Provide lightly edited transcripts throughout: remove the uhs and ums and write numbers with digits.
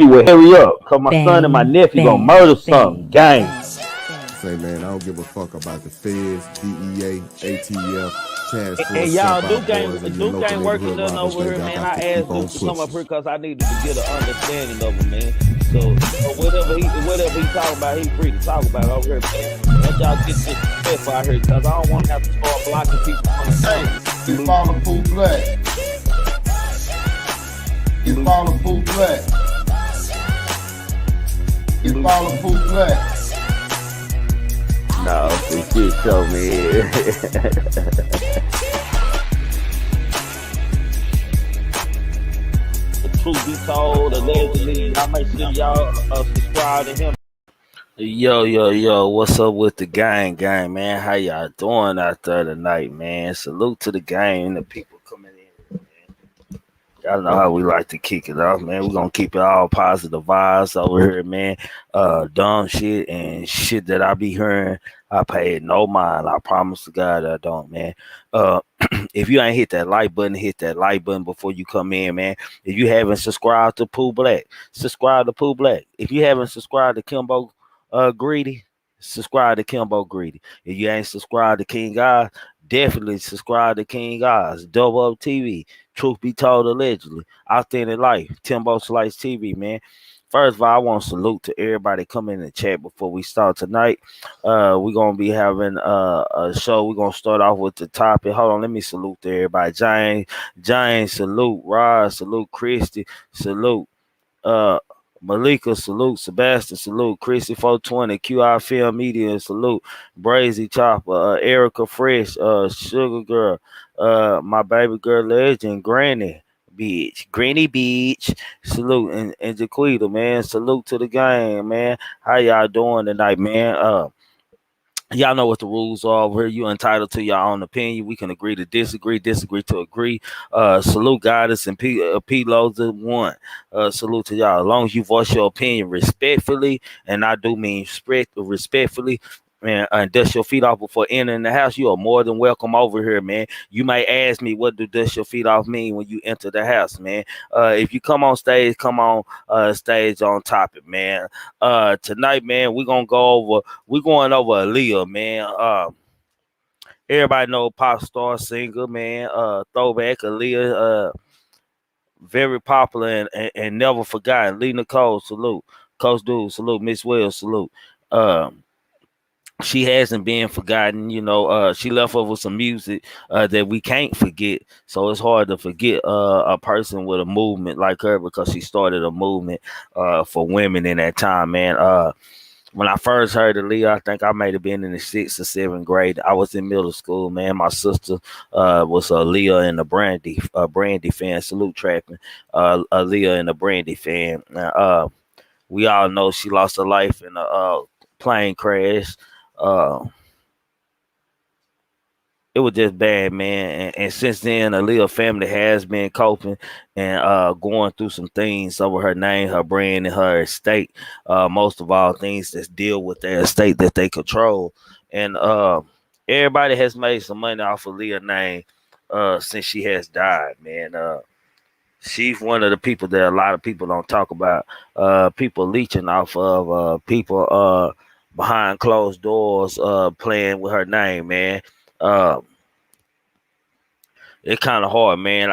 will hurry up, cause my son and my Bang, nephew gonna bang, murder something. bang, Gang. bang. Say, man, I don't give a fuck about the feds, DEA, ATF, task And force, y'all, jump Duke out boys, and your Duke local ain't working neighborhood nothing robbers, over here, baby. I man. got I to keep asked on Duke to come up pushing. here because I needed to get an understanding of him, man. So whatever he talking about, he free to talk about over here, man. Let y'all get this stuff out here, cause I don't want to have to start blocking people from the Hey, you follow Pooh Black. You follow Pooh Black. You follow Pooh Black. No, this shit show me. The truth be told, allegedly, y'all make sure y'all subscribe to him. Yo, what's up with the gang, man? How y'all doing out there tonight, man? Salute to the gang and the people coming in. Y'all know how we like to kick it off, man. We're gonna keep it all positive vibes over here, man. Dumb shit and shit that I be hearing, I pay it no mind. I promise to God I don't, man. Uh if you ain't hit that like button, hit that like button before you come in, man. If you haven't subscribed to Pooh Black, subscribe to Pooh Black. If you haven't subscribed to Kimbo Greedy, subscribe to Kimbo Greedy. If you ain't subscribed to King God, definitely subscribe to King God's Double Up TV. Truth be told, allegedly. Authentic Life. Timbo Slice TV, man. First of all, I want to salute to everybody coming in the chat before we start tonight. We're gonna be having a show. We're gonna start off with the topic. Hold on, let me salute to everybody. James, salute. Rod, salute. Christy, salute. Uh Malika, salute. Sebastian, salute. Chrissy 420, QI Film Media, salute. Brazy Chopper, Erica Fresh, Sugar Girl, my baby girl legend, Granny Beach, salute. And Jaquita, man, salute to the game, man. How y'all doing tonight, man? Y'all know what the rules are over here. You entitled to your own opinion. We can agree to disagree, disagree to agree. Salute Goddess and P Loads of one. Salute to y'all. As long as you voice your opinion respectfully, and I do mean respectfully, and dust your feet off before entering the house, you are more than welcome over here, man. You may ask me, what do dust your feet off mean when you enter the house, man? If you come on stage, come on stage on topic, man. Tonight, man, we're going over Aaliyah, man. Everybody know pop star singer, man. Throwback Aaliyah, very popular and never forgotten. Lee Nicole, salute. Coach Dude, salute. Miss Wells, salute. She hasn't been forgotten, she left over some music that we can't forget. So it's hard to forget a person with a movement like her, because she started a movement for women in that time, man. When I first heard of Leah, I think I might have been in the 6th or 7th grade. I was in middle school, man. My sister was Leah and the Brandy fan. Salute Trapping. Leah and the Brandy fan. We all know she lost her life in a plane crash. Uh, it was just bad, man. And since then, Aaliyah family has been coping and going through some things over her name, her brand, and her estate. Most of all, things that deal with their estate that they control. And everybody has made some money off of Leah's name since she has died, man. She's one of the people that a lot of people don't talk about. People leeching off of people behind closed doors playing with her name, man. Uh, it's kind of hard, man.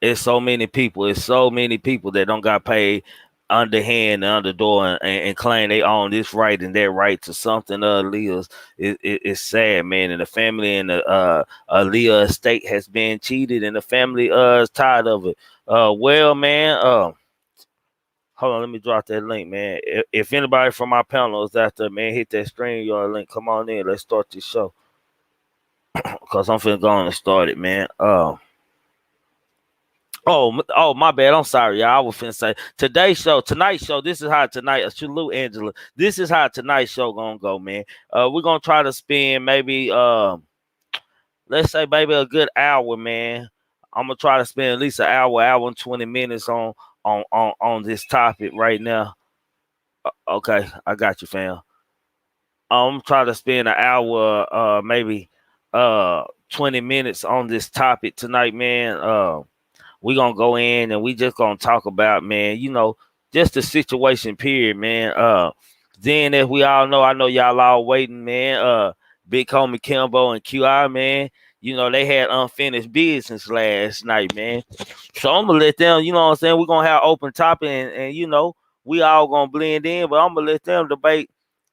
It's so many people. It's so many people that don't got paid underhand and underdoor and claim they own this right and that right to something Leah's. It's sad, man. And the family and the Aaliyah estate has been cheated, and the family is tired of it. Well, man. Hold on, let me drop that link, man. If anybody from my panel is out there, man, hit that StreamYard link. Come on in. Let's start this show. Because I'm finna go on and start it, man. Oh, my bad. I'm sorry, y'all. I was finna say tonight's show. This is how tonight. Salute, Angela. This is how tonight's show gonna go, man. We're gonna try to spend maybe let's say maybe a good hour, man. I'm gonna try to spend at least an hour and 20 minutes on this topic right now. Okay, I got you, fam. I'm trying to spend an hour, maybe 20 minutes on this topic tonight, man. We're gonna go in and we just gonna talk about, man, just the situation period, man. Then as we all know, I know y'all all waiting, man. Big homie Kimbo and QI, man. You know, they had unfinished business last night, man. So I'm gonna let them, you know what I'm saying? We're gonna have open topic and you know, we all gonna blend in, but I'm gonna let them debate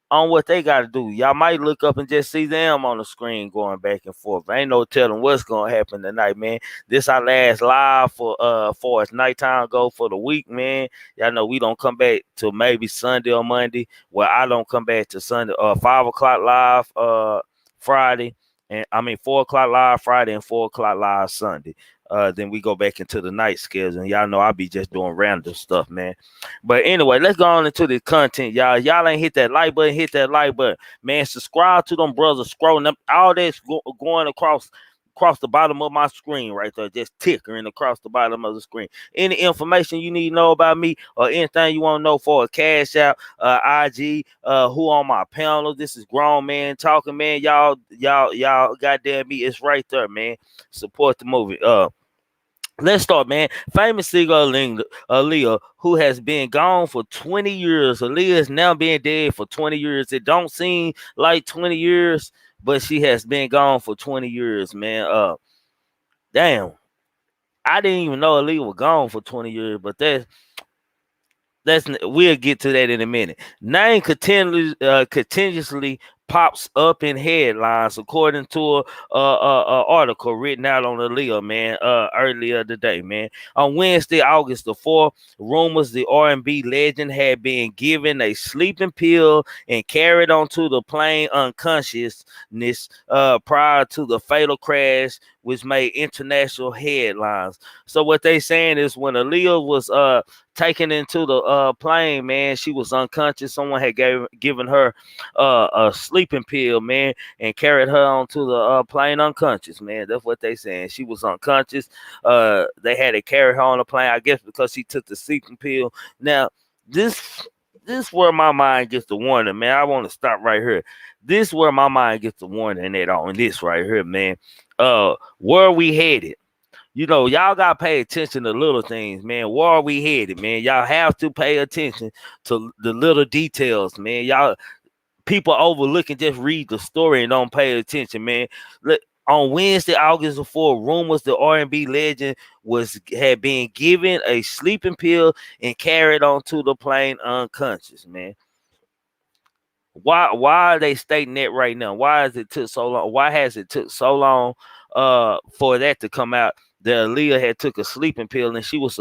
on what they got to do. Y'all might look up and just see them on the screen going back and forth. Ain't no telling what's gonna happen tonight, man. This our last live for as nighttime go for the week, man. Y'all know we don't come back till maybe Sunday or Monday. Well, I don't come back to Sunday. 5 o'clock live Friday, and I mean 4 o'clock live Friday and 4 o'clock live Sunday. Then we go back into the night schedule. And y'all know I be just doing random stuff, man. But anyway, let's go on into the content, y'all. Y'all ain't hit that like button, hit that like button. Man, subscribe to them brothers scrolling up. All that's going across the bottom of my screen right there, just tickering across the bottom of the screen. Any information you need to know about me or anything you want to know for a cash out, IG, who on my panel. This is Grown Man Talking, man. Y'all goddamn me, it's right there, man. Support the movie. Let's start, man. Famous singer Aaliyah, who has been gone for 20 years. Aaliyah is now being dead for 20 years. It don't seem like 20 years, but she has been gone for 20 years, man. Damn. I didn't even know Aaliyah was gone for 20 years, but we'll get to that in a minute. Name continuously pops up in headlines, according to a article written out on Aaliyah, man, earlier today, man. On Wednesday, August the 4th, rumors the R&B legend had been given a sleeping pill and carried onto the plane unconsciousness prior to the fatal crash, which made international headlines. So what they saying is when Aaliyah was taken into the plane, man, she was unconscious. Someone had given her a sleeping pill, man, and carried her onto the plane unconscious, man. That's what they saying. She was unconscious. They had to carry her on the plane, I guess, because she took the sleeping pill. Now, this where my mind gets the warning, man. I want to stop right here. This where my mind gets the warning at on this right here, man. Where are we headed? You know, y'all gotta pay attention to little things, man. Where are we headed, man? Y'all have to pay attention to the little details, man. Y'all people overlook and just read the story and don't pay attention, man. Look, on Wednesday, August the 4th, rumors the R&B legend had been given a sleeping pill and carried onto the plane unconscious, man. Why are they stating that right now? Why has it took so long? Why has it took so long for that to come out? That Aaliyah had took a sleeping pill and she was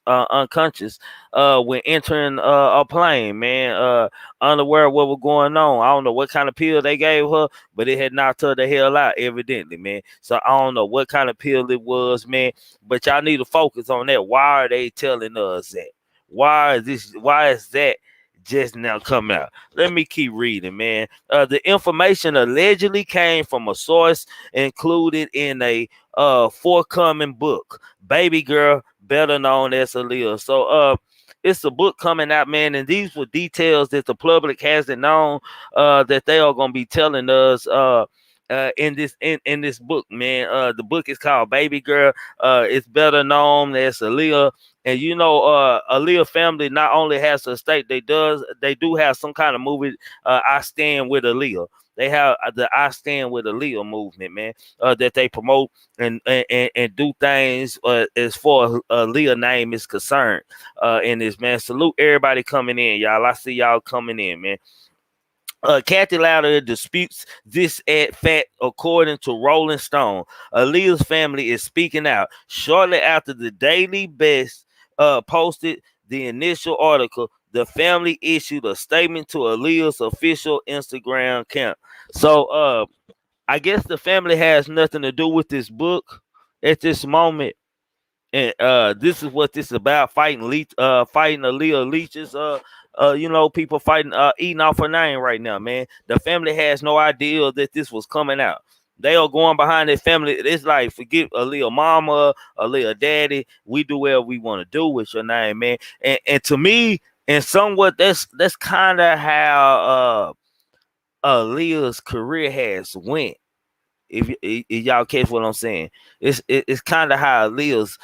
unconscious when entering a plane, man. Unaware of what was going on. I don't know what kind of pill they gave her, but it had knocked her the hell out, evidently, man. So I don't know what kind of pill it was, man. But y'all need to focus on that. Why are they telling us that? Why is that just now come out? Let me keep reading, man. The information allegedly came from a source included in a forthcoming book, Baby Girl, better known as Aaliyah. So it's a book coming out, man, and these were details that the public hasn't known that they are gonna be telling us in this book, man. The book is called Baby Girl. It's better known as Aaliyah. And you know, Aaliyah family not only has a state, they do have some kind of movie. I Stand with Aaliyah. They have the I Stand with Aaliyah movement, man, that they promote and do things as far as Aaliyah name is concerned. In this, man, salute everybody coming in, y'all. I see y'all coming in, man. Kathy Louder disputes this at fact, according to Rolling Stone. Aaliyah's family is speaking out shortly after the Daily Best posted the initial article. The family issued a statement to Aaliyah's official Instagram account. So, I guess the family has nothing to do with this book at this moment. And this is what this is about: fighting Aaliyah Leeches. You know, people fighting, eating off her name right now, man. The family has no idea that this was coming out. They are going behind their family. It's like, forget Aaliyah mama, Aaliyah daddy. We do whatever we want to do with your name, man. And to me, and somewhat, that's kind of how Aaliyah's career has went. if y'all catch what I'm saying, it's kind of how Aaliyah's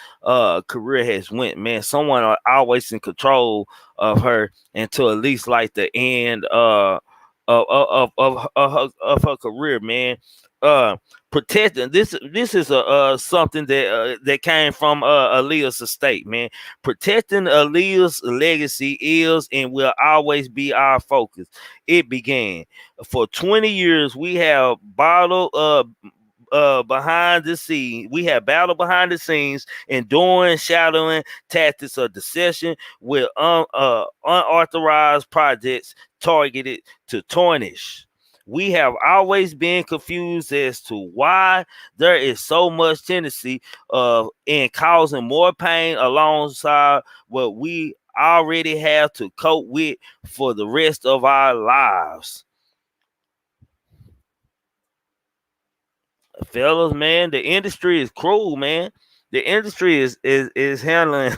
career has went, man. Someone are always in control of her until at least like the end of her career, man. Uh, Protecting this is a something that came from Aaliyah's estate, man. Protecting Aaliyah's legacy is and will always be our focus. It began for 20 years. We have bottled behind the scenes. We have battled behind the scenes, enduring shadowing tactics of deception with unauthorized projects targeted to tarnish. We have always been confused as to why there is so much tendency of in causing more pain alongside what we already have to cope with for the rest of our lives. Fellas, man, the industry is cruel, man. The industry is handling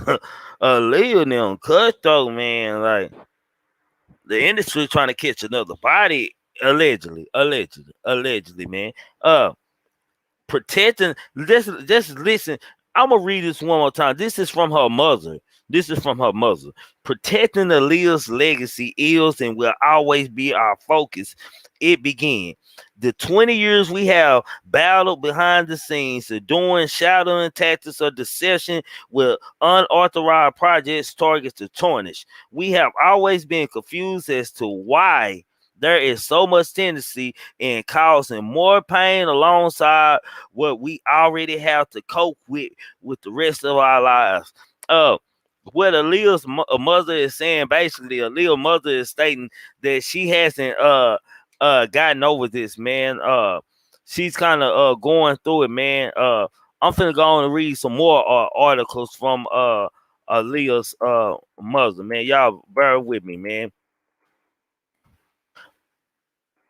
Aaliyah now cutthroat, man. Like the industry trying to catch another body, allegedly, man. Uh, Protecting. Just listen. I'm gonna read this one more time. This is from her mother. This is from her mother. Protecting Aaliyah's legacy is and will always be our focus. It began. The 20 years we have battled behind the scenes, doing shadowing tactics of deception with unauthorized projects targets to tarnish. We have always been confused as to why there is so much tendency in causing more pain alongside what we already have to cope with the rest of our lives. Uh, what Aaliyah's mother is saying, basically, Aaliyah's mother is stating that she hasn't gotten over this, man. She's kind of going through it, man. I'm finna go on and read some more articles from Aaliyah's mother, man. Y'all bear with me, man.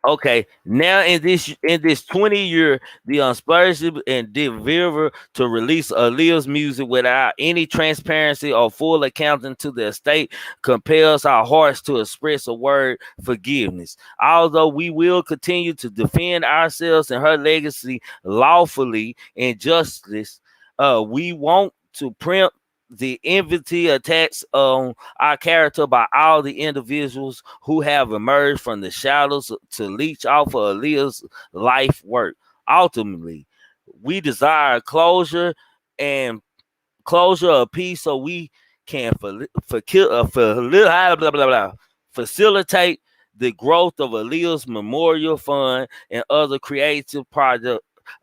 Okay, now in this 20 year, the unsponsored endeavor to release Aaliyah's music without any transparency or full accounting to the estate compels our hearts to express a word forgiveness. Although we will continue to defend ourselves and her legacy lawfully and justice, we want to preempt the enmity attacks on our character by all the individuals who have emerged from the shadows to leech off of Aaliyah's life work. Ultimately, we desire closure and closure of peace so we can facilitate the growth of Aaliyah's memorial fund and other creative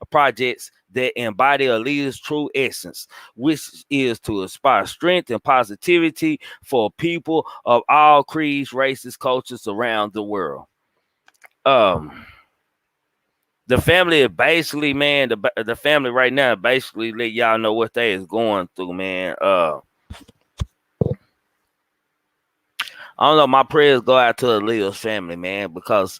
projects that embody Aaliyah's true essence, which is to inspire strength and positivity for people of all creeds, races, cultures around the world. Um, the family is basically, man, the family right now basically let y'all know what they is going through, man. I don't know. My prayers go out to Aaliyah's family, man, because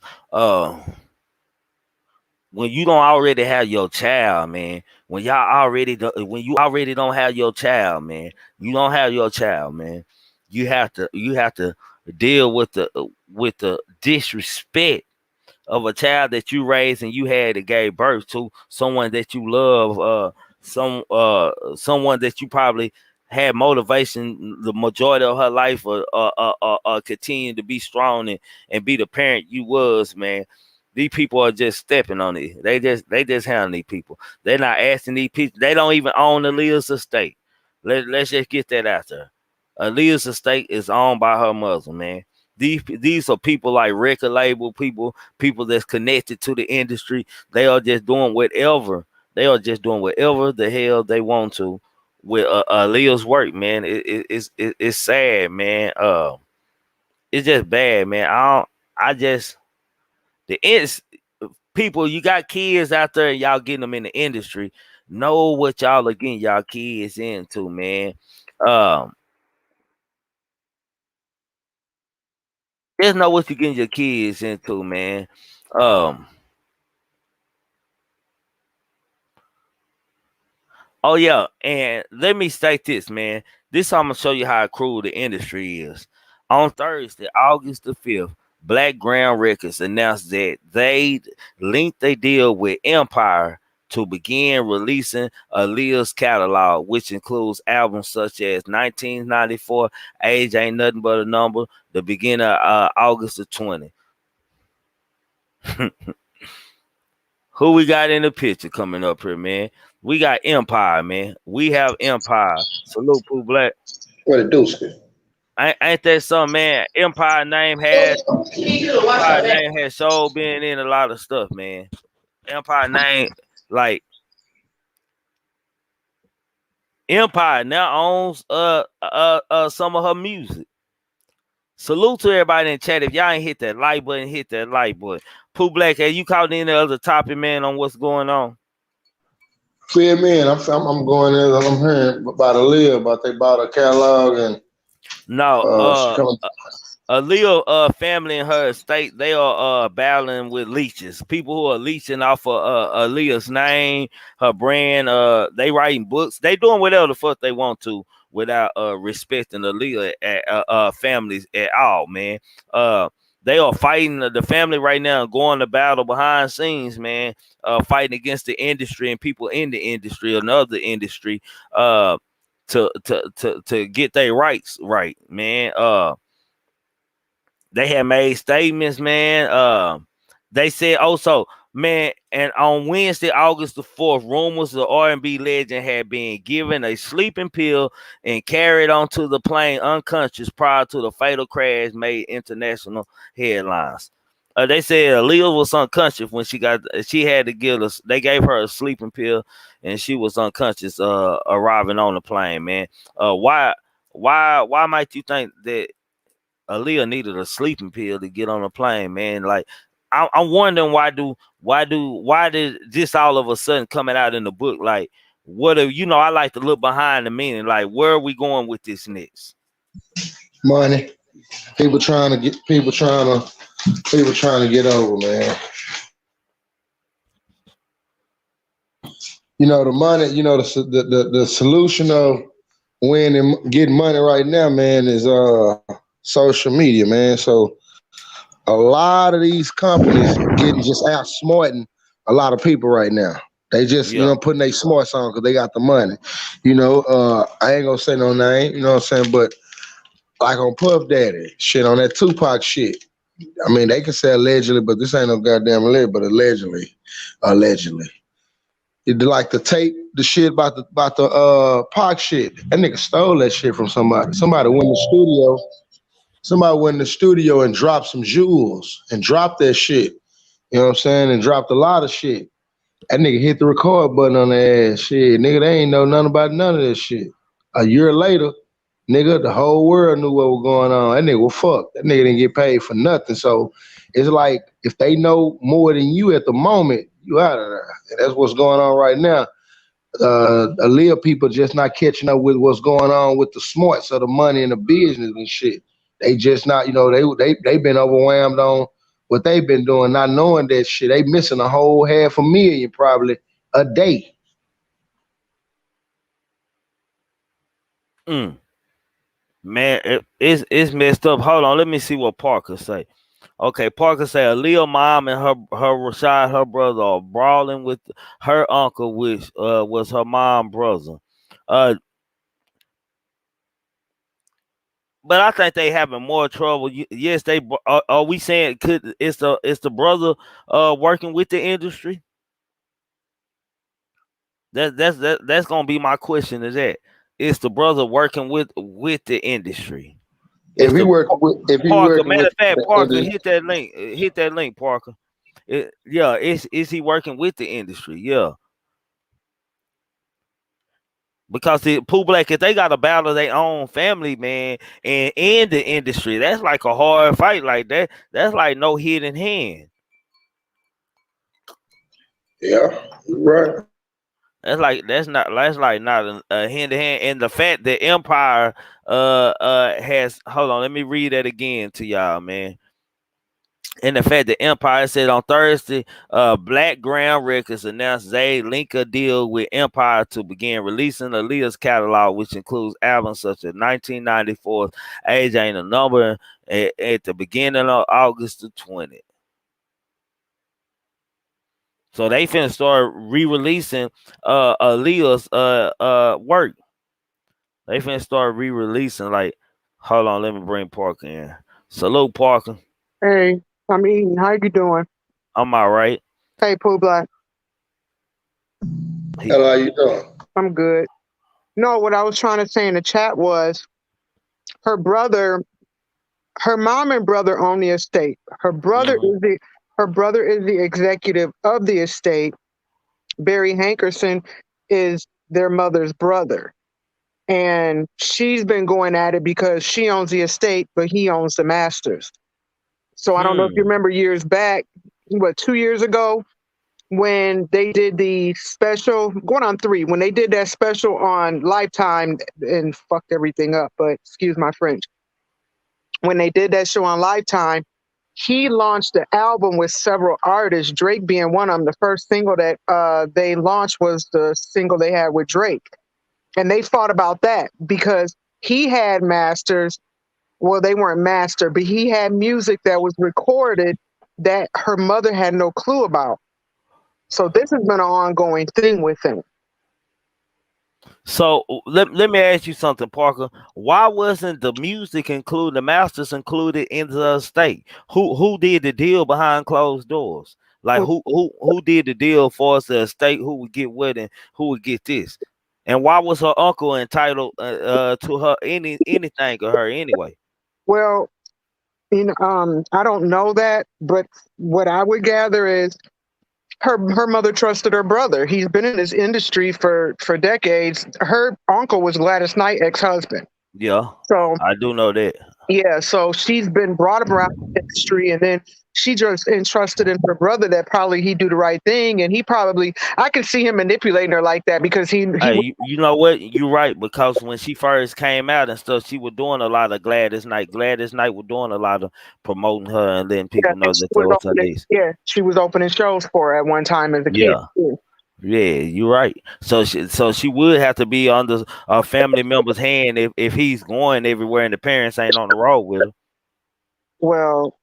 when you don't already have your child, man, when you already don't have your child, man, you don't have your child, man. You have to deal with the disrespect of a child that you raised and you had to gave birth to, someone that you love, someone that you probably had motivation the majority of her life, or continue to be strong and be the parent you was, man. These people are just stepping on it. They just handle these people. They're not asking these people. They don't even own Aaliyah's estate. Let's just get that out there. Aaliyah's estate is owned by her mother, man. These are people like record label people that's connected to the industry. They are just doing whatever. They are just doing whatever the hell they want to with Aaliyah's work, man. It's sad, man. It's just bad, man. I just the ends people. You got kids out there, and y'all getting them in the industry. Know what y'all are getting y'all kids into, man. Um, just know what you're getting your kids into, man. Um, oh yeah, and let me state this, man. This I'm gonna show you how cruel the industry is. On Thursday, August the 5th, Black Ground Records announced that they linked a deal with Empire to begin releasing Aaliyah's catalog, which includes albums such as 1994, Age Ain't Nothing But a Number, the beginning of August the 20th. Who we got in the picture coming up here, man? We got Empire, man. We have Empire. Salute, Pooh Black. What it do, Skip? Ain't that something, man? Empire name has so been in a lot of stuff, man. Empire name, like Empire now owns some of her music. Salute to everybody in the chat. If y'all ain't hit that like button, hit that like button. Pooh Black, have you caught any other topic, man, on what's going on? Feel me in. I'm going in. I'm hearing about Aaliyah, about they bought a catalog and No, Aaliyah family and her estate, they are battling with leeches. People who are leeching off of Aaliyah's name, her brand. They writing books. They doing whatever the fuck they want to without respecting Aaliyah families at all, man. They are fighting the family right now, going to battle behind scenes, man. Fighting against the industry and people in the industry, another industry, to get their rights right, man. They had made statements, man. They said also, man, and on Wednesday, August the 4th, rumors the R&B legend had been given a sleeping pill and carried onto the plane unconscious prior to the fatal crash made international headlines. They said Aaliyah was unconscious when she had to give us. They gave her a sleeping pill and she was unconscious arriving on the plane, man. Why might you think that Aaliyah needed a sleeping pill to get on a plane, man? Like, I'm wondering why did this all of a sudden coming out in the book? Like, I like to look behind the meaning. Like, where are we going with this next? money. People trying to get over, man. You know the money. You know the solution of winning, getting money right now, man, is social media, man. So a lot of these companies getting just outsmarting a lot of people right now. They just, putting their smarts on because they got the money. I ain't gonna say no name, you know what I'm saying? But like on Puff Daddy, shit, on that Tupac shit. I mean, they can say allegedly, but this ain't no goddamn alleged, but allegedly. It like the tape, the shit about the Pac shit. That nigga stole that shit from somebody. Somebody went in the studio and dropped some jewels and dropped that shit. You know what I'm saying? And dropped a lot of shit. That nigga hit the record button on that ass. Shit, nigga, they ain't know nothing about none of that shit. A year later, nigga, the whole world knew what was going on. That nigga was fucked. That nigga didn't get paid for nothing. So it's like if they know more than you at the moment, you out of there. And that's what's going on right now. Aaliyah people just not catching up with what's going on with the smarts of the money and the business and shit. They just not, they been overwhelmed on what they've been doing, not knowing that shit. They missing a whole $500,000 probably a day. Man, it's messed up. Hold on, let me see what Parker say. Okay, Parker say Aaliyah mom and her Rashad, her brother, are brawling with her uncle, which was her mom brother. But I think they having more trouble. Yes, they are we saying it's the brother working with the industry? That's gonna be my question. Is that it's the brother working with the industry? If he working Parker, matter with of fact, Parker, hit that link. Hit that link, Parker. Is he working with the industry? Yeah. Because the Pooh Black, if they got to battle their own family, man, and in the industry, that's like a hard fight like that. That's like no hidden hand. Yeah, right. That's like not a hand to hand. And the fact that Empire has, hold on, let me read that again to y'all, man. And the fact that Empire said on Thursday, Black Ground Records announced they link a deal with Empire to begin releasing Aaliyah's catalog, which includes albums such as 1994's Age Ain't a Number at the beginning of August the 20th. So they finna start re-releasing Aaliyah's work. They finna start re-releasing, like, hold on, let me bring Parker in. Salute, Parker. Hey, I'm eating. How you doing? I'm all right. Hey, Pooh Black. Hello, how you doing? I'm good. No, what I was trying to say in the chat was her mom and brother own the estate. Her brother is the executive of the estate. Barry Hankerson is their mother's brother. And she's been going at it because she owns the estate, but he owns the masters. So I don't know if you remember years back, 2 years ago, when they did the special, going on 3, when they did that special on Lifetime and fucked everything up, but excuse my French. When they did that show on Lifetime, he launched the album with several artists, Drake being one of them. The first single that they launched was the single they had with Drake. And they fought about that because he had masters. Well, they weren't master, but he had music that was recorded that her mother had no clue about. So this has been an ongoing thing with him. So let me ask you something, Parker. Why wasn't the music included, the masters included in the estate? Who did the deal behind closed doors? Like who did the deal for us, the estate? Who would get what and who would get this? And why was her uncle entitled to her anything of her anyway? Well, I don't know that, but what I would gather is her mother trusted her brother. He's been in this industry for decades. Her uncle was Gladys Knight ex-husband. Yeah, so I do know that. Yeah, so she's been brought around the industry, and then she just entrusted in her brother that probably he'd do the right thing, and I can see him manipulating her like that because he Hey, you know what? You're right, because when she first came out and stuff, she was doing a lot of Gladys Knight. Gladys Knight was doing a lot of promoting her and letting people know that there was her niece. Yeah, she was opening shows for her at one time as a kid. Yeah, you're right. So she would have to be under a family member's hand if he's going everywhere and the parents ain't on the road with her. Well,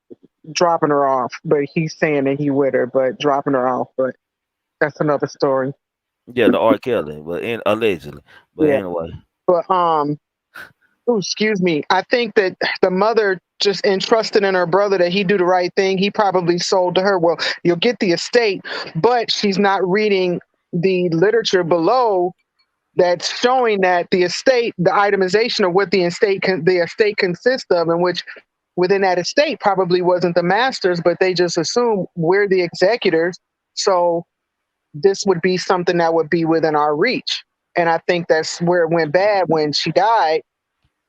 dropping her off, but he's saying that he with her, but dropping her off, but that's another story. Yeah, the R. Kelly, but allegedly. But anyway. But excuse me. I think that the mother just entrusted in her brother that he'd do the right thing. He probably sold to her, well, you'll get the estate, but she's not reading the literature below that's showing that the estate, the itemization of what the estate consists of, in which within that estate probably wasn't the masters, but they just assume we're the executors. So this would be something that would be within our reach. And I think that's where it went bad when she died.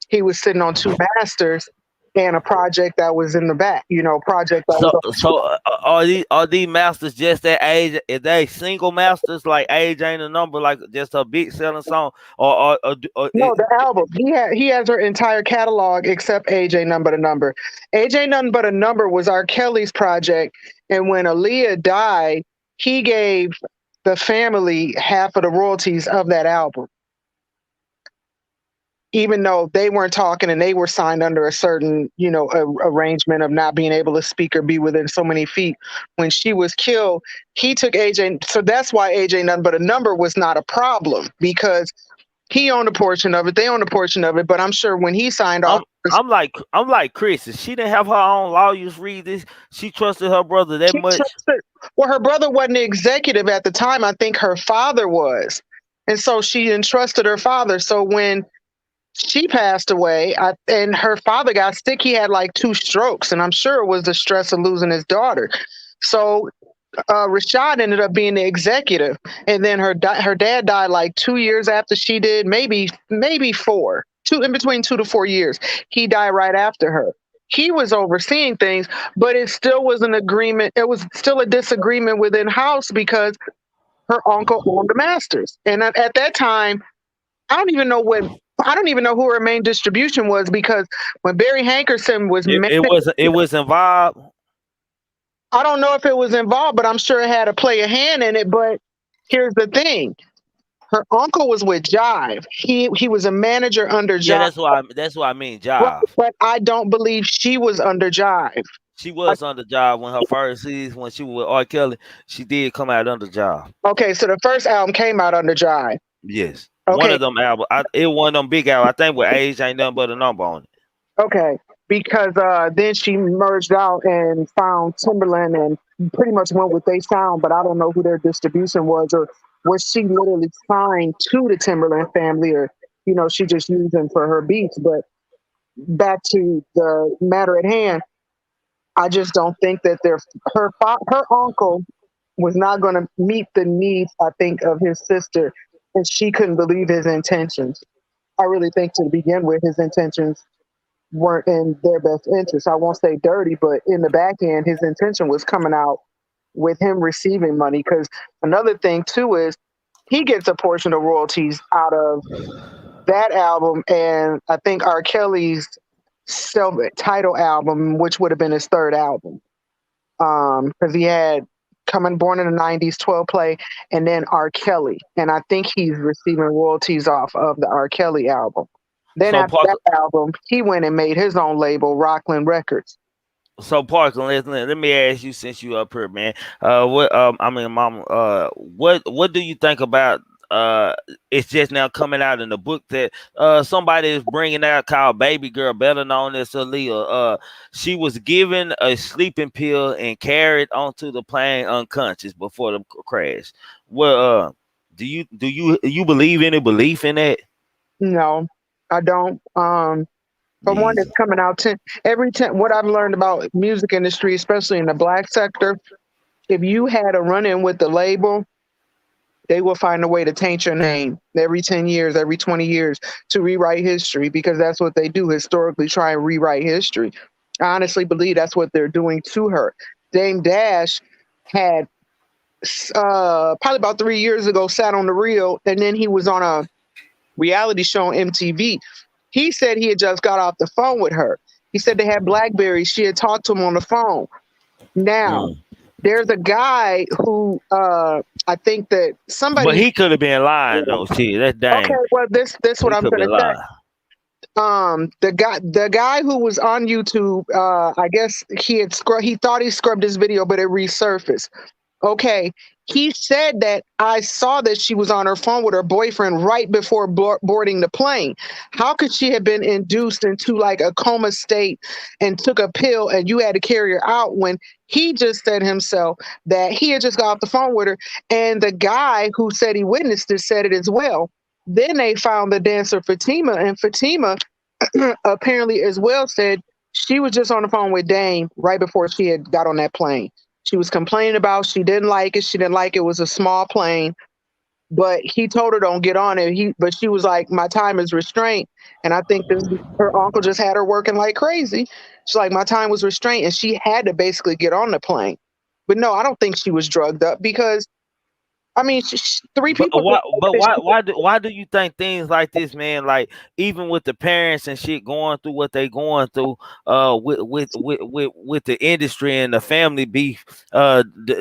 He was sitting on 2 masters and a project that was in the back, project. So are these masters just that age? Is they single masters, like Age Ain't a Number, like just a big selling song, or no, the album. He has her entire catalog except Age Ain't Nothing But a Number. Age Ain't Nothing But a Number was R. Kelly's project, and when Aaliyah died, he gave the family half of the royalties of that album. Even though they weren't talking and they were signed under a certain, arrangement of not being able to speak or be within so many feet. When she was killed, he took AJ. So that's why AJ Nothing But a Number was not a problem, because he owned a portion of it. They owned a portion of it. But I'm sure when he signed off, I'm like Chris. She didn't have her own lawyers read this. She trusted her brother that much. Well, her brother wasn't the executive at the time. I think her father was. And so she entrusted her father. So when she passed away, and her father got sick, he had like 2 strokes, and I'm sure it was the stress of losing his daughter. So Rashad ended up being the executive, and then her dad died like 2 years after she did, maybe 4, in between 2 to 4 years. He died right after her. He was overseeing things, but it still was an agreement. It was still a disagreement within house because her uncle owned the masters, and at that time, I don't even know who her main distribution was, because when Barry Hankerson was it was involved. I don't know if it was involved, but I'm sure it had to play a hand in it. But here's the thing: her uncle was with Jive. He was a manager under Yeah, Jive, that's what I mean. right? Jive. But I don't believe she was under Jive. She I- was under job when her first season when she was with R. Kelly. She did come out under job. Okay, so the first album came out under Jive. Yes, one Okay, of them albums. It one of them big albums. I think with age ain't nothing but a number on it. okay, because then she merged out and found Timberland and pretty much went with they sound, but I don't know who their distribution was, or was she literally signed to the Timberland family, or she just used them for her beats. But back to the matter at hand, I just don't think that her uncle was not going to meet the needs, I think, of his sister, and she couldn't believe his intentions. I really think to begin with, his intentions weren't in their best interest. I won't say dirty, but in the back end, his intention was coming out with him receiving money. Because another thing too is he gets a portion of royalties out of that album, and I think R. Kelly's self-titled album, which would have been his third album, because he had coming born in the '90s, 12 play, and then R. Kelly, and I think he's receiving royalties off of the R. Kelly album. Then So after Parker, that album, he went and made his own label, Rockland Records. let me ask you since you up here, man. What I mean, mom. What do you think about? It's just now coming out in the book that somebody is bringing out called Baby Girl, better known as Aaliyah. She was given a sleeping pill and carried onto the plane unconscious before the crash. Well, do you believe any belief in that? No, I don't. For one, These it's coming out every 10. What I've learned about music industry, especially in the black sector, if you had a run-in with the label, they will find a way to taint your name every 10 years, every 20 years to rewrite history, because that's what they do historically, try and rewrite history. I honestly believe that's what they're doing to her. Dame Dash had probably about 3 years ago sat on the reel, and then he was on a reality show on MTV. He said he had just got off the phone with her. He said they had Blackberry. She had talked to him on the phone. Now, there's a guy who I think that But somebody. he could have been lying though. Shit, that's Okay, dang. well, this what He I'm could be gonna say. lying. The guy who was on YouTube, I guess he thought he scrubbed his video, but it resurfaced. Okay. He said that I saw that she was on her phone with her boyfriend right before boarding the plane. How could she have been induced into like a coma state and took a pill and you had to carry her out when he just said himself that he had just got off the phone with her? And the guy who said he witnessed it said it as well. Then they found the dancer Fatima, and Fatima apparently as well said she was just on the phone with Dame right before she had got on that plane. She was complaining about she didn't like it. She didn't like it was a small plane, but he told her don't get on it. But she was like, my time is restrained, and I think her uncle just had her working like crazy. She's like, my time was restrained, and she had to basically get on the plane. But no, I don't think she was drugged up because I mean, three But people. why do you think things like this, man? Like even with the parents and shit going through what they going through, with the industry and the family beef,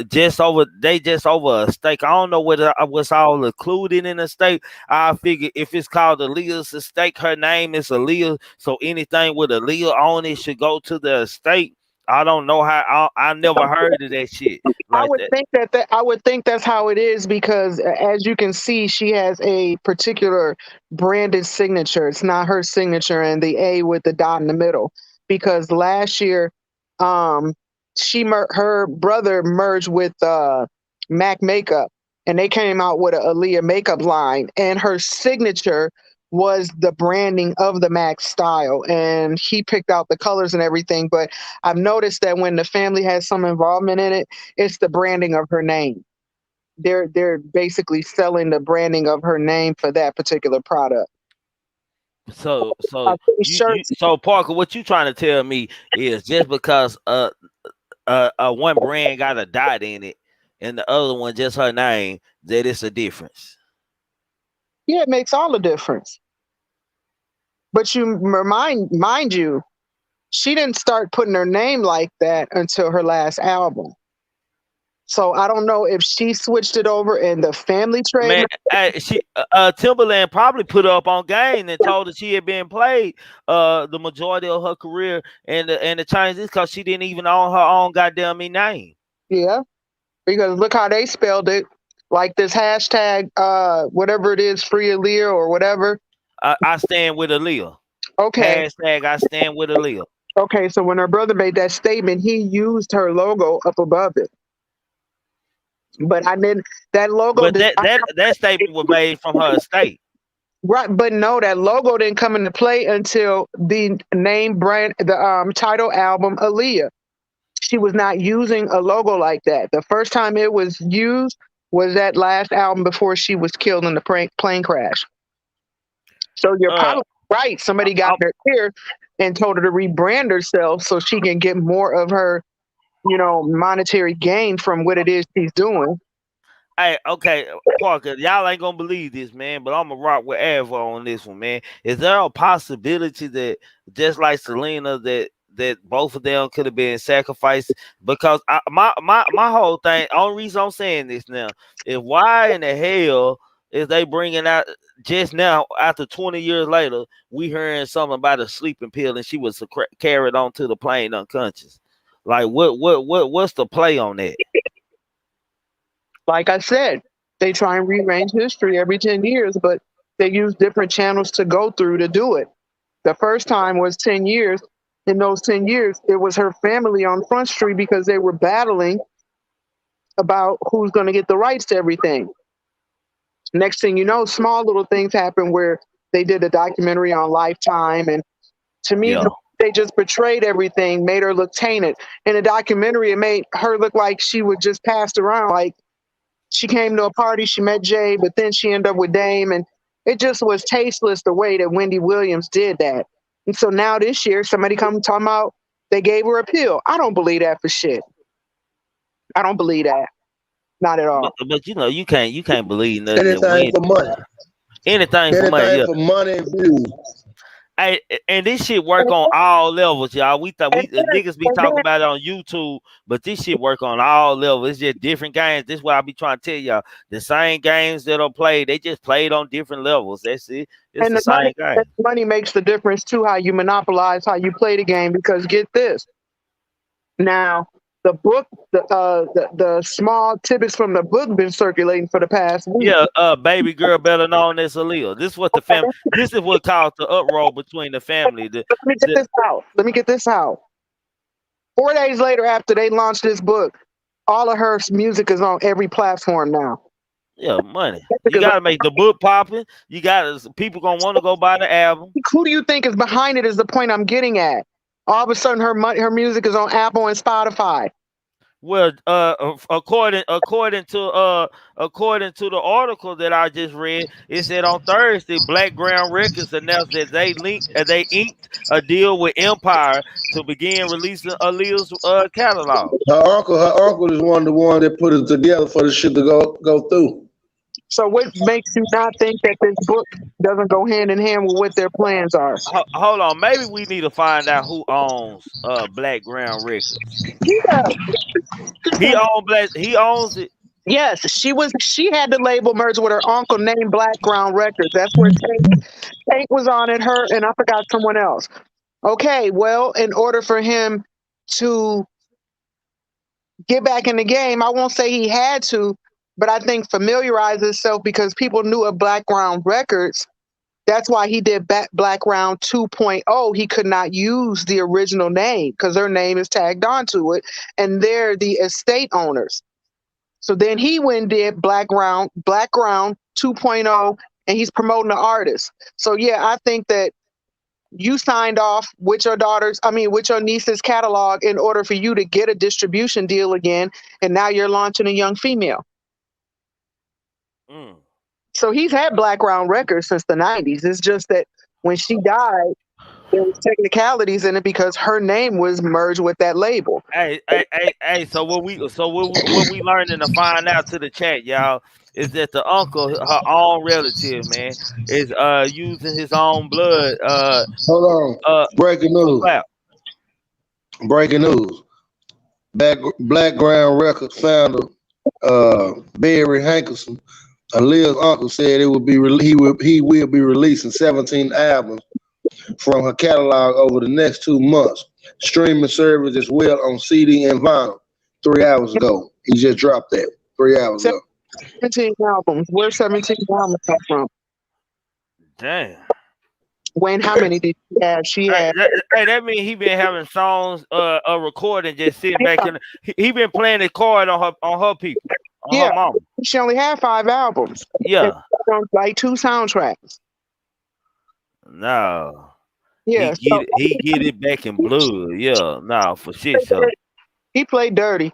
just over a steak. I don't know whether what's all included in a steak. I figure if it's called Aaliyah's steak, her name is Aaliyah, so anything with Aaliyah on it should go to the estate. I don't know how. I never heard of that shit I like would that. think I would think that's how it is because as you can see, she has a particular branded signature. It's not her signature and the A with the dot in the middle. Because last year, um, her brother merged with Mac Makeup, and they came out with a Aaliyah makeup line, and her signature was the branding of the Mac style, and he picked out the colors and everything. But I've noticed that when the family has some involvement in it, it's the branding of her name. They're basically selling the branding of her name for that particular product. So I so think you shirts. so Parker, what you trying to tell me is just because one brand got a dot in it and the other one just her name, that it's a difference. Yeah, it makes all the difference. But mind you, she didn't start putting her name like that until her last album. So I don't know if she switched it over in the family Man, trademark. she Timberland probably put her up on game and told her she had been played the majority of her career and the change is because she didn't even own her own goddamn name. Yeah, because look how they spelled it. Like this hashtag, whatever it is, free Aaliyah or whatever. I stand with Aaliyah. Okay, Hashtag I stand with Aaliyah. okay. So when her brother made that statement, he used her logo up above it. But I didn't. That logo But did that statement was made from her estate. right. But no, that logo didn't come into play until the name brand, the title album Aaliyah. She was not using a logo like that. The first time it was used was that last album before she was killed in the plane crash. So you're Uh, probably right. Somebody got in her ear and told her to rebrand herself so she can get more of her, monetary gain from what it is she's doing. Hey, okay, Parker, y'all ain't gonna believe this, man, but I'm gonna rock with Avo on this one, man. Is there a possibility that just like Selena, that both of them could have been sacrificed? Because my whole thing, only reason I'm saying this now is why in the hell is they bringing out just now after 20 years later we hearing something about a sleeping pill and she was carried on to the plane unconscious? Like what's the play on that? Like I said, they try and rearrange history every 10 years, but they use different channels to go through to do it. The first time was 10 years. In those 10 years, it was her family on Front Street because they were battling about who's going to get the rights to everything. Next thing you know, small little things happen where they did a documentary on Lifetime. And to me, Yeah. they just portrayed everything, made her look tainted. In a documentary, it made her look like she was just passed around. Like she came to a party, she met Jay, but then she ended up with Dame. And it just was tasteless the way that Wendy Williams did that. And so now this year, somebody come talking about they gave her a pill. I don't believe that for shit. I don't believe that. Not at all. But you can't believe nothing that Anything for money. anything for money. Anything Yeah. for money and views. Hey, and this shit work on all levels, y'all. We thought niggas be talking about it on YouTube, but this shit work on all levels. It's just different games. This is what I be trying to tell y'all. The same games that are played, they just played on different levels. That's it. It's And the same game. money makes the difference too, how you monopolize, how you play the game. Because get this, now the book, the small tidbits from the book been circulating for the past week. Yeah, baby girl better known as Aaliyah. This is what the family. This is what caused the uproar between the family. Let me get this out. 4 days later, after they launched this book, all of her music is on every platform now. Yeah, money. You gotta make the book popping. You got people gonna want to go buy the album. Who do you think is behind it? Is the point I'm getting at. All of a sudden, her music is on Apple and Spotify. Well, according to the article that I just read, it said on Thursday, Blackground Records announced that they inked a deal with Empire to begin releasing Aaliyah's catalog. Her uncle is one of the ones that put it together for the shit to go through. So what makes you not think that this book doesn't go hand in hand with what their plans are? Hold on, maybe we need to find out who owns Blackground Records. Yeah. He owns it. Yes, she had the label merged with her uncle named Blackground Records. That's where Tank was on it, her, and I forgot someone else. Okay, well, in order for him to get back in the game, I won't say he had to, but I think familiarize himself because people knew of Blackground Records. That's why he did Blackground 2.0. He could not use the original name because their name is tagged onto it, and they're the estate owners. So then he went and did Blackground 2.0, and he's promoting the artist. So yeah, I think that you signed off with your niece's catalog in order for you to get a distribution deal again, and now you're launching a young female. So he's had Blackground Records since the 90s. It's just that when she died, there was technicalities in it because her name was merged with that label. Hey. So what we learning to find out to the chat, y'all, is that the uncle, her own relative, man, is using his own blood. Hold on. Breaking news. Breaking news. Black Ground Records founder Barry Hankerson, Aaliyah's uncle, said he will be releasing 17 albums from her catalog over the next 2 months. Streaming service as well on CD and vinyl. 3 hours ago, he just dropped that. 3 hours ago. 17 albums. Where 17 albums come from? Damn. Wayne, how many did she have? That means he been having songs, a recording, just sitting back in. He been playing the chord on her people, on her mama. She only had 5 albums. Yeah, like 2 soundtracks. no. Yeah, he get it back in blood. Yeah, no, for shit. So he played dirty.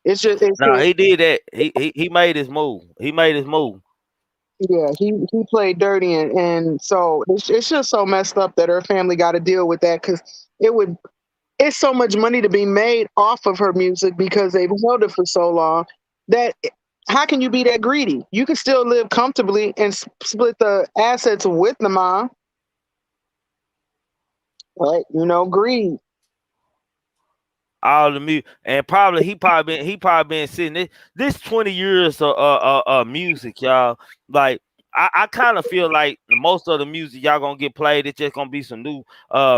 He did that. He made his move. Yeah, he played dirty, and so it's just so messed up that her family got to deal with that, because it's so much money to be made off of her music because they've held it for so long that how can you be that greedy? You can still live comfortably and split the assets with the mom, but greed. All the music, and he probably been sitting this 20 years of music, y'all. Like I kind of feel like most of the music y'all gonna get played, it's just gonna be some new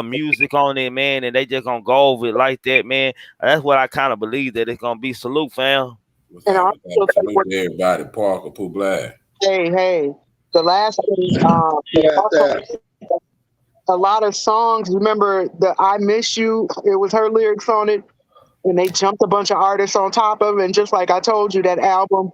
music on it, man, and they just gonna go over it like that, man. That's what I kind of believe that it's gonna be. Salute, fam. And I salute everybody, Parker, Pooh Black. Hey, the last a lot of songs. Remember the "I Miss You"? It was her lyrics on it. And they jumped a bunch of artists on top of it. And just like I told you, that album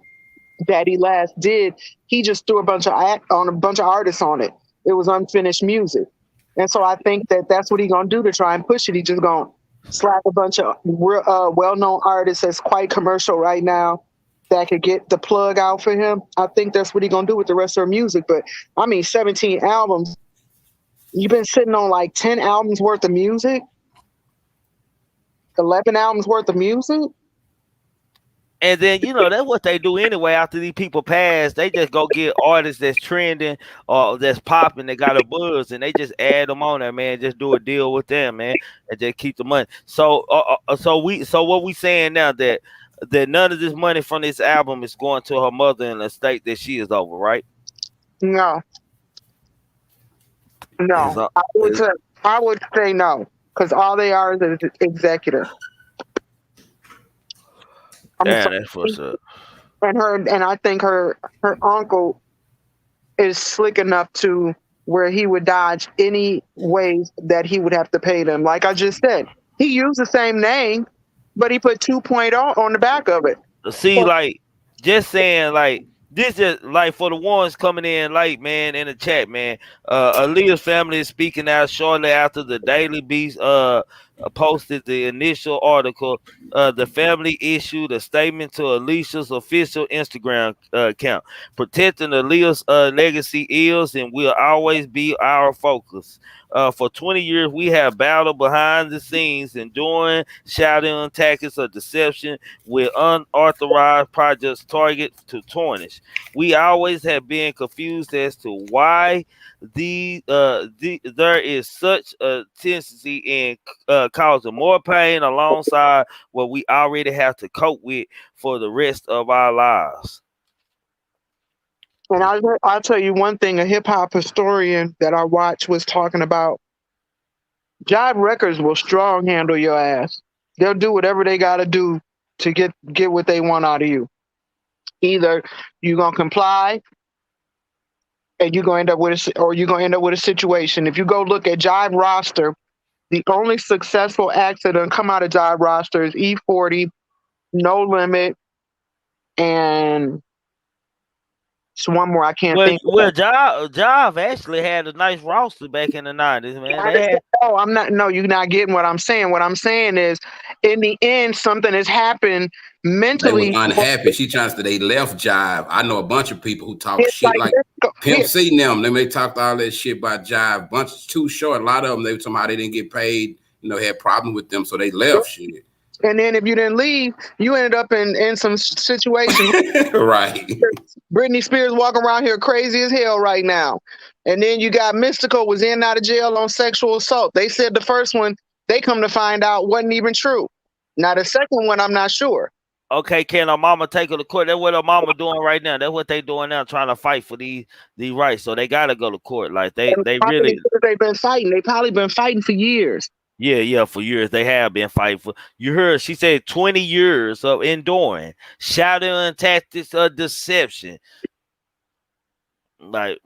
that he last did, he just threw a bunch of artists on it. It was unfinished music. And so I think that's what he's going to do to try and push it. He's just going to slap a bunch of well-known artists that's quite commercial right now that could get the plug out for him. I think that's what he's going to do with the rest of her music. But, 17 albums. You've been sitting on like 10 albums worth of music? 11 albums worth of music, and then that's what they do anyway. After these people pass, they just go get artists that's trending or that's popping. They got a buzz, and they just add them on there, man. Just do a deal with them, man, and just keep the money. So what we saying now that none of this money from this album is going to her mother in the state that she is over, right? No. I would say no. Because all they are is an executor. That's what's up. And I think her uncle is slick enough to where he would dodge any ways that he would have to pay them. Like I just said, he used the same name, but he put 2.0 on the back of it. See, like, just saying, like, this is like for the ones coming in late, man, in the chat, man. Aaliyah's family is speaking out shortly after the Daily Beast posted the initial article. The family issued a statement to Alicia's official Instagram account. Protecting Aaliyah's legacy is and will always be our focus. For 20 years, we have battled behind the scenes, enduring shouting tactics of deception with unauthorized projects target to tarnish. We always have been confused as to why there is such a tendency in causing more pain alongside what we already have to cope with for the rest of our lives. And I'll tell you one thing, a hip-hop historian that I watched was talking about Jive Records will strong handle your ass. They'll do whatever they got to do to get what they want out of you. Either you're going to comply and you're going to end up with a situation. If you go look at Jive roster, the only successful acts that have come out of Jive roster is E40, No Limit, and it's one more I can't think of. Well, Jive actually had a nice roster back in the 90s, man. You're not getting what I'm saying. What I'm saying is, in the end, something has happened mentally. They was unhappy. They left Jive. I know a bunch of people who talk shit like Pimp C and them. They may talk all that shit about Jive. Bunch Too Short. A lot of them, somehow they didn't get paid. Had problems with them, so they left shit. And then if you didn't leave, you ended up in some situation. Right. Britney Spears walking around here crazy as hell right now. And then you got Mystical was in and out of jail on sexual assault. They said the first one They come to find out wasn't even true. Now the second one, I'm not sure. Okay, can her mama take her to court? That's what her mama doing right now. That's what they doing now, trying to fight for these rights. So they gotta go to court. Like they really. They've been fighting. They probably been fighting for years. Yeah, for years they have been fighting for. You heard she said 20 years of enduring, shouting tactics of deception. Like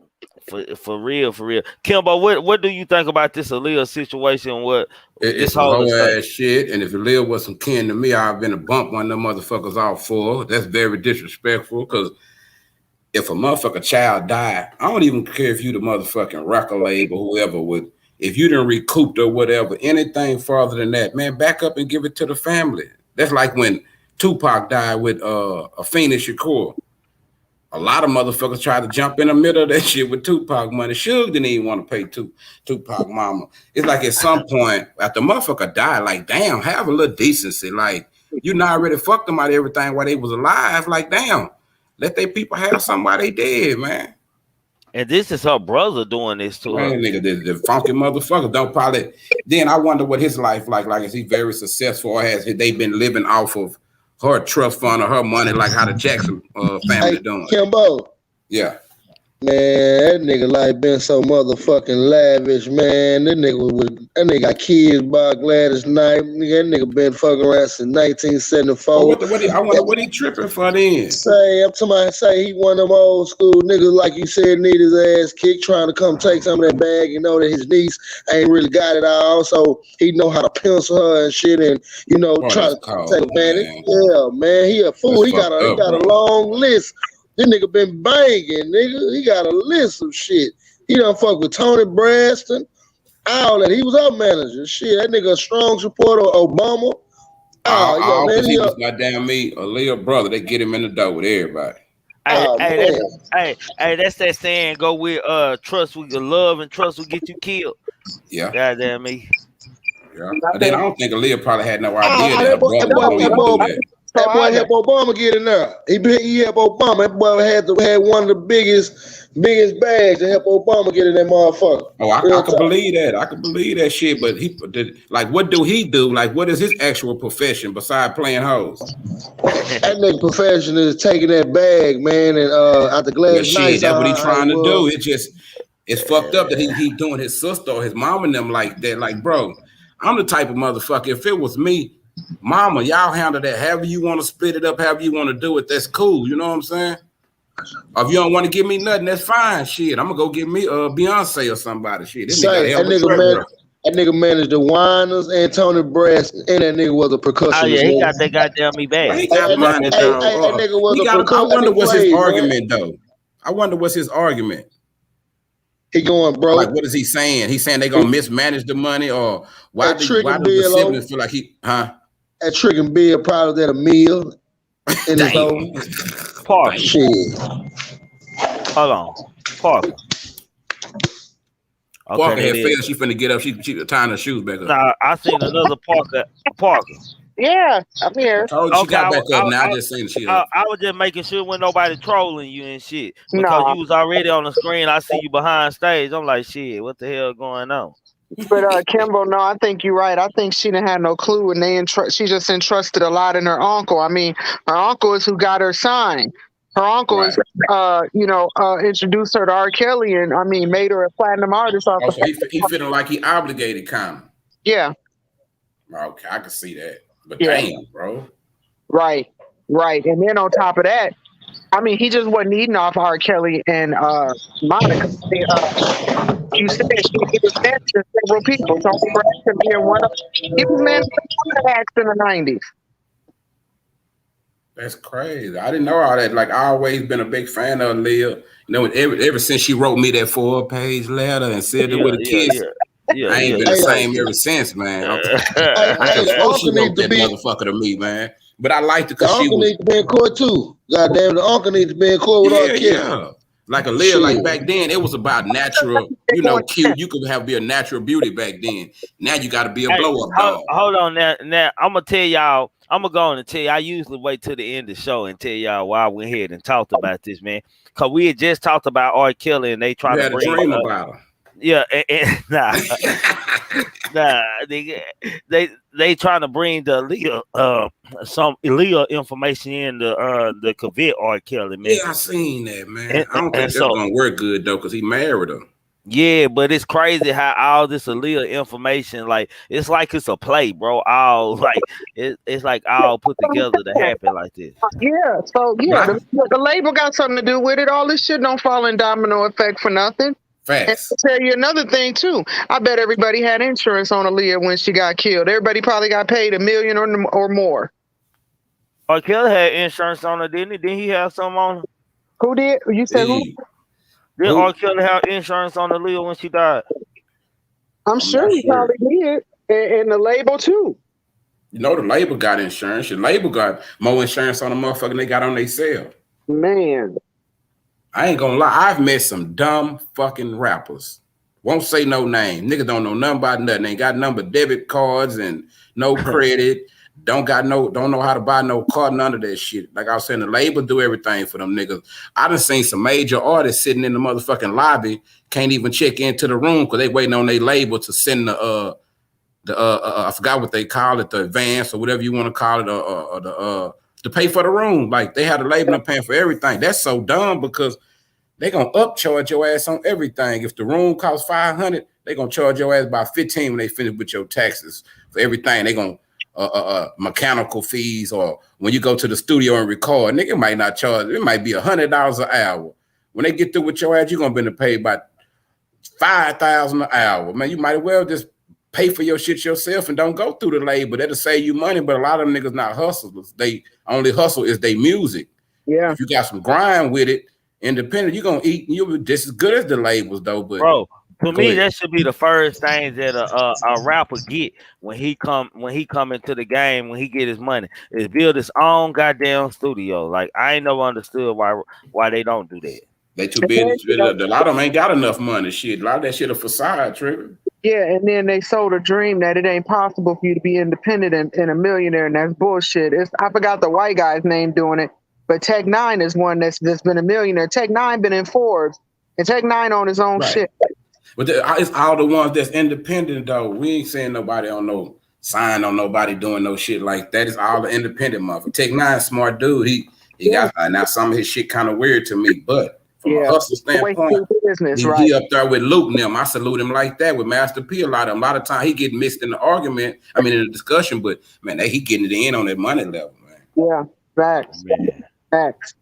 for real. Kimbo, what do you think about this Aaliyah situation? What it's some whole ass shit, and if Aaliyah was some kin to me, I've been to bump one of them motherfuckers off for. That's very disrespectful, because if a motherfucker child died, I don't even care if you the motherfucking record label, whoever would. If you didn't recoup or whatever, anything further than that, man, back up and give it to the family. That's like when Tupac died with Afeni Shakur. A lot of motherfuckers tried to jump in the middle of that shit with Tupac money. Suge didn't even want to pay Tupac mama. It's like at some point, after motherfucker died, like, damn, have a little decency. Like, you not already fucked them out of everything while they was alive. Like, damn, let they people have somebody dead, man. And this is her brother doing this to her. Nigga, the funky motherfucker don't probably. Then I wonder what his life like. Like, is he very successful, or has they been living off of her trust fund or her money, like how the Jackson family doing? Kimbo. Yeah. Man, that nigga like been so motherfucking lavish, man. That nigga got kids by Gladys Knight. That nigga been fucking around since 1974. I wonder what he tripping for then. Somebody say he one of them old school niggas, like you said, need his ass kicked, trying to come take some of that bag. You know that his niece ain't really got it all, so he know how to pencil her and shit, and try to take advantage. Man. Yeah, man, he a fool. He got a long list. This nigga been banging, nigga. He got a list of shit. He done fuck with Tony Braxton, all that. He was our manager. Shit, that nigga a strong supporter of Obama. Man, he was goddamn me, Aaliyah brother. They get him in the door with everybody. Hey, that's that saying. Go with trust with your love, and trust will get you killed. Yeah. Goddamn me. Yeah. But then I don't think Aaliyah probably had no idea that her brother was gonna even do that. That boy helped Obama get in there. He helped Obama. That boy had one of the biggest bags to help Obama get in that motherfucker. Oh, I can believe that. I can believe that shit. But what do he do? Like, what is his actual profession besides playing hoes? That nigga profession is taking that bag, man, and out the glass. Shit, that's what he trying to do. It's fucked up that he doing his sister or his mom and them like that. Like, bro, I'm the type of motherfucker. If it was me, mama, y'all handle that. However you want to split it up, however you want to do it, that's cool. You know what I'm saying? Or if you don't want to give me nothing, that's fine. Shit, I'm gonna go get me Beyonce or somebody. Shit, that nigga managed the Whiners and Tony Braxton, and that nigga was a percussionist. Oh yeah, he got that goddamn me bag. He got money, though. I wonder what's his argument, though. I wonder what's his argument. He going, bro. Like, what is he saying? He's saying they gonna mismanage the money, or why does the siblings feel like that Trigger Bill probably at a meal in his own Parker. Shit. Hold on, Parker. Okay, Parker had failed. She finna get up. She tying her shoes back up. Nah, I seen another Parker. Yeah, I'm here. She got back up. Now I just seen she. I was just making sure when nobody trolling you and shit, because you was already on the screen. I see you behind stage. I'm like, shit, what the hell going on? But Kimbo, no, I think you're right. I think she didn't have no clue, and she just entrusted a lot in her uncle. I mean, her uncle is who got her signed. Her uncle is, introduced her to R. Kelly, and I mean, made her a platinum artist. So he feeling like he obligated, kind of. Yeah. Okay, I can see that. But damn, bro. Right. And then on top of that, I mean, he just wasn't eating off R. Kelly and Monica. You said he was managing several people. Tony Braxton being one of them. He was managing acts in the 90s. That's crazy. I didn't know all that. Like, I always been a big fan of Aaliyah. You know, ever since she wrote me that 4-page letter and said it with a kiss. Yeah, I ain't been the same ever since, man. I suppose she wrote that motherfucker to me, man. But I liked it because she was. The uncle needs to be in court too. Goddamn, the uncle needs to be in court with our kids. Yeah. Like Aaliyah, like back then, it was about natural, cute. You could be a natural beauty back then. Now you got to be a blow up dog. Hold on, now I'm gonna tell y'all. I'm gonna go on and tell you. I usually wait till the end of the show and tell y'all why I went ahead and talked about this, man. Cause we had just talked about R. Kelly and they tried to bring dream about her. Yeah, nah, nah, they trying to bring the Aaliyah, some Aaliyah information in the convict R. Kelly, man. Yeah, I seen that, man. And, I don't and think that's so gonna work good though, because he married her. yeah, but it's crazy how all this Aaliyah information, like it's like it's a play, bro. All like it's like all put together to happen like this. Yeah, so yeah, But the label got something to do with it. All this shit don't fall in domino effect for nothing. And facts. I'll tell you another thing too. I bet everybody had insurance on Aaliyah when she got killed. Everybody probably got paid $1 million or more. R. Kelly had insurance on her, didn't he? Didn't he have some on her? Who did? You said who? Hey, Did who? R. Kelly have insurance on Aaliyah when she died? I'm I'm sure not he sure. probably did. And the label too. You know the label got insurance. Your label got more insurance on the motherfucker than they got on their sale. Man. I ain't gonna lie, I've met some dumb fucking rappers. Won't say no name. Niggas don't know nothing about nothing. Ain't got number debit cards and no credit. Don't know how to buy no car, none of that shit. Like I was saying, the label do everything for them niggas. I done seen some major artists sitting in the motherfucking lobby, can't even check into the room because they waiting on their label to send the I forgot what they call it, the advance or whatever you want to call it, or the to pay for the room. Like they have the label and paying for everything. That's so dumb because they gonna upcharge your ass on everything. If the room costs $500, they gonna charge your ass about $15 when they finish with your taxes for everything. They gonna mechanical fees, or when you go to the studio and record, nigga might not charge. It might be $100 an hour. When they get through with your ass, you're gonna be to pay about $5,000 an hour. Man, you might as well just pay for your shit yourself and don't go through the label. That'll save you money. But a lot of them niggas not hustlers. They only hustle is they music. Yeah. If you got some grind with it, independent, you're gonna eat. You'll be just as good as the labels though. But Bro, to me, ahead. that should be the first thing that a rapper get when he come into the game, when he get his money, is build his own goddamn studio. Like I ain't never understood why they don't do that. They too big. A lot of them ain't got enough money. Shit, a lot of that shit a facade, Trigger. Yeah, and then they sold a dream that it ain't possible for you to be independent and a millionaire, and that's bullshit. I forgot the white guy's name doing it, but Tech Nine is one that's been a millionaire. Tech Nine been in Forbes, and Tech Nine on his own shit. But it's all the ones that's independent though. We ain't saying nobody on no sign on nobody doing no shit like that. It's all the independent motherfucker. Tech Nine, smart dude. He got now some of his shit kind of weird to me, but from a hustle standpoint, business, he up there with Luke and them. I salute him like that with Master P. A lot of time he get mixed in the argument. I mean in the discussion, but man, he getting it in on that money level, man. Yeah, facts, facts.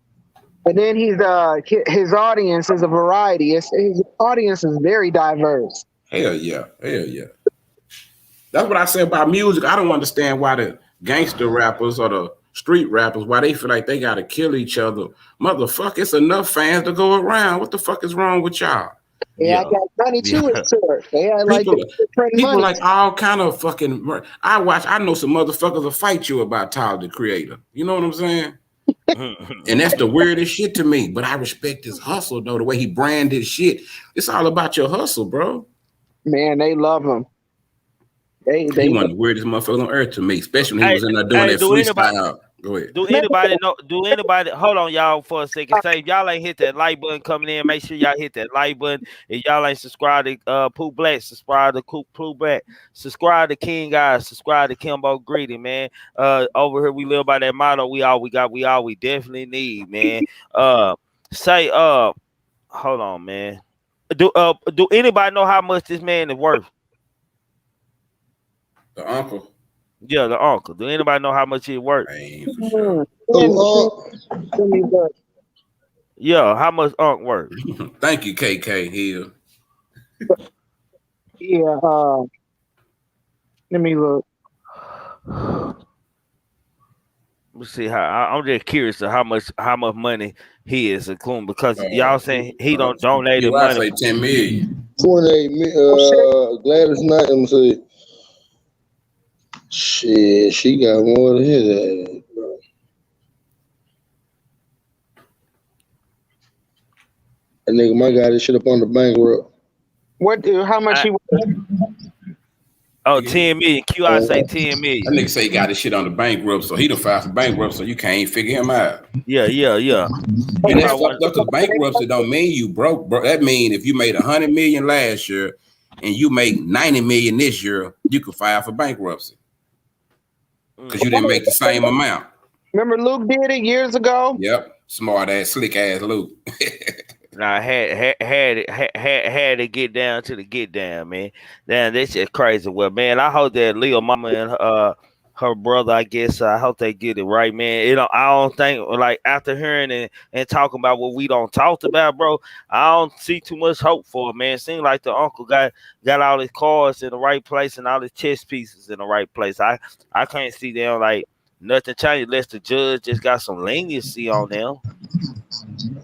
And then his audience is a variety. His audience is very diverse. Hell yeah. That's what I say about music. I don't understand why the gangster rappers or the street rappers, why they feel like they gotta kill each other. Motherfucker, it's enough fans to go around. What the fuck is wrong with y'all? Yeah, I got money too. Yeah, people like all kind of fucking. I know some motherfuckers will fight you about Tyler the Creator. You know what I'm saying? And that's the weirdest shit to me. But I respect his hustle though. The way he branded shit. It's all about your hustle, bro. Man, they love him. He one of the weirdest motherfuckers on earth to me, especially when he was in there doing that freestyle. Go ahead. Do anybody know? Do anybody? Hold on, y'all, for a second. Say if y'all ain't hit that like button coming in, make sure y'all hit that like button. If y'all ain't subscribed to Pooh Black, subscribe to Pooh Black. Subscribe to King Guys. Subscribe to Kimbo Greedy, man. Over here we live by that motto. We all we got. We all we definitely need, man. Say hold on, man. Do anybody know how much this man is worth? The uncle. Yeah, the uncle. Do anybody know how much he worth? Sure. Yeah, how much Unc worth? Thank you, KK Hill. Yeah, let me look. Let's see how I'm just curious to how much money he is including because y'all saying he don't donate the money. I say 10 million. 28 million. Gladys Knight, I'm saying. Shit, she got more than his ass, bro. That nigga might got this shit up on the bankroll. How much he? Oh, 10 million. QI say 10 That million. nigga say he got his shit on the bankrupt, so he done filed for bankruptcy, so you can't figure him out. Yeah. And that's fucked up because bankruptcy don't mean you broke, bro. That mean if you made 100 million last year and you make 90 million this year, you can file for bankruptcy because you didn't make the same amount. Remember Luke did it years ago? Yep, smart ass, slick ass Luke. Nah, had to get down to the get down, man. Damn, this shit crazy. Well, man, I hope that Leo mama and her brother, I guess, I hope they get it right, man. I don't think, like, after hearing and talking about what we don't talked about, bro, I don't see too much hope for it, man. Seems like the uncle got all his cards in the right place and all his chess pieces in the right place. I can't see them like nothing changed unless the judge just got some leniency on them.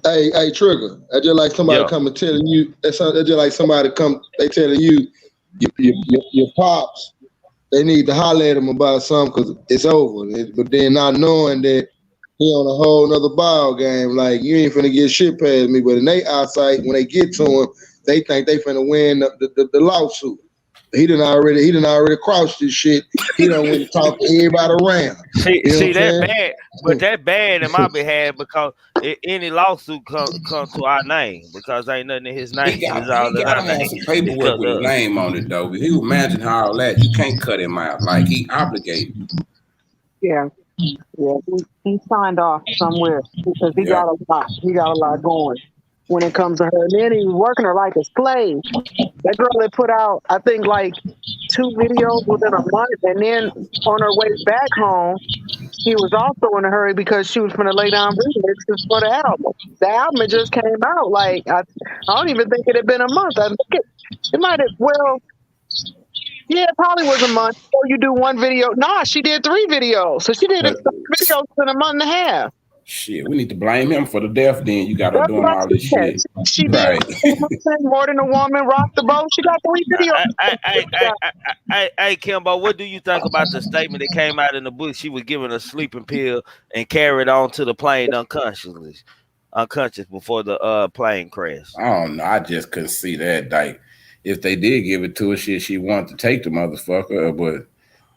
Hey, Trigger. That's just like somebody coming telling you. That's just like somebody they telling you, your pops. They need to holler at him about something because it's over. But then not knowing that he on a whole nother ball game. Like, you ain't finna get shit past me. But in they eyesight, when they get to him, they think they finna win the lawsuit. He done already crossed this shit. He done went and talked to everybody around. See that bad, but that bad in my behalf because any lawsuit come to our name because ain't nothing in his name. He gotta have some paperwork with his name on it though. If he would imagine how all that, you can't cut him out. Like he obligated. Yeah. He signed off somewhere because he got a lot. He got a lot going when it comes to her. And then he was working her like a slave. That girl had put out, I think, like 2 videos within a month, and then on her way back home, she was also in a hurry because she was going to lay down remixes for the album. The album had just came out. Like I don't even think it had been a month. I think it might have. Well, yeah, it probably was a month. So you do one video. Nah, she did 3 videos. So she did 3 videos in a month and a half. Shit, we need to blame him for the death. Then you got her doing all this shit. She did More Than a Woman, Rock the Boat. She got 3 videos. Hey, Kimbo, what do you think about the statement that came out in the book? She was given a sleeping pill and carried on to the plane unconscious before the plane crashed. I don't know. I just couldn't see that. Like, if they did give it to her, she wanted to take the motherfucker, but.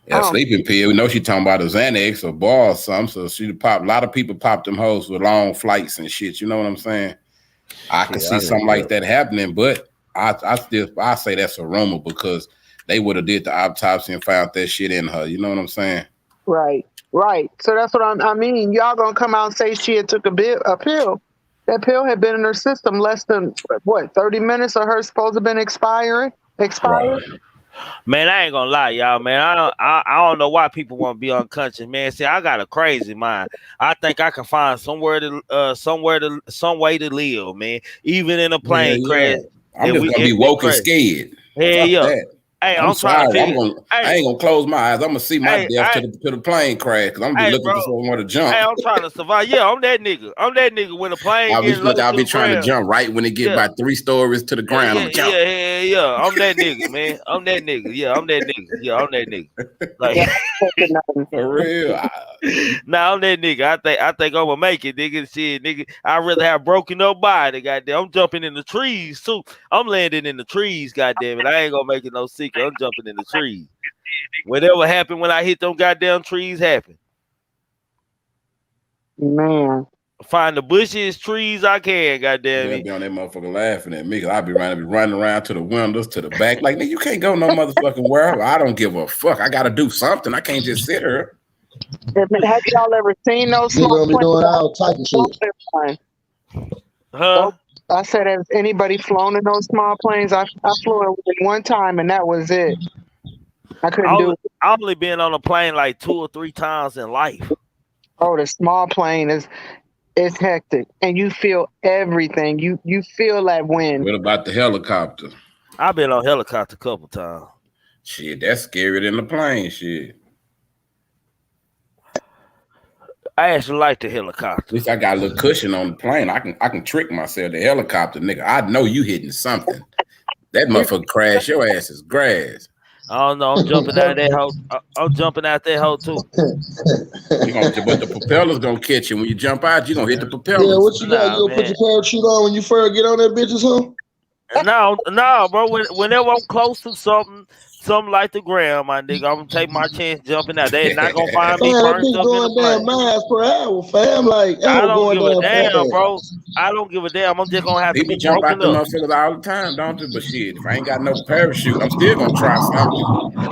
A sleeping pill. We know she talking about a Xanax or bar or something. So she a lot of people popped them hoes with long flights and shit. You know what I'm saying? I could see something like that happening, but I say that's a rumor because they would have did the autopsy and found that shit in her. You know what I'm saying? Right. So that's what I mean. Y'all gonna come out and say she had took a pill. That pill had been in her system less than 30 minutes, or her supposed to have been expired. Right. Man, I ain't gonna lie, y'all. Man, I don't know why people want to be unconscious. Man, see, I got a crazy mind. I think I can find some way to live, man. Even in a plane crash. I'm just gonna be woke and scared. Hey, yo. Hey, I'm trying to figure. I ain't gonna close my eyes. I'm gonna see my death to the plane crash because I'm gonna be looking for someone to jump. Hey, I'm trying to survive. Yeah, I'm that nigga. when the plane. I'll be trying to jump right when it get about 3 stories to the ground. Yeah. I'm that nigga, man. I'm that nigga. Yeah, I'm that nigga. Like for real. Nah, I'm that nigga. I think I'm gonna make it, nigga. Shit, nigga. I'd rather have broken up body, goddamn. I'm jumping in the trees too. I'm landing in the trees, goddamn it. I ain't gonna make it no secret. I'm jumping in the trees. Whatever happened when I hit them goddamn trees happened. Man. Find the bushes, trees I can, goddamn it. Be on that motherfucker laughing at me because I be running around to the windows, to the back. Like, nigga, you can't go no motherfucking where. I don't give a fuck. I gotta do something. I can't just sit here. Have y'all ever seen those small planes? Doing all type of shit. Huh? I said, has anybody flown in those small planes? I flew it one time, and that was it. I couldn't do it. I've only been on a plane like 2 or 3 times in life. Oh, the small plane is hectic, and you feel everything. You feel that wind. What about the helicopter? I've been on helicopter a couple times. Shit, that's scarier than the plane. Shit. I actually like the helicopter. At least I got a little cushion on the plane. I can trick myself. The helicopter, nigga, I know you hitting something. That motherfucker crash. Your ass is grass. I don't know. I'm jumping out of that hole. I'm jumping out that hole too. But the propeller's gonna catch you when you jump out. You gonna hit the propeller. Yeah, what you got? You gonna put your parachute on when you first get on that bitch or something? No, bro. Whenever I'm close to something something like the ground, my nigga, I'm gonna take my chance jumping out. They not gonna find me Man, that burnt bitch up in the going down flame. miles per hour, fam. Like, I ever don't going give a down damn, fast. bro. I don't give a damn. I'm just gonna have to People be jump out broken the up. motherfuckers all the time, don't they? But shit, if I ain't got no parachute, I'm still gonna try something.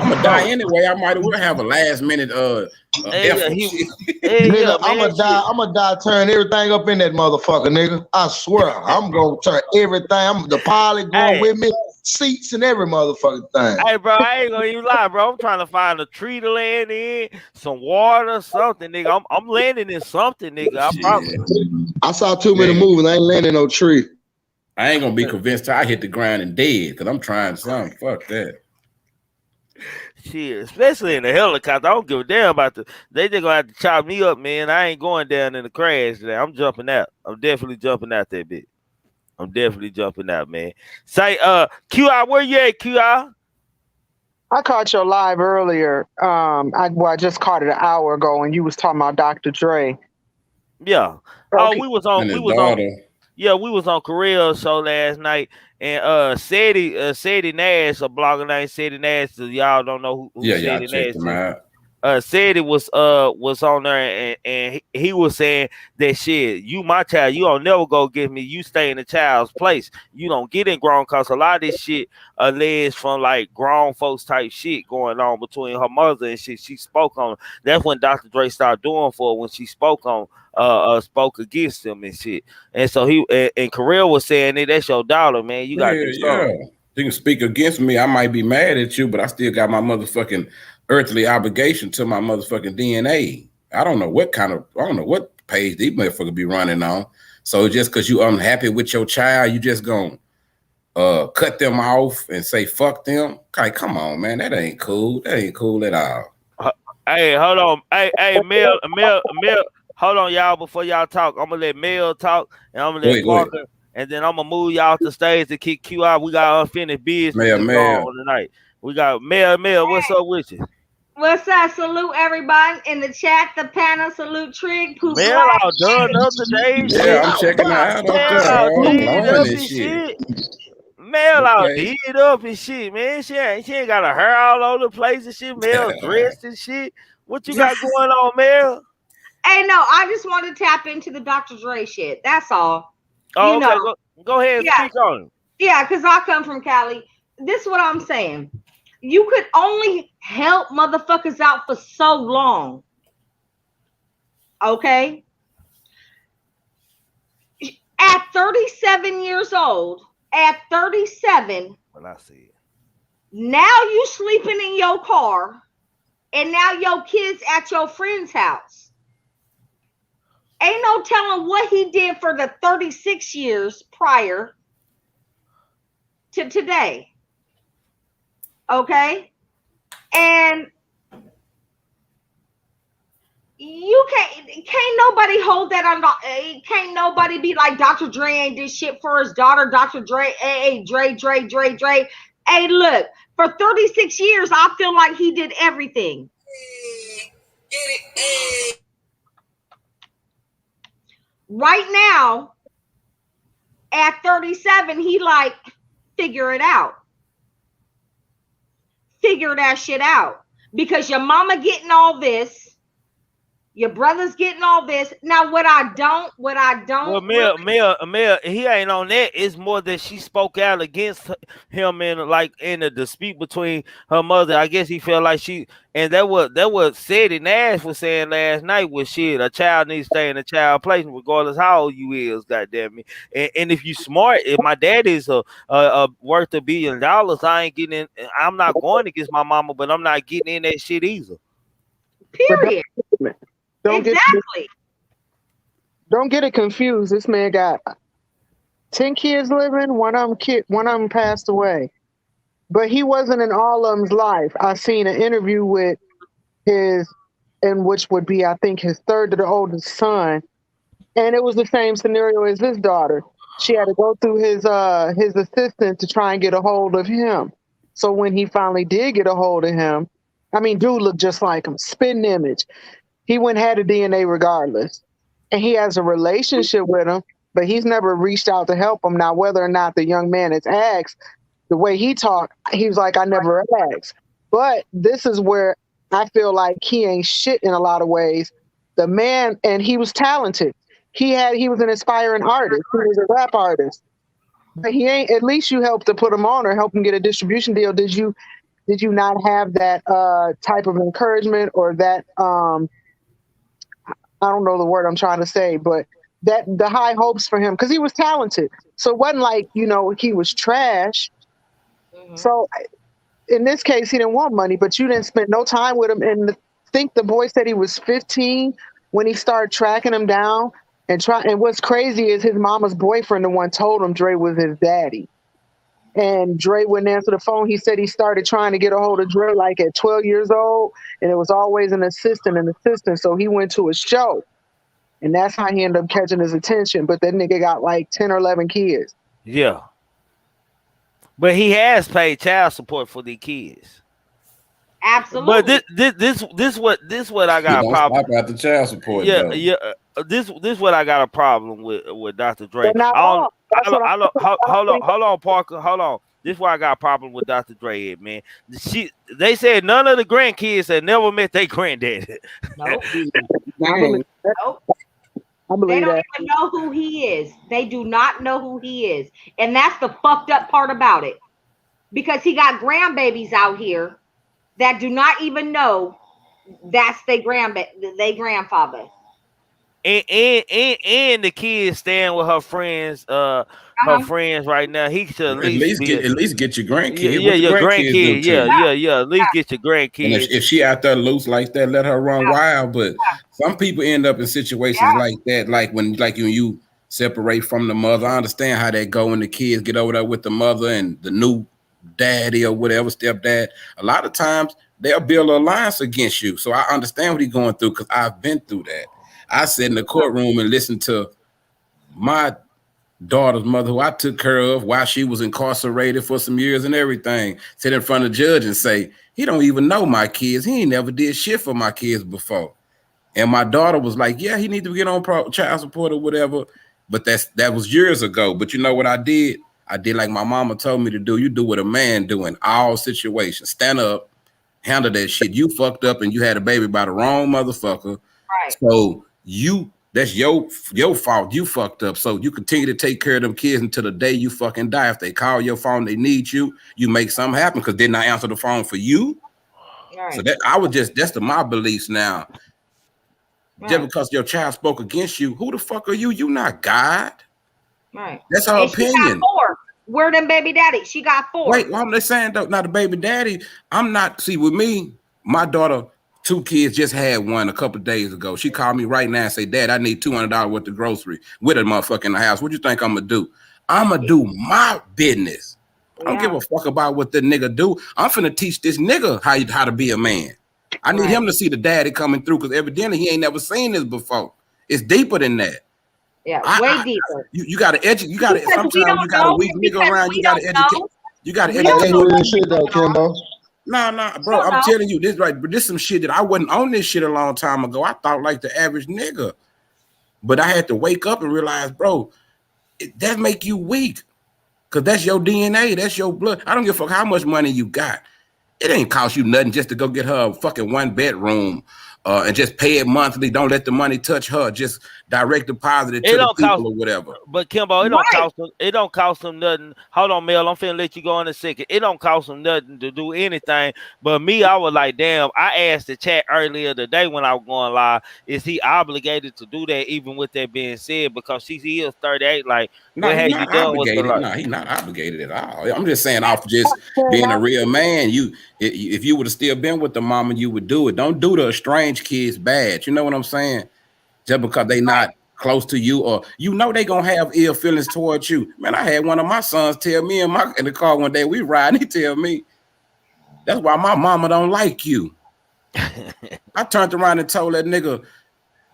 I'm gonna die Bro, anyway. I might as well have a last minute hey, yeah, effort. hey, yeah, Nigga, man, shit. I'ma die, turn everything up in that motherfucker, nigga. I swear, I'm gonna turn everything. I'm the pilot going Hey, with me, seats and every motherfucking thing. hey, bro, I ain't gonna even lie, bro. I'm trying to find a tree to land in, some water, something, nigga. I'm landing in something, nigga. I promise. Shit, I saw too many man, movies. I ain't landing no tree. I ain't gonna be convinced till I hit the ground and dead because I'm trying something. Fuck that. Shit, especially in the helicopter. I don't give a damn about the. They just gonna have to chop me up, man. I ain't going down in the crash today. I'm jumping out. I'm definitely jumping out that bitch. I'm definitely jumping out, man. Say, QI, where you at, QI? I caught your live earlier. I just caught it an hour ago, and you was talking about Dr. Dre. Yeah. Oh, Okay. And his daughter. Yeah, we was on Korea's show last night, and Sadie Nash, a blogger named Sadie Nash. Y'all don't know who Yeah, I Sadie checked Nash him is. out. Said it was on there, and he was saying that shit. You my child, you don't never go get me. You stay in the child's place. You don't get in grown, cause a lot of this shit alleged from like grown folks type shit going on between her mother and shit. She spoke on. That's when Dr. Dre started doing for her, when she spoke on spoke against him and shit. And so and Karel was saying that that's your daughter, man. You gotta do Yeah. something. You can speak against me. I might be mad at you, but I still got my motherfucking earthly obligation to my motherfucking DNA. I don't know what page these motherfuckers be running on. So just because you unhappy with your child, you just gonna cut them off and say fuck them? Okay, come on, man. That ain't cool. That ain't cool at all. Hey, hold on. Hey, Mel. Hold on, y'all. Before y'all talk, I'm gonna let Mel talk, and I'm gonna Go let ahead. Parker, and then I'm gonna move y'all to stage to kick Q out. We got unfinished business to go Mel. on tonight. We got Mel. What's up with you? What's up? Salute everybody in the chat, the panel. Salute Trig, Pooh Mel Black. all done up today, Yeah, shit. I'm checking her out up Mel there. all Oh, did glowing up and and shit. shit. Mel all Okay. did up and shit, man. She ain't got her hair all over the place and shit. Mel dressed and shit. What you got going on, Mel? Hey, no, I just want to tap into the Dr. Dre shit. That's all. Oh, You okay. know, Go ahead and yeah, speak on it. yeah, because I come from Cali. This is what I'm saying. You could only help motherfuckers out for so long. Okay? At 37 years old, at 37, Well, I see it. now you sleeping in your car, and now your kids at your friend's house. Ain't no telling what he did for the 36 years prior to today. Okay? And you can't nobody hold that on. Can't nobody be like Dr. Dre ain't did shit for his daughter. Dr. Dre, hey, Dre. Hey, look, for 36 years, I feel like he did everything. Right now, at 37, he like, figure it out. Figure that shit out. Because your mama getting all this. Your brother's getting all this. Now, what I don't. Well, Mel, he ain't on that. It's more that she spoke out against him in a dispute between her mother. I guess he felt like and that what Sadie Nash was saying last night was shit. A child needs to stay in a child place, regardless how old you is. Goddamn me. And if you smart, if my dad is a worth $1 billion, I ain't getting in. I'm not going against my mama, but I'm not getting in that shit either. Period. Don't exactly. Don't get it confused. This man got 10 kids living. One of them passed away, but he wasn't in all of them's life. I seen an interview with which would be, I think, his third to the oldest son, and it was the same scenario as his daughter. She had to go through his assistant to try and get a hold of him. So when he finally did get a hold of him, I mean, dude looked just like him, spitting image. He went and had a DNA regardless. And he has a relationship with him, but he's never reached out to help him. Now, whether or not the young man has asked, the way he talked, he was like, I never asked. But this is where I feel like he ain't shit in a lot of ways. The man, and he was talented. He was an aspiring artist. He was a rap artist. But he ain't. At least you helped to put him on or help him get a distribution deal. Did you not have that type of encouragement or that I don't know the word I'm trying to say, but that the high hopes for him because he was talented. So it wasn't like, he was trash. Mm-hmm. So in this case, he didn't want money, but you didn't spend no time with him. And I think the boy said he was 15 when he started tracking him down and what's crazy is his mama's boyfriend, the one told him Dre was his daddy. And Dre wouldn't answer the phone. He said he started trying to get a hold of Dre like at 12 years old, and it was always an assistant. So he went to a show, and that's how he ended up catching his attention. But that nigga got like 10 or 11 kids. Yeah. But he has paid child support for the kids. Absolutely. But this what I got a problem. Stop the child support. Yeah, though. yeah. This what I got a problem with Dr. Dre. Hold on, Parker. Hold on. This is why I got a problem with Dr. Dre, man. They said none of the grandkids had never met their granddaddy. Nope. Nope. They don't even know who he is. They do not know who he is. And that's the fucked up part about it. Because he got grandbabies out here that do not even know that's their grandfather. And the kids staying with her friends, her friends right now. He should at least get your grandkids. Yeah, your grandkids. Yeah. At least get your grandkids. And if she out there loose like that, let her run wild. But some people end up in situations like that, like when you separate from the mother. I understand how that go when the kids get over there with the mother and the new daddy or whatever, stepdad. A lot of times they'll build an alliance against you. So I understand what he's going through because I've been through that. I sat in the courtroom and listened to my daughter's mother, who I took care of while she was incarcerated for some years and everything, sit in front of the judge and say, he don't even know my kids. He ain't never did shit for my kids before. And my daughter was like, yeah, he need to get on child support or whatever. But that was years ago. But you know what I did? I did like my mama told me to do. You do what a man do in all situations. Stand up, handle that shit. You fucked up and you had a baby by the wrong motherfucker. Right. So that's your fault. You fucked up. So you continue to take care of them kids until the day you fucking die. If they call your phone, they need you, you make something happen because didn't I answer the phone for you? Right. So that's my beliefs now. Right. Just because your child spoke against you, who the fuck are you? You not God. Right. That's her opinion. She got 4. Where them baby daddy? She got 4. Wait, well, I'm saying though, not the baby daddy. I'm not. See, with me, my daughter, 2 kids just had one a couple of days ago. She called me right now and say, Dad, I need $200 worth of grocery with a motherfucker in the house. What you think I'm gonna do? I'm gonna do my business. I don't give a fuck about what the nigga do. I'm finna teach this nigga how to be a man. I need him to see the daddy coming through because evidently he ain't never seen this before. It's deeper than that. Yeah, way deeper. You gotta educate. You gotta sometimes you got a weak nigga around. You gotta educate. You gotta educate. This shit though, Kimbo. No, bro. I'm telling you this right. But this some shit that I wasn't on this shit a long time ago. I thought like the average nigga, but I had to wake up and realize, bro, that make you weak. Cause that's your DNA. That's your blood. I don't give a fuck how much money you got. It ain't cost you nothing just to go get her a fucking 1-bedroom and just pay it monthly. Don't let the money touch her. Just direct deposit it to the people or whatever. But Kimbo, it don't cost them nothing. Hold on, Mel. I'm finna let you go in a second. It don't cost them nothing to do anything. But me, I was like, damn. I asked the chat earlier today when I was going live, is he obligated to do that? Even with that being said, because she is 38. Like, what have you done with the life? No, he's not obligated at all. I'm just saying, off just being a real man. If you would have still been with the mama, you would do it. Don't do the estranged kids bad. You know what I'm saying? Just because they not close to you, or they gonna have ill feelings towards you. Man, I had one of my sons tell me in the car one day, we riding, he tell me, that's why my mama don't like you. I turned around and told that nigga,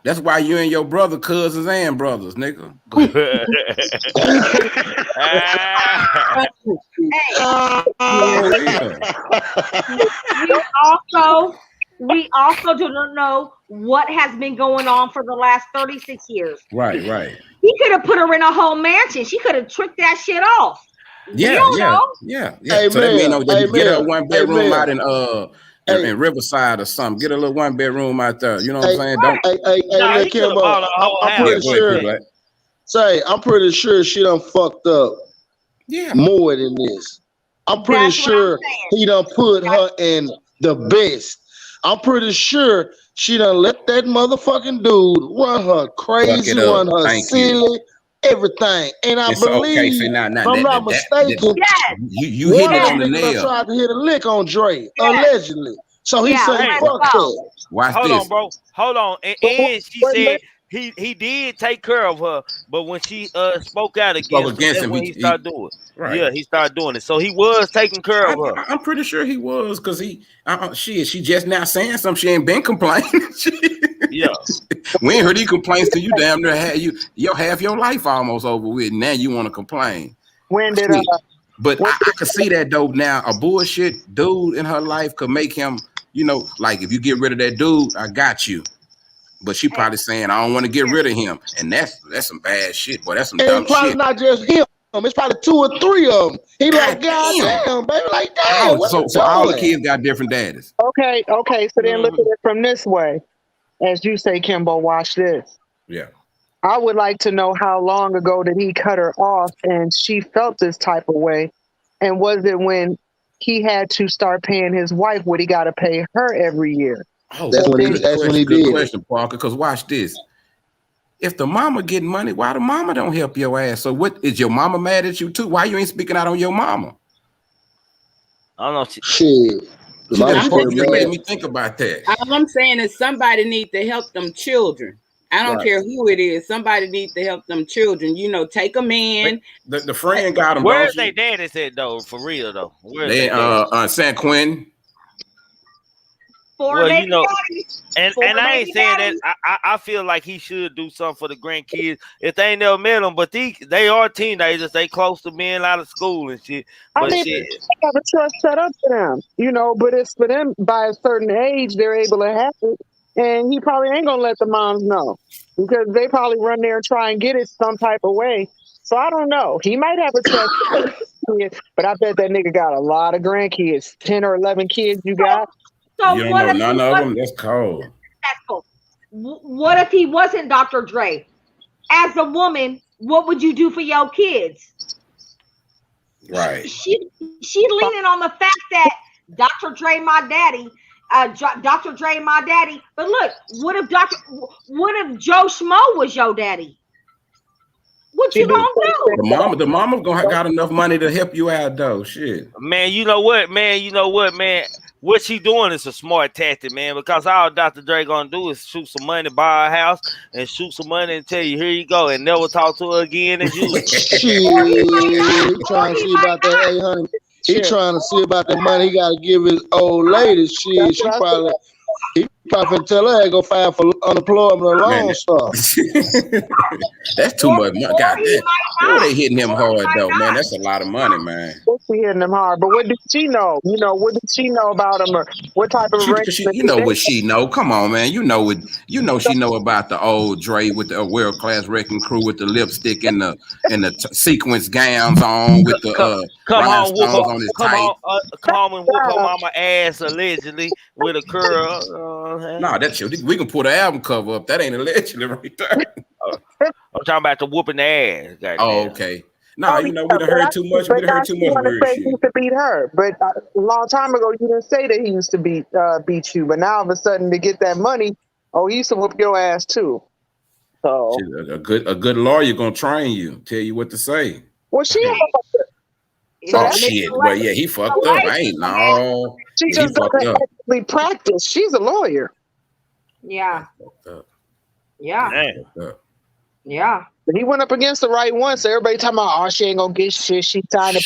that's why you and your brother cousins and brothers, nigga. We also do not know what has been going on for the last 36 years. Right. He could have put her in a whole mansion. She could have tricked that shit off. Yeah. Hey, So that means get her one bedroom out in Riverside or something. Get a little one bedroom out there. You know what I'm saying? Don't. Look, Kimbo. I'm pretty sure. I'm pretty sure she done fucked up. Yeah. More than this. I'm pretty sure he done put her in the best. I'm pretty sure she done let that motherfucking dude run her crazy, run her silly, everything. And I believe, if I'm not mistaken, you hit it on the nail. Tried to hit a lick on Dre, allegedly. So he said, fuck that. Hold on, bro. Hold on. And she said he did take care of her, but when she spoke out against him, when he started doing it. Right. Yeah, he started doing it. So he was taking care of her. I'm pretty sure he was, because she just now saying something. She ain't been complaining. Yeah. We ain't heard these complaints till you damn near half your life almost over with. Now you want to complain. When did But I can see that though now. A bullshit dude in her life could make him, like if you get rid of that dude, I got you. But she probably saying, I don't want to get rid of him. And that's some bad shit, boy. That's some dumb shit. Probably not just him. It's probably 2 or 3 of them. He like, God damn, baby, like, damn. So all the kids got different daddies. Okay. So then look at it from this way. As you say, Kimbo, watch this. Yeah. I would like to know how long ago did he cut her off and she felt this type of way? And was it when he had to start paying his wife what he got to pay her every year? Oh, that's when he did. Good question, Parker, because watch this. If the mama getting money, why the mama don't help your ass? So what, is your mama mad at you too? Why you ain't speaking out on your mama? I don't know. Shit. It made me think about that. All I'm saying is somebody needs to help them children. I don't care who it is. Somebody needs to help them children. Take them in. The friend got them. Where's their daddy at though? For real though. Where's they San Quentin. Well, and I ain't saying that. I feel like he should do something for the grandkids if they ain't never met them. But they are teenagers. They close to being out of school and shit. But they have a trust set up for them, But it's for them by a certain age they're able to have it, and he probably ain't gonna let the moms know because they probably run there and try and get it some type of way. So I don't know. He might have a trust, but I bet that nigga got a lot of grandkids. 10 or 11 kids you got. So you don't know none of them? That's cold. That's cool. What if he wasn't Dr. Dre? As a woman, what would you do for your kids? Right. She leaning on the fact that Dr. Dre my daddy, Dr. Dre my daddy. But look, what if Joe Schmo was your daddy? What you gonna do? The mama got enough money to help you out though. Shit. Man, you know what, man? What she doing is a smart tactic, man, because all Dr. Dre gonna do is shoot some money, buy a house, and shoot some money and tell you, here you go, and never talk to her again as you. He trying to see about that 800. He trying to see about the money he got to give his old lady. He probably tell her to go file for unemployment or loan stuff. That's too much money. Goddamn. Oh, they hitting him hard though, man. That's a lot of money, man. She hitting him hard, but what did she know? What did she know about him, or what type of arrangement? You know what she know. Come on, man. You know she know about the old Dre with the world class wrecking crew with the lipstick and the sequence gowns on with the come on and whoop her mama ass allegedly with a curl. Nah, that shit. We can put an album cover up. That ain't allegedly right there. I'm talking about the whooping the ass. Goddamn. Oh, okay. No, we done heard too much. We done heard too much weird shit. He used to beat her, but a long time ago, you didn't say that he used to beat you. But now, all of a sudden, to get that money, he used to whoop your ass too. So a good lawyer gonna train you, tell you what to say. Well, she. Shit, but yeah, he fucked up. I ain't know. She just doesn't actually practice. She's a lawyer. Yeah. Yeah. Yeah. But he went up against the right one, so everybody talking about, she ain't gonna get shit. She signed a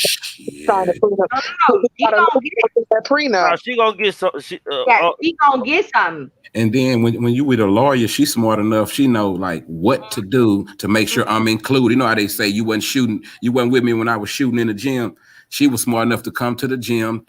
prenup. She gonna get some. She gonna get something. And then when you with a lawyer, she's smart enough. She know like what to do to make sure I'm included. You know how they say you wasn't with me when I was shooting in the gym. She was smart enough to come to the gym,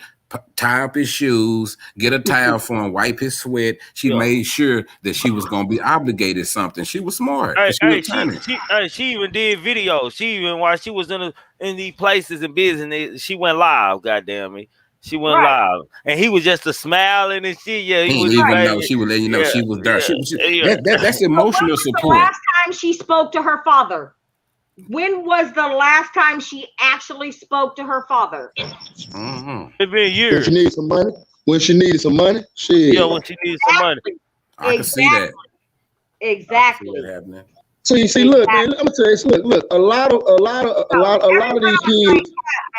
tie up his shoes, get a towel for him, wipe his sweat. She made sure that she was gonna be obligated something. She was smart. She even did videos. She even while she was in these places and business, she went live. Goddamn me. She went live, and he was just a smiling and shit. Yeah, he was even know she would let you know she was there. That's emotional support. The last time she spoke to her father. When was the last time she actually spoke to her father? It's been years. When she needed some money. When she needed some money. Shit. Yeah, when she needed some money. I can see that. Exactly. See, look, man. I'm gonna tell you, look. A lot of these kids.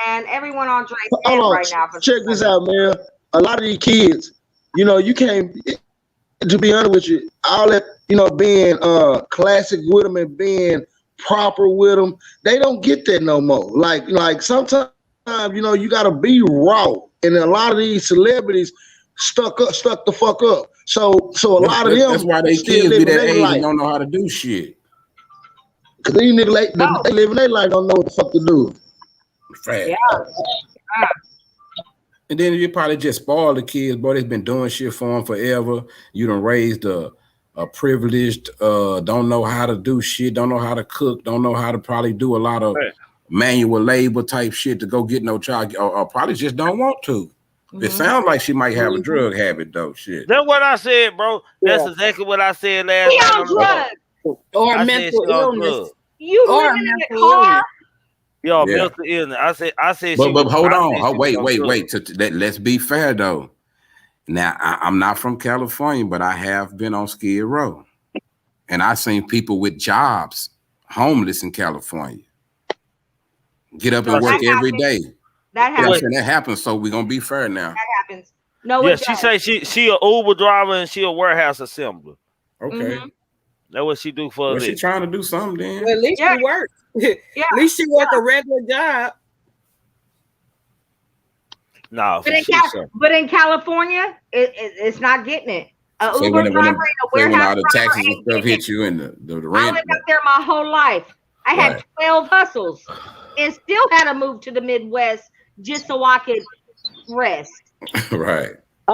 Man, everyone on Drake's right now. Check this out, man. A lot of these kids, you can't. To be honest with you, all that being classic with them and being proper with them, they don't get that no more. Like sometimes you gotta be raw, and a lot of these celebrities stuck the fuck up. So a lot of them. That's why they kids be that age and don't know how to do shit. Cause these niggas they living their life, don't know what the fuck to do. Fact. Yeah. And then you probably just spoil the kids, boy. They've been doing shit for them forever. You done raised a privileged, don't know how to do shit, don't know how to cook, don't know how to probably do a lot of manual labor type shit to go get no child, or probably just don't want to. It sounds like she might have a drug habit though. Shit. That's what I said, bro. That's exactly what I said last night. On drugs. Or mental illness. You living in the car. Yo, mental illness. I said. But hold on. Wait. Let's be fair though. Now I'm not from California, but I have been on Skid Row, and I've seen people with jobs, homeless in California, get up and work every day. That happens. That happens. So we're gonna be fair now. That happens. No, yeah, she say she a Uber driver and she a warehouse assembler. Okay. That's what she do for a living. She trying to do something then. Well, at least she works. At least she work a regular job. No, but in California, it's not getting it. Uber driver in a when warehouse all the taxes and stuff hit you and the rent. I lived up there my whole life. I had 12 hustles and still had to move to the Midwest just so I could rest. Right.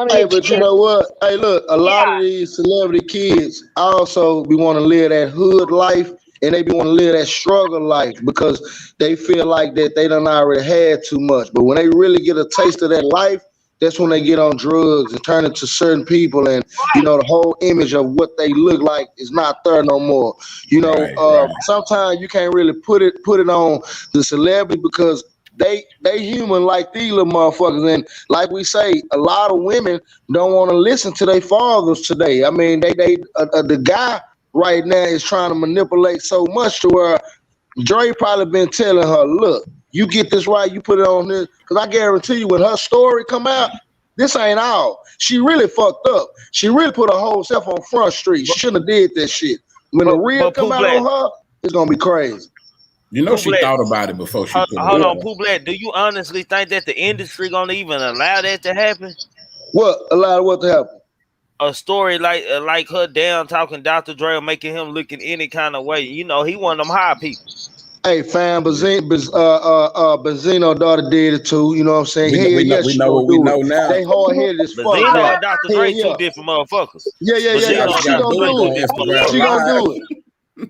Hey, but you know what? Hey, look, a lot of these celebrity kids also be want to live that hood life, and they be want to live that struggle life because they feel like that they done already had too much. But when they really get a taste of that life, that's when they get on drugs and turn into certain people, and the whole image of what they look like is not there no more. Sometimes you can't really put it on the celebrity because they human like these little motherfuckers, and like we say, a lot of women don't want to listen to their fathers today. I mean, the guy right now is trying to manipulate so much to where Dre probably been telling her, look, you get this right, you put it on this, because I guarantee you when her story come out, this ain't all. She really fucked up. She really put her whole self on Front Street. She shouldn't have did that shit. When the real come out on her, it's gonna be crazy. She thought about it before she put it hold on, Pooh Black. Do you honestly think that the industry gonna even allow that to happen? What? Allow what to happen? A story like her down talking Dr. Dre, making him look in any kind of way. He one of them high people. Hey, fam, Benzino daughter did it too. You know what I'm saying? We know what we know now. They hard headed as fuck. Benzino and Dr. Dre two different motherfuckers. Yeah. She gonna do it.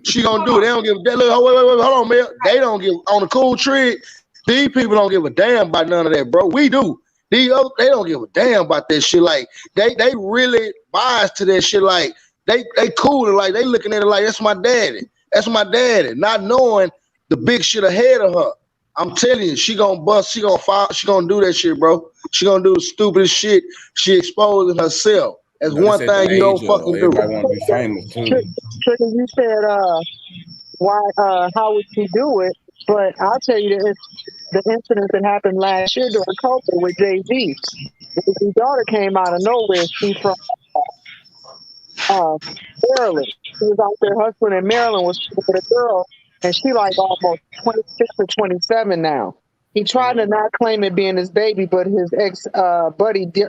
She gonna do it. They don't give a damn. Look, wait, hold on, man. They don't give on the cool trick. These people don't give a damn about none of that, bro. We do. These other, they don't give a damn about that shit. Like they really biased to that shit. Like they cool and like they looking at it like that's my daddy. That's my daddy. Not knowing the big shit ahead of her. I'm telling you, she gonna bust. She gonna fall. She gonna do that shit, bro. She gonna do the stupidest shit. She exposing herself. That's one thing you don't fucking do. Everybody want to be famous too. Trigger, you said, how would she do it? But I'll tell you the incident that happened last year during COVID with Jay-Z. His daughter came out of nowhere. She's from Maryland. She was out there hustling in Maryland with a girl, and she like almost 26 or 27 now. He tried to not claim it being his baby, but his ex buddy D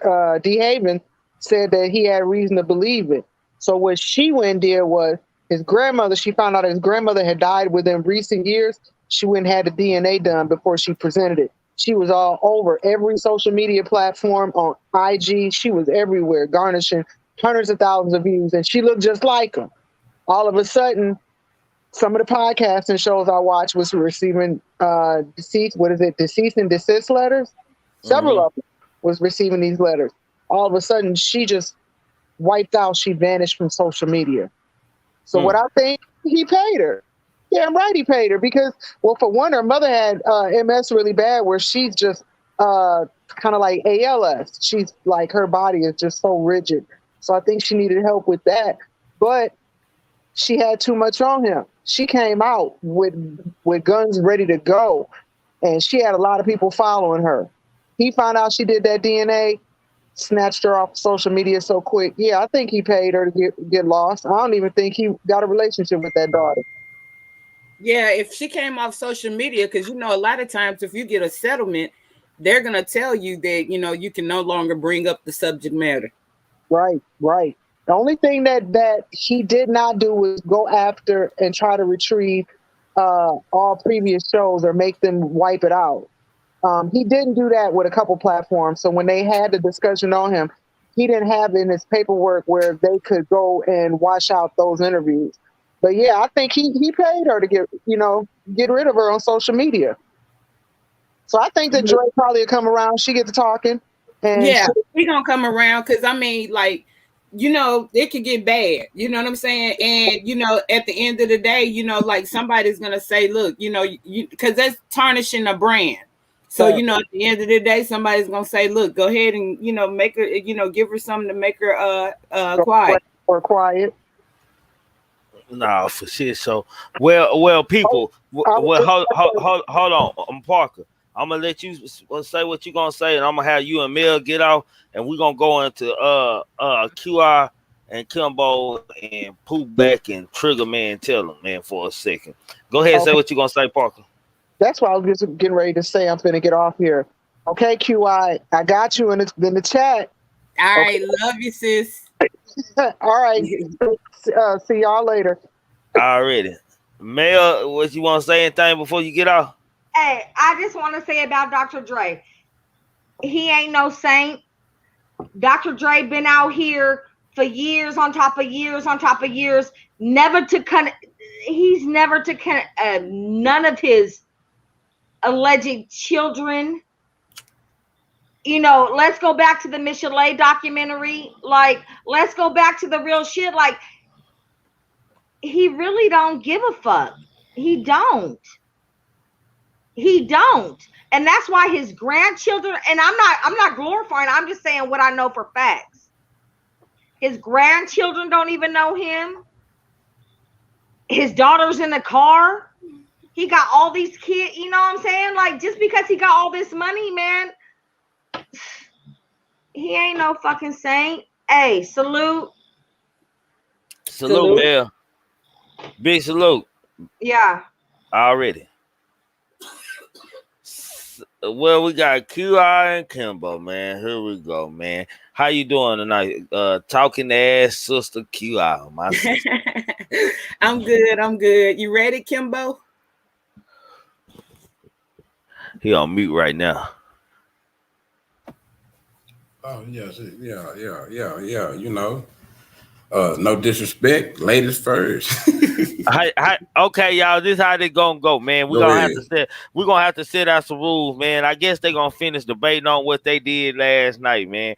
Haven said that he had reason to believe it. So what she went and did was his grandmother, she found out his grandmother had died within recent years. She went and had the DNA done before she presented it. She was all over every social media platform on IG. She was everywhere, garnishing hundreds of thousands of views, and she looked just like him. All of a sudden, some of the podcasts and shows I watched was receiving cease and desist letters. Several of them was receiving these letters. All of a sudden, she just wiped out. She vanished from social media. So what I think, he paid her. Yeah, I'm right, he paid her because, well, for one, her mother had MS really bad, where she's just kind of like ALS. She's like, her body is just so rigid. So I think she needed help with that. But she had too much on him. She came out with guns ready to go, and she had a lot of people following her. He found out she did that DNA, snatched her off social media so quick. Yeah, I think he paid her to get lost. I don't even think he got a relationship with that daughter. Yeah, if she came off social media, because a lot of times if you get a settlement, they're gonna tell you that you can no longer bring up the subject matter. Right. The only thing that he did not do was go after and try to retrieve all previous shows or make them wipe it out. He didn't do that with a couple platforms. So when they had the discussion on him, he didn't have in his paperwork where they could go and wash out those interviews. But yeah, I think he paid her to get rid of her on social media. So I think that Dre probably will come around. She get to talking. And yeah, he gonna come around because it could get bad. You know what I'm saying? And at the end of the day, like somebody's gonna say, look, because that's tarnishing a brand. So at the end of the day, somebody's gonna say, look, go ahead and make her, give her something to make her quiet or quiet. Nah, for shit. So well, people. Hold on, Parker. I'm gonna let you say what you're gonna say, and I'm gonna have you and Mel get out, and we're gonna go into QI and Kimbo and Poop Back and TRIGGMAN tell them, man, for a second. Go ahead and say what you're gonna say, Parker. That's what I was just getting ready to say. I'm finna get off here. Okay, QI, I got you in the chat. All right, love you, sis. All right, see y'all later. Already. Mel, what you want to say anything before you get off? Hey, I just want to say about Dr. Dre. He ain't no saint. Dr. Dre been out here for years on top of years on top of years. He's never to none of his alleged children. Let's go back to the Michelet documentary. Like, let's go back to the real shit. Like, he really don't give a fuck. He don't. And that's why his grandchildren, and I'm not glorifying, I'm just saying what I know for facts. His grandchildren don't even know him. His daughter's in the car. He got all these kids, you know what I'm saying? Like, just because he got all this money, man, he ain't no fucking saint. Hey, salute. Salute, Mel. Big salute. Yeah. Already. Well, we got QI and Kimbo, man. Here we go, man. How you doing tonight? Talking ass sister QI, my sister. I'm good. You ready, Kimbo? He on mute right now. Oh, yes. Yeah. No disrespect. Ladies first. Okay, y'all. This is how they gonna go, man. We're gonna have to set out some rules, man. I guess they're gonna finish debating on what they did last night, man.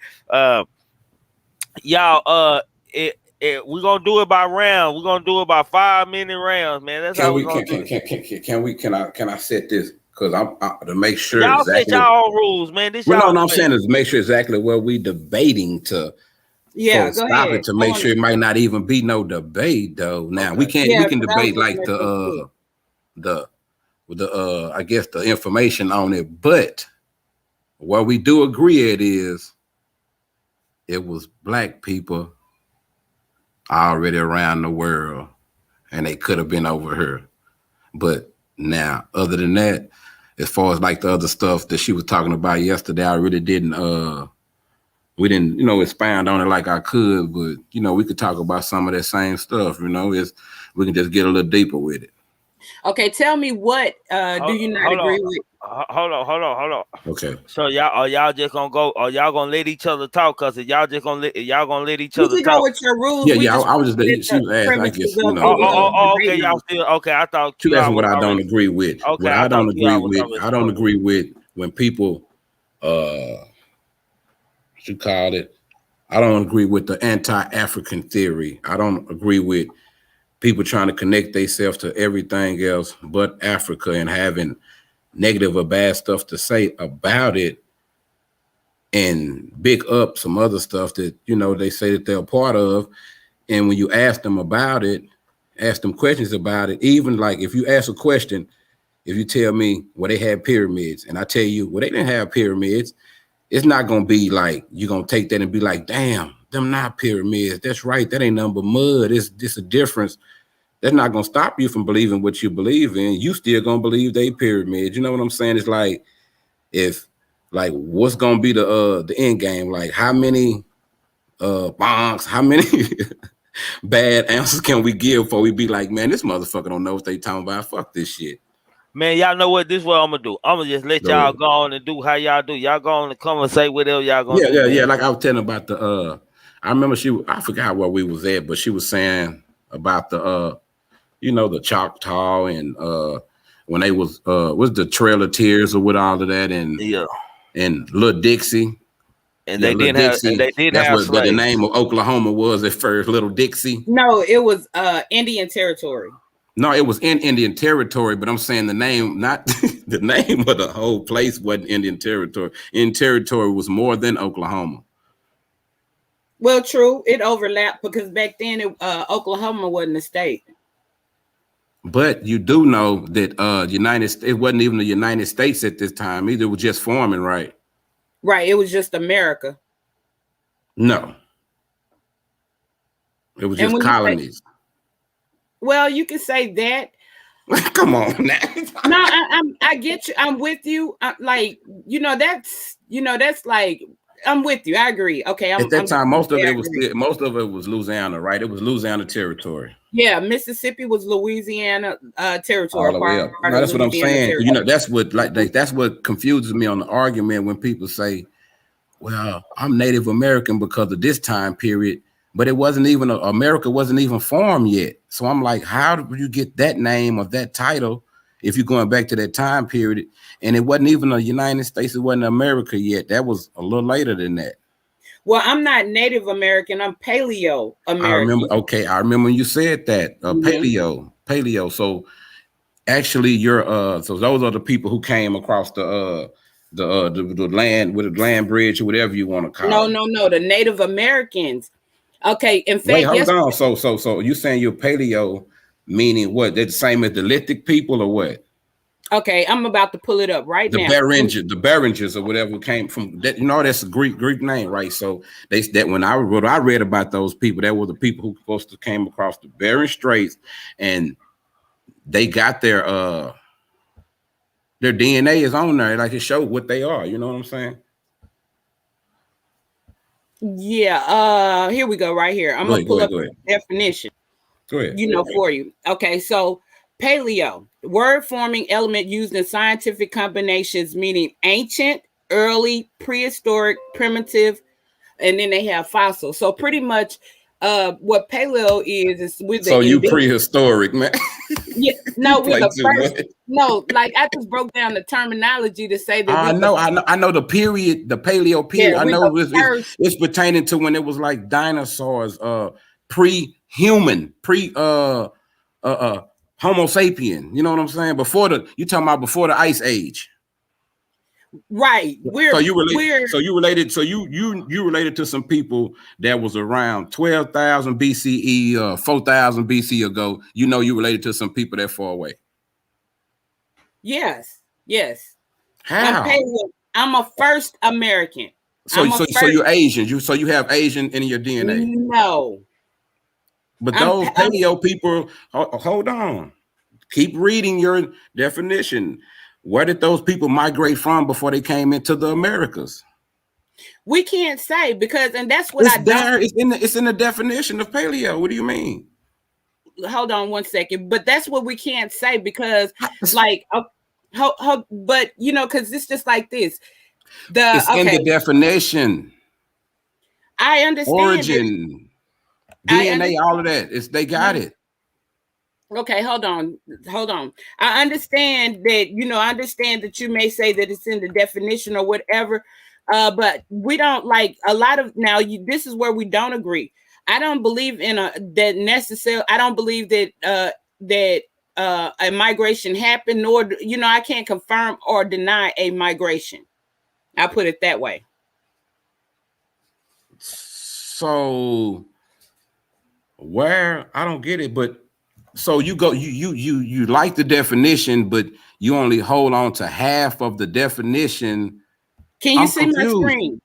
Y'all, we're gonna do it by round. We're gonna do it by 5-minute rounds, man. That's how we're gonna do it. Can I set this? Because I'm to make sure y'all exactly, set y'all own rules, man. I'm saying is make sure exactly what we debating to. Yeah, so stop it to make sure it might not even be no debate though. Now we can debate like the I guess the information on it, but what we do agree it is it was black people already around the world and they could have been over here. But now, other than that, as far as like the other stuff that she was talking about yesterday, I really didn't we didn't, expound on it like I could, but we could talk about some of that same stuff, we can just get a little deeper with it. Okay, tell me what do you not agree with? Hold on. Okay. So y'all just gonna go, or y'all gonna let each other talk? Cause if y'all just gonna let each You other can go talk. with your rules. Yeah, We yeah. just I was just she was asked. I guess you know. Okay, y'all still okay. I thought She was asking QR what was I don't already. agree with. Okay, What I I don't thought agree QR was with. already I don't spoke. agree with when people what you call it. I don't agree with the anti-African theory. I don't agree with people trying to connect themselves to everything else but Africa and having negative or bad stuff to say about it and big up some other stuff that, you know, they say that they're a part of. And when you ask them about it, ask them questions about it, even like if you ask a question, if you tell me, well, they had pyramids, and I tell you, well, they didn't have pyramids, it's not going to be like, you're going to take that and be like, damn, them not pyramids. That's right. That ain't nothing but mud. It's just a difference. That's not going to stop you from believing what you believe in. You still going to believe they pyramids. You know what I'm saying? It's like, if like, what's going to be the end game? Like how many bonks, how many bad answers can we give before we be like, man, this motherfucker don't know what they talking about. Fuck this shit. Man, y'all know what? This is what I'm gonna do. I'm gonna just let y'all go on and do how y'all do. Y'all go on and come and say whatever y'all gonna do. Yeah. Like I was telling about the I remember I forgot where we was at, but she was saying about the you know, the Choctaw and when they was the Trail of Tears or with all of that and Little Dixie. And yeah, they Little didn't have Dixie. and they did That's have what slaves. the name of Oklahoma was at first, Little Dixie. No, it was Indian Territory. No, it was in Indian Territory, but I'm saying the name, not the name of the whole place wasn't Indian Territory. Indian Territory was more than Oklahoma. Well, true, it overlapped because back then Oklahoma wasn't a state. But you do know that it wasn't even the United States at this time either. It was just forming, right? Right, it was just America. No. It was just colonies. Well, you can say that. Come on now. No, I get you. I'm with you. Like, that's like, I'm with you. I agree. Okay. At that time, most of it was Louisiana, right? It was Louisiana territory. Yeah, Mississippi was Louisiana territory. All the way up. No, that's what I'm saying. Territory. You know, that's what confuses me on the argument when people say, well, I'm Native American because of this time period, but it wasn't even America wasn't even formed yet. So I'm like, how do you get that name or that title if you're going back to that time period? And it wasn't even the United States, it wasn't America yet. That was a little later than that. Well, I'm not Native American. I'm Paleo American. I remember when you said that. Paleo. So actually, you're so those are the people who came across the land with the land bridge or whatever you want to call it. No, the Native Americans. Okay, in fact, wait, hold on. So you saying you're Paleo, meaning what? They're the same as the lithic people or what? Okay, I'm about to pull it up right now. The Beringers or whatever came from that. You know, that's a Greek name, right? So when I read about those people, that were the people who supposed to came across the Bering Straits, and they got their DNA is on there, like it showed what they are. You know what I'm saying? Yeah. Here we go. Right here. I'm gonna pull up the definition. Go ahead. For you. Okay. So paleo, word forming element used in scientific combinations, meaning ancient, early, prehistoric, primitive, and then they have fossil. So pretty much, what paleo is with the. So you prehistoric, man. Yeah, no, with the first. No, like I just broke down the terminology to say that. I know the period, the paleo period. Yeah, I know it's pertaining to when it was like dinosaurs, pre-human, Homo sapien. You know what I'm saying? You talking about before the ice age. Right. You related to some people that was around 12,000 BCE, 4,000 BC ago. You know, you related to some people that far away. Yes. How? I'm a first American. So you're Asian. You have Asian in your DNA. No. But those paleo people, hold on. Keep reading your definition. Where did those people migrate from before they came into the Americas? We can't say because, and that's what it's in the definition of paleo. What do you mean? hold on one second. But that's what we can't say because, like, but you know, because it's just like this. It's in the definition. I understand origin, DNA, all of that. They got it. Okay, hold on. I understand that, you know, I understand that you may say that it's in the definition or whatever, but we don't like a lot of now. This is where we don't agree. I don't believe in I don't believe that a migration happened, nor you know I can't confirm or deny a migration. I put it that way. So where I don't get it, but so you go you like the definition, but you only hold on to half of the definition. Can you see my screen?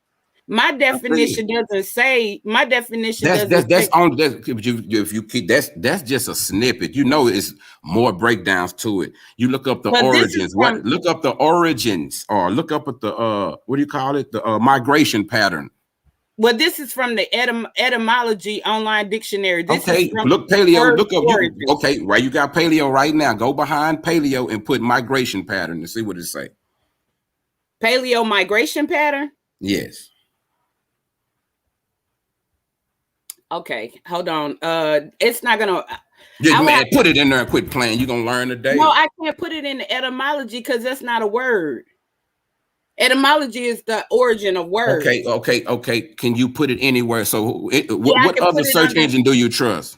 My definition doesn't say. My definition if you keep that's just a snippet. You know, it's more breakdowns to it. You look up the origins. Look up the origins, or look up at the what do you call it? The migration pattern. Well, this is from the etymology online dictionary. This okay, look paleo. Look up. Okay, right. You got paleo right now. Go behind paleo and put migration pattern and see what it say. Paleo migration pattern. Yes. Okay, hold on. It's not gonna. Man, put it in there and quit playing. You're gonna learn today. No, I can't put it in the etymology because that's not a word. Etymology is the origin of words. Okay. Can you put it anywhere? So, what other search engine do you trust?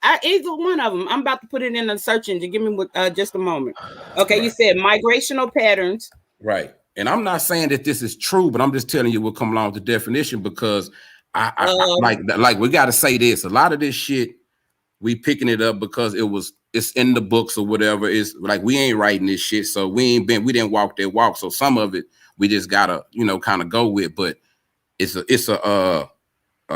Either one of them. I'm about to put it in the search engine. Give me just a moment. Okay, you said migrational patterns. Right, and I'm not saying that this is true, but I'm just telling you what come along with the definition because I like we got to say this. A lot of this shit we picking it up because it's in the books or whatever. It's like we ain't writing this shit, so we didn't walk that walk. So some of it we just gotta, you know, kind of go with, but it's a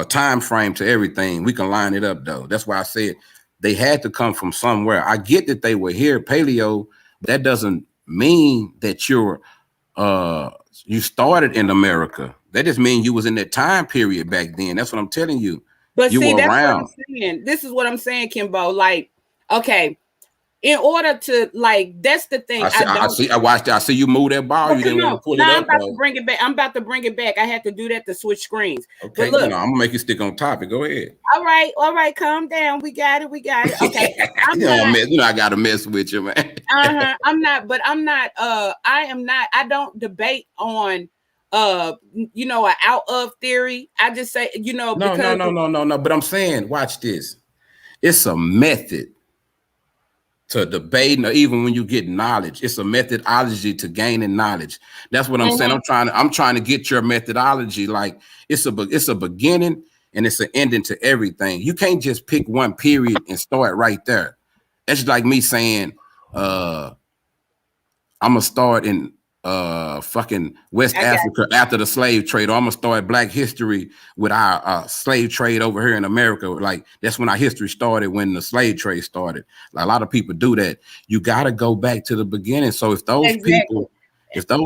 time frame to everything. We can line it up though. That's why I said they had to come from somewhere. I get that they were here, paleo, but that doesn't mean that you started in America. That just means you was in that time period back then. That's what I'm telling you. But you see, that's around. What I'm saying. This is what I'm saying, Kimbo. Like, okay. In order to that's the thing. I watched. I see you move that ball. You didn't want to pull it up. I'm about to bring it back. I'm about to bring it back. I had to do that to switch screens. Okay, look, I'm gonna make you stick on topic. Go ahead. All right. Calm down. We got it. Okay. I gotta mess with you, man. I'm not. I don't debate on an out of theory. I just say No. But I'm saying, watch this. It's a method to debating, or even when you get knowledge, it's a methodology to gaining knowledge. That's what I'm saying. I'm trying to get your methodology. Like it's a beginning and it's an ending to everything. You can't just pick one period and start right there. That's like me saying, I'm gonna start in fucking West Africa after the slave trade, or I'm gonna start Black history with our slave trade over here in America. Like that's when our history started, when the slave trade started. Like, a lot of people do that. You got to go back to the beginning. So if those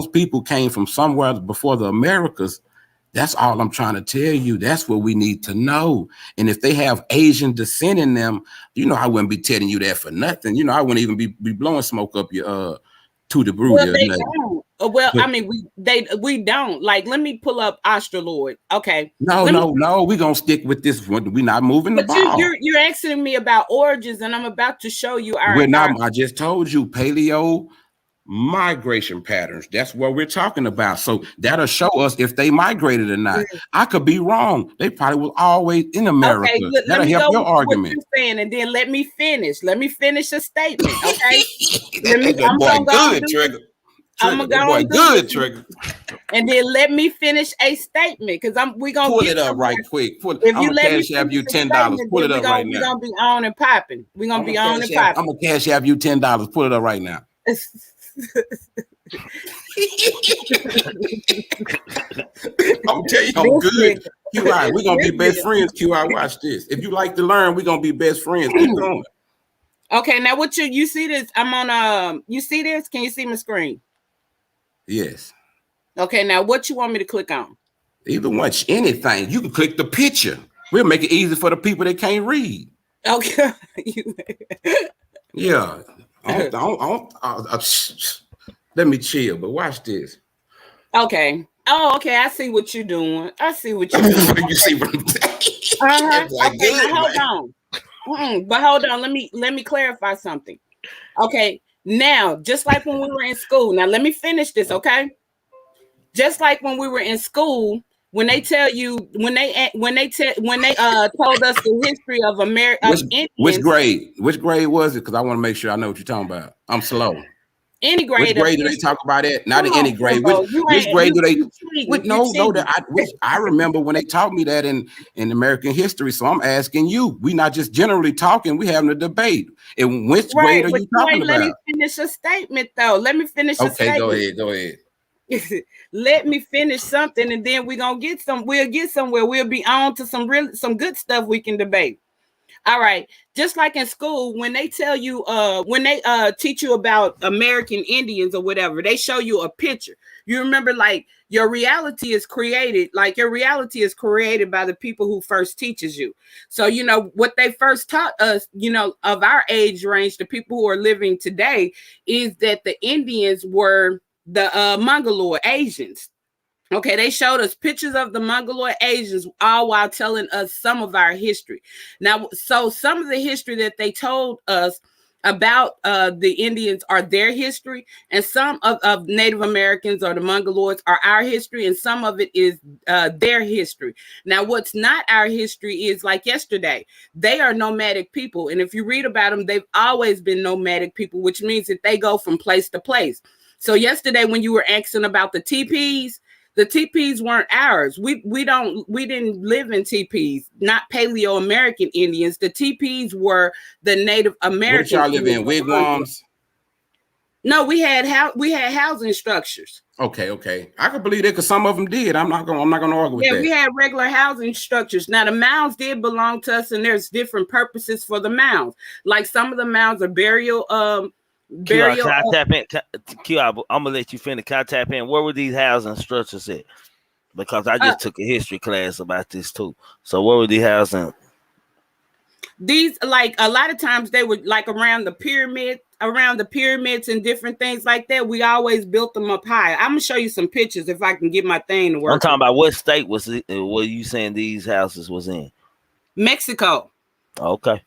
people came from somewhere before the Americas, that's all I'm trying to tell you. That's what we need to know. And if they have Asian descent in them, I wouldn't be telling you that for nothing. I wouldn't even be blowing smoke up your to the brew. Well, they don't. Well, I mean, we don't. Like, let me pull up Australoid. Okay. No. We're gonna stick with this one. We're not moving the ball. You're asking me about origins, and I'm about to show you I just told you paleo migration patterns. That's what we're talking about. So that'll show us if they migrated or not. I could be wrong. They probably was always in America. Okay, that'll help your argument. What you're saying, and then let me finish a statement. Okay. Trigger. And then let me finish a statement, because we're gonna pull it up right quick. If you let me cash you $10, pull it up right now. We're gonna be on and popping. I'm gonna cash you $10. Pull it up right now. I'm telling you, I'm good. QI, we're gonna be best friends. QI, watch this. If you like to learn, we're gonna be best friends. Keep going. Okay, now what you see this? I'm on you see this? Can you see my screen? Yes. Okay, now what you want me to click on? Either one, anything. You can click the picture. We'll make it easy for the people that can't read. Okay. Yeah. Let me chill, but watch this. Okay. Oh, okay. I see what you're doing. I see what you're doing. You see what I'm saying? Okay, good, now hold on. But hold on. Let me clarify something. Okay. Now, just like when we were in school. Now, let me finish this. Okay. Just like when we were in school, when they tell you when they told us the history of America, which grade? Which grade was it? Because I want to make sure I know what you're talking about. I'm slow. Any grade. Which grade do they talk about it? Not in any grade. Which grade do they? I remember when they taught me that in American history. So I'm asking you. We're not just generally talking. We having a debate. And which grade are you talking about? Let me finish a statement though. Let me finish. Okay, go ahead. Let me finish something, and then we'll get somewhere. We'll be on to some good stuff we can debate. All right. Just like in school, when they tell you, when they teach you about American Indians or whatever, they show you a picture. You remember, like, your reality is created by the people who first teaches you. So, you know, what they first taught us, you know, of our age range, the people who are living today, is that the Indians were the Mongoloid Asians. Okay, they showed us pictures of the Mongoloid Asians, all while telling us some of our history. Now, so some of the history that they told us about the Indians are their history, and some of Native Americans or the Mongoloids are our history, and some of it is their history. Now, what's not our history is like yesterday. They are nomadic people, and if you read about them, they've always been nomadic people, which means that they go from place to place. So yesterday, when you were asking about the teepees, the teepees weren't ours. We didn't live in teepees, not Paleo American Indians. The teepees were the Native American. What y'all live in? Wigwams? No, we had housing structures. Okay. I can believe that because some of them did. I'm not gonna argue with that. Yeah, we had regular housing structures. Now the mounds did belong to us, and there's different purposes for the mounds. Like some of the mounds are burial. Can I tap in? I'm gonna let you finish. Can I tap in? Where were these housing structures at? Because I just took a history class about this too. So where were these housing? These, like, a lot of times they were like around the pyramids and different things like that. We always built them up high. I'm gonna show you some pictures if I can get my thing to work. I'm talking about what state was it? Were you saying these houses was in? Mexico. Okay.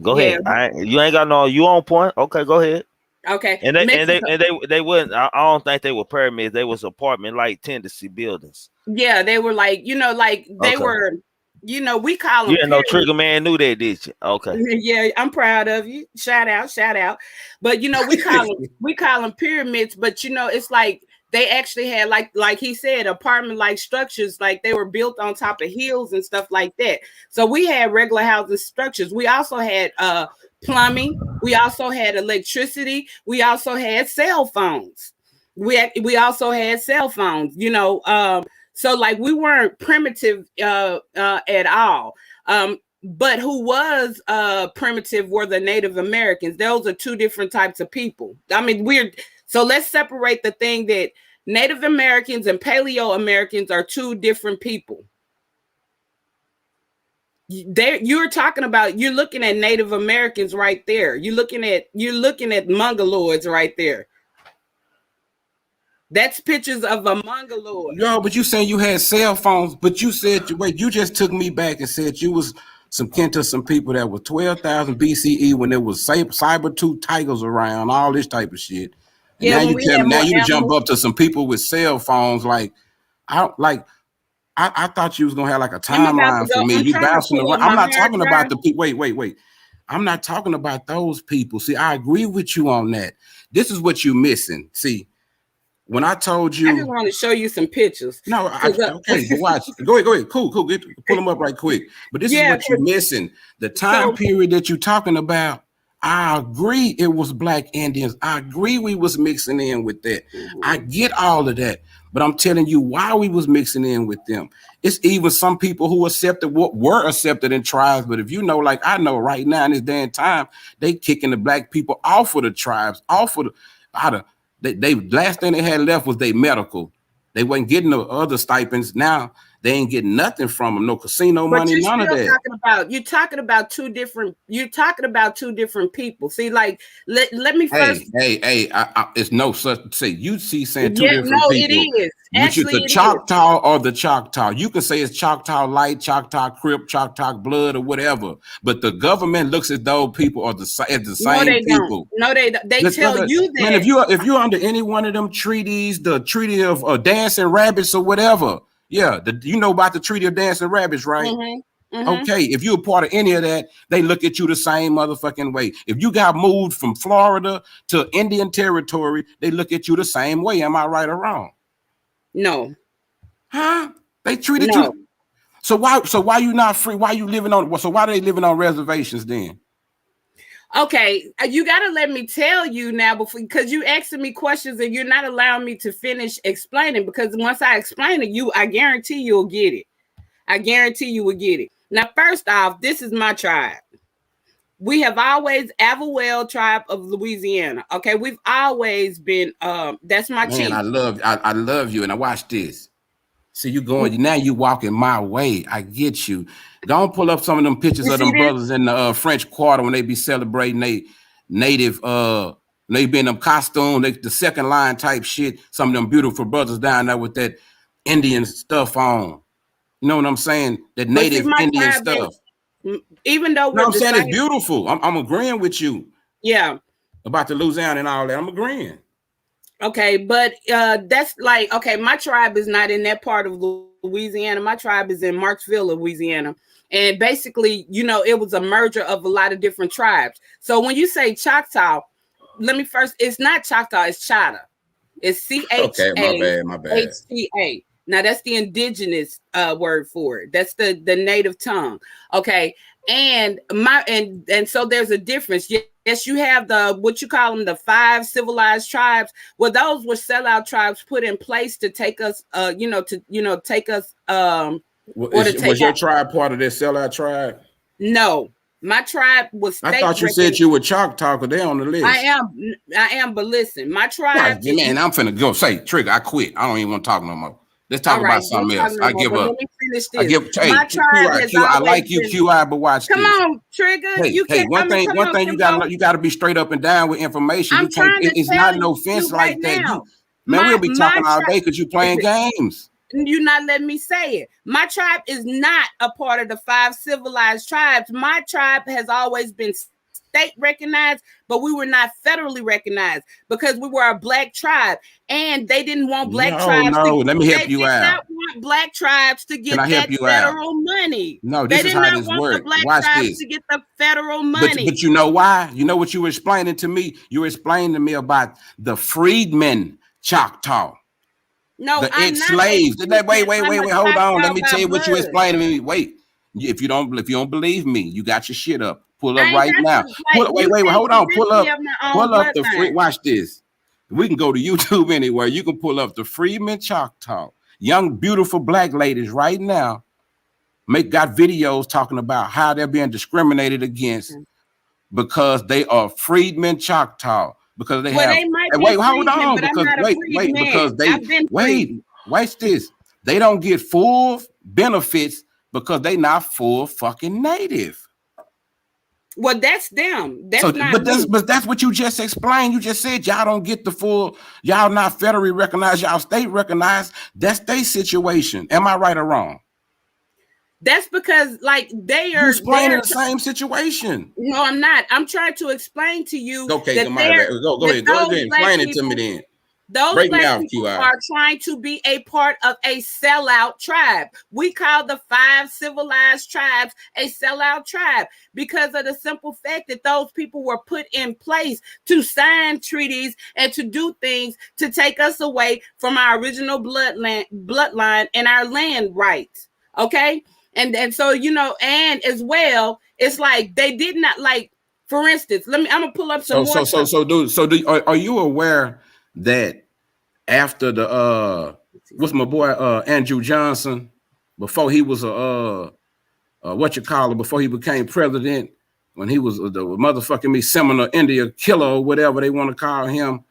Go ahead. You ain't got no. You on point? Okay, go ahead. Okay. And they wouldn't. I don't think they were pyramids. They was apartment-like tendency buildings. Yeah, they were like, you know, like they were. You know, we call them. You didn't know TRIGGMAN knew that, did you? Okay. Yeah, I'm proud of you. Shout out. But you know, we call them pyramids. But you know, it's like they actually had like he said, apartment-like structures, like they were built on top of hills and stuff like that. So we had regular housing structures. We also had plumbing. We also had electricity. We also had cell phones. We also had cell phones. You know. So like we weren't primitive at all. But who was primitive were the Native Americans. Those are two different types of people. I mean, so let's separate the thing that Native Americans and Paleo Americans are two different people. You're talking about, you're looking at Native Americans right there. You're looking at Mongoloids right there. That's pictures of a Mongoloid. Yo, but you saying you had cell phones, but you said, wait, you just took me back and said you was some kin to some people that were 12,000 BCE when there was saber-tooth tigers around, all this type of shit. And now you tell me, now you jump up to some people with cell phones. I thought you was gonna have like a timeline for me. You bouncing around. I'm not talking about the people. Wait. I'm not talking about those people. See, I agree with you on that. This is what you're missing. See, when I told you, I just want to show you some pictures. No, okay, but watch. Go ahead. Cool. Pull them up right quick. But this is what you're missing. The time period that you're talking about, I agree it was Black Indians. I agree we was mixing in with that. I get all of that. But I'm telling you why we was mixing in with them. It's even some people who were accepted in tribes. But if you know, like I know right now in this day and time, they kicking the Black people off of the tribes, they last thing they had left was their medical. They wasn't getting the other stipends. Now They ain't getting nothing from them, no casino But money, you're none of still that. you're talking about two different people. See, like let me first. Hey, it's no such say. You see saying two Yeah, different no, it people, is. which is Actually, the it is. Choctaw or the Choctaw. You can say it's Choctaw Light, Choctaw Crip, Choctaw Blood, or whatever. But the government looks at those people as the No, same they people. don't. No, they don't. They tell you that. Man, if you're under any one of them treaties, the Treaty of Dancing Rabbits or whatever, yeah, you know about the Treaty of Dancing Rabbits, right? Okay, if you're a part of any of that, they look at you the same motherfucking way. If you got moved from Florida to Indian Territory, they look at you the same way. Am I right or wrong? No. Huh? They treated you. So why you not free? Why you living on? So why are they living on reservations then? Okay, you got to let me tell you now before, because you asking me questions and you're not allowing me to finish explaining. Because once I explain it, I guarantee you'll get it. I guarantee you will get it. Now, first off, this is my tribe. We have always Avowell tribe of Louisiana. Okay, we've always been. That's my chief. I love you, and I watch this. See, you going now. You walking my way. I get you. Don't pull up some of them pictures of them brothers in the French Quarter when they be celebrating they native. They be in them costumes, the second line type shit. Some of them beautiful brothers down there with that Indian stuff on. You know what I'm saying? That native Indian stuff. Even though I'm saying it's beautiful. I'm agreeing with you. Yeah. About the Louisiana and all that. I'm agreeing. Okay, but that's like, okay, my tribe is not in that part of Louisiana. My tribe is in Marksville, Louisiana. And basically, it was a merger of a lot of different tribes. So when you say Choctaw, let me first, it's not Choctaw, it's Chata. It's C-H-A-H-T-A. Okay, my bad. Now that's the indigenous word for it. That's the native tongue. Okay. And so there's a difference. Yes, you have what you call them, the 5 civilized tribes. Well, those were sellout tribes put in place to take us, take us. Was your tribe part of this sellout tribe? No, my tribe was. I thought you said you were Choctaw, because they're on the list. I am, but listen, my tribe. Man, I'm finna go say Trigger. I quit. I don't even want to talk no more. Let's talk about something else. I give up. Let me finish this. I give. Hey, I like you, QI, but watch this. Come on, Trigger. You can't. One thing you got to be straight up and down with information. It's not no fence like that. Man, we'll be talking all day because you playing games. You're not letting me say it. My tribe is not a part of the 5 civilized tribes. My tribe has always been state recognized, but we were not federally recognized because we were a black tribe, and they didn't want black tribes. Let me help you out. They did not want black tribes to get that federal money. No, this is how this works. Watch this. To get the federal money. But you know why? You know what you were explaining to me? You were explaining to me about the freedmen Choctaw. No, the ex-slaves. Wait. Hold on. Let me tell you what you explained to me. Wait. If you don't believe me, you got your shit up. Pull up right now. Wait. Hold on. Pull up the free. Watch this. We can go to YouTube anywhere. You can pull up the Freedmen Choctaw. Young, beautiful black ladies right now got videos talking about how they're being discriminated against because they are Freedmen Choctaw. Because they have. Watch this. They don't get full benefits because they not full fucking native. Well, that's them. That's but that's what you just explained. You just said y'all don't get the full. Y'all not federally recognized. Y'all state recognized. That's their situation. Am I right or wrong? That's because, like, you're explaining the same situation. No, I'm not. I'm trying to explain to you. Okay, go ahead. Explain it to me then. Those black people are trying to be a part of a sellout tribe. We call the 5 civilized tribes a sellout tribe because of the simple fact that those people were put in place to sign treaties and to do things to take us away from our original bloodline and our land rights. Okay. And so, and as well, it's like they did not, like, for instance, I'm gonna pull up some more. Are you aware that after the what's my boy Andrew Johnson, before he was before he became president, when he was the motherfucking Seminole India killer or whatever they want to call him,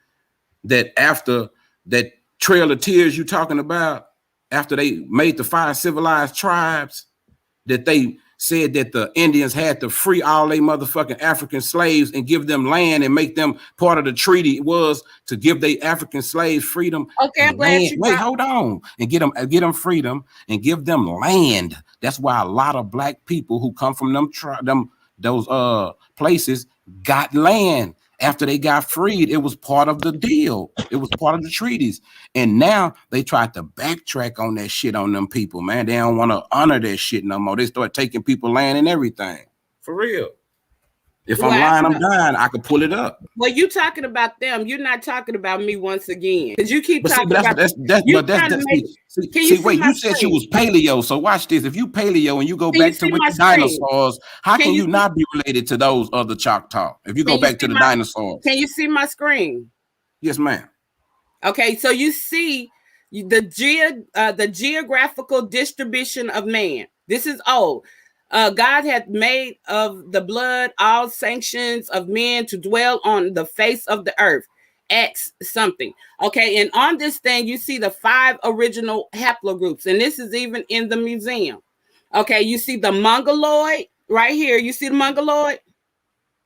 that after that Trail of Tears you talking about, after they made the 5 civilized tribes, that they said that the Indians had to free all their motherfucking African slaves and give them land and make them part of the treaty was to give their African slaves freedom. Okay, I'm glad you wait, hold on, and get them freedom and give them land. That's why a lot of black people who come from those places got land after they got freed. It was part of the deal. It was part of the treaties. And now they tried to backtrack on that shit on them people, man. They don't want to honor that shit no more. They start taking people land and everything. For real. If I'm lying, I'm dying. I could pull it up. Well, you talking about them. You're not talking about me once again. Because you keep talking about you said you was paleo. So watch this. If you paleo and you go back to with the dinosaurs, how can you not be related to those other Choctaw? If you go back to the dinosaurs. Can you see my screen? Yes, ma'am. Okay, so you see the geographical distribution of man. This is old. God hath made of the blood all sanctions of men to dwell on the face of the earth. X something. Okay, and on this thing, you see the 5 original haplogroups, and this is even in the museum. Okay, you see the Mongoloid right here. You see the Mongoloid?